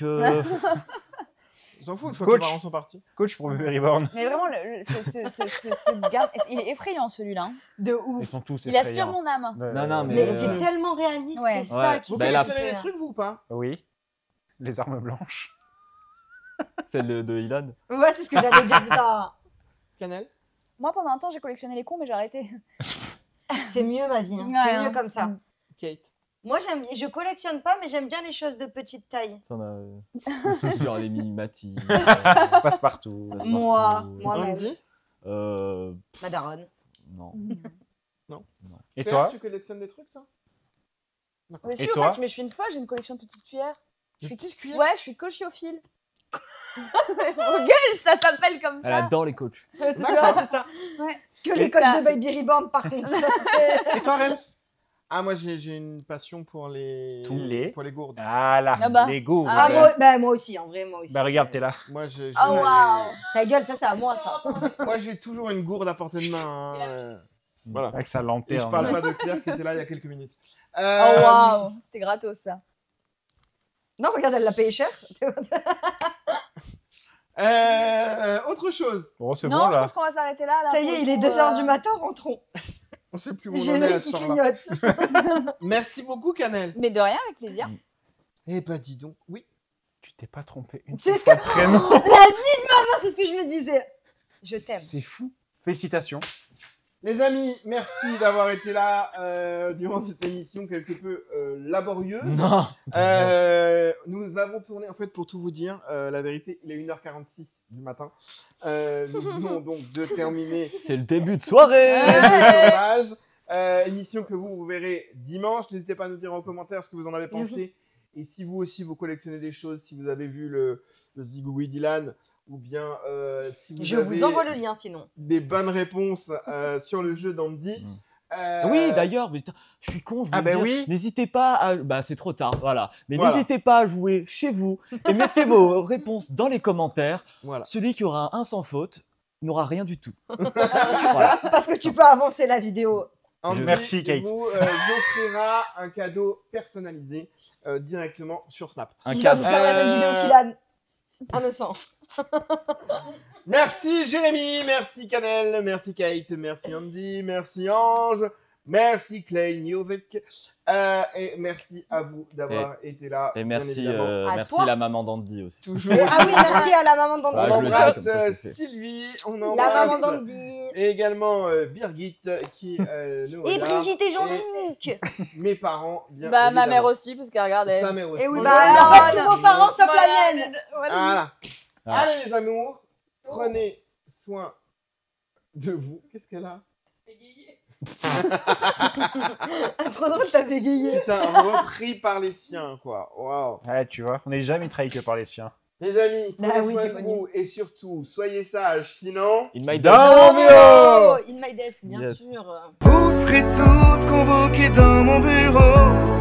Speaker 1: On s'en fout une fois que les
Speaker 8: Coach.
Speaker 1: parents sont partis.
Speaker 8: Coach pour bébé reborn.
Speaker 6: Mais vraiment, ce gars, il est effrayant celui-là. Hein.
Speaker 5: De
Speaker 8: Ils
Speaker 5: ouf.
Speaker 8: sont tous
Speaker 6: Il aspire
Speaker 8: effrayants.
Speaker 6: mon âme.
Speaker 2: Non, mais-
Speaker 5: Mais c'est tellement réaliste,
Speaker 6: Ouais.
Speaker 5: c'est ça
Speaker 2: Ouais.
Speaker 5: qui
Speaker 1: Vous
Speaker 2: Bah, elle a-
Speaker 1: collectionnez des trucs, vous, ou pas?
Speaker 8: Oui. Les armes blanches.
Speaker 2: Celle de Ilan.
Speaker 5: Ouais, c'est ce que j'allais dire, putain.
Speaker 1: Canel?
Speaker 6: Moi, pendant un temps, j'ai collectionné les cons, mais j'ai arrêté.
Speaker 5: C'est mieux ma vie. hein.
Speaker 6: Ouais,
Speaker 5: C'est
Speaker 6: hein.
Speaker 5: mieux comme ça.
Speaker 1: Kate?
Speaker 5: Moi, je collectionne pas, mais j'aime bien les choses de petite taille.
Speaker 2: Ça, on a. Genre les mini-matis.
Speaker 8: Passe-partout.
Speaker 5: Moi-même.
Speaker 1: Andy?
Speaker 5: Ma daronne.
Speaker 2: Non.
Speaker 1: Non.
Speaker 8: Et
Speaker 1: Claire,
Speaker 8: toi
Speaker 1: tu collectionnes des trucs, toi?
Speaker 6: Mais si,
Speaker 8: Et
Speaker 6: en
Speaker 8: toi
Speaker 6: fait, mais je suis une folle, j'ai une collection de petites cuillères.
Speaker 1: Des petites cuillères?
Speaker 6: Ouais, je suis cochiophile. Vos gueules, ça s'appelle comme
Speaker 2: Elle
Speaker 6: ça.
Speaker 2: adore les coachs.
Speaker 5: C'est ça.
Speaker 6: Ouais.
Speaker 5: Que les coachs de Baby Reborn, par contre.
Speaker 8: Et toi, Rems?
Speaker 1: Ah, moi, j'ai une passion pour les gourdes.
Speaker 8: Ah là,
Speaker 5: Ah bah.
Speaker 8: les gourdes.
Speaker 5: Ah, moi aussi, en vrai, moi aussi.
Speaker 8: Bah regarde, t'es là.
Speaker 1: Moi,
Speaker 5: Oh waouh. Ta gueule, ça c'est à moi ça.
Speaker 1: Moi, j'ai toujours une gourde à portée de main. hein, Voilà.
Speaker 8: Avec sa
Speaker 1: Et
Speaker 8: lanterne.
Speaker 1: je parle pas de Claire qui était là il y a quelques minutes.
Speaker 6: Oh waouh, c'était gratos ça.
Speaker 5: Non, regarde, elle l'a payé cher.
Speaker 1: Autre chose.
Speaker 8: Bon, c'est
Speaker 6: Non, je pense qu'on va s'arrêter là.
Speaker 5: Ça y est, il est 2h du matin, rentrons.
Speaker 1: On sait plus où on
Speaker 5: J'ai
Speaker 1: en est
Speaker 5: l'œil
Speaker 1: à ce
Speaker 5: qui
Speaker 1: temps-là.
Speaker 5: clignote.
Speaker 1: Merci beaucoup, Canel.
Speaker 6: Mais de rien, avec plaisir.
Speaker 1: Eh ben, dis donc, oui.
Speaker 8: Tu t'es pas trompé une
Speaker 5: C'est
Speaker 8: seule
Speaker 5: ce
Speaker 8: fois
Speaker 5: que...
Speaker 8: de prénom.
Speaker 5: La vie de ma mère, c'est ce que je me disais. Je t'aime.
Speaker 8: C'est fou. Félicitations.
Speaker 1: Les amis, merci d'avoir été là durant cette émission quelque peu laborieuse.
Speaker 2: Non.
Speaker 1: Nous avons tourné, en fait, pour tout vous dire, la vérité, il est 1h46 du matin. Nous venons donc de terminer.
Speaker 2: C'est le début de soirée.
Speaker 1: le tournage. Émission que vous verrez dimanche. N'hésitez pas à nous dire en commentaire ce que vous en avez pensé. Et si vous aussi, vous collectionnez des choses, si vous avez vu le Zigouille Dylan, ou bien si vous
Speaker 5: Je
Speaker 1: avez
Speaker 5: vous envoie le lien sinon.
Speaker 1: des bonnes réponses sur le jeu d'Andy.
Speaker 2: Oui, d'ailleurs, mais putain, je suis con. Je
Speaker 1: Ah
Speaker 2: voulais
Speaker 1: bah
Speaker 2: dire,
Speaker 1: oui.
Speaker 2: N'hésitez pas à. Bah, c'est trop tard, voilà. Mais
Speaker 1: Voilà.
Speaker 2: n'hésitez pas à jouer chez vous et mettez vos réponses dans les commentaires.
Speaker 1: Voilà.
Speaker 2: Celui qui aura un sans faute n'aura rien du tout.
Speaker 5: Parce que tu peux avancer la vidéo.
Speaker 1: Andy
Speaker 8: Merci, Kate.
Speaker 1: vous offrira un cadeau personnalisé directement sur Snap.
Speaker 5: Il va vous faire la même vidéo qu'Ilan. On le sent.
Speaker 1: Merci Jérémy, merci Canel, merci Kate, merci Andy, merci Ange, merci Clay Music et merci à vous d'avoir été là.
Speaker 2: Et
Speaker 1: bien
Speaker 2: merci,
Speaker 1: évidemment.
Speaker 2: merci la maman d'Andy aussi.
Speaker 1: Toujours.
Speaker 5: Ah oui, merci à la maman d'Andy.
Speaker 2: Ah,
Speaker 1: On
Speaker 2: je le dis,
Speaker 1: embrasse
Speaker 2: comme ça, c'est fait.
Speaker 1: Sylvie, on
Speaker 5: La
Speaker 1: embrasse
Speaker 5: maman d'Andy.
Speaker 1: et également Birgit qui nous
Speaker 5: Et
Speaker 1: regarde.
Speaker 5: Brigitte et Jean-Luc.
Speaker 1: Mes parents, bien
Speaker 6: Bah, ma
Speaker 1: évidemment.
Speaker 6: mère aussi, parce qu'elle regarde elle.
Speaker 1: Sa mère aussi.
Speaker 5: Et oui, bah alors, tous vos parents sauf la mienne.
Speaker 1: Voilà.
Speaker 2: Ah.
Speaker 1: Allez les amours, prenez soin de vous. Qu'est-ce qu'elle a?
Speaker 5: Trop drôle, t'as bégayé.
Speaker 1: Putain, repris par les siens, quoi. Waouh.
Speaker 8: Ouais, tu vois, on n'est jamais trahi que par les siens.
Speaker 1: Les amis, prenez
Speaker 5: Ah oui,
Speaker 1: soin
Speaker 5: c'est
Speaker 1: de
Speaker 5: connu.
Speaker 1: vous et surtout, soyez sages, sinon...
Speaker 2: In my
Speaker 8: Dans
Speaker 2: desk.
Speaker 8: mon bureau.
Speaker 5: In my desk, bien
Speaker 2: Yes.
Speaker 5: sûr.
Speaker 4: Vous serez tous convoqués dans mon bureau.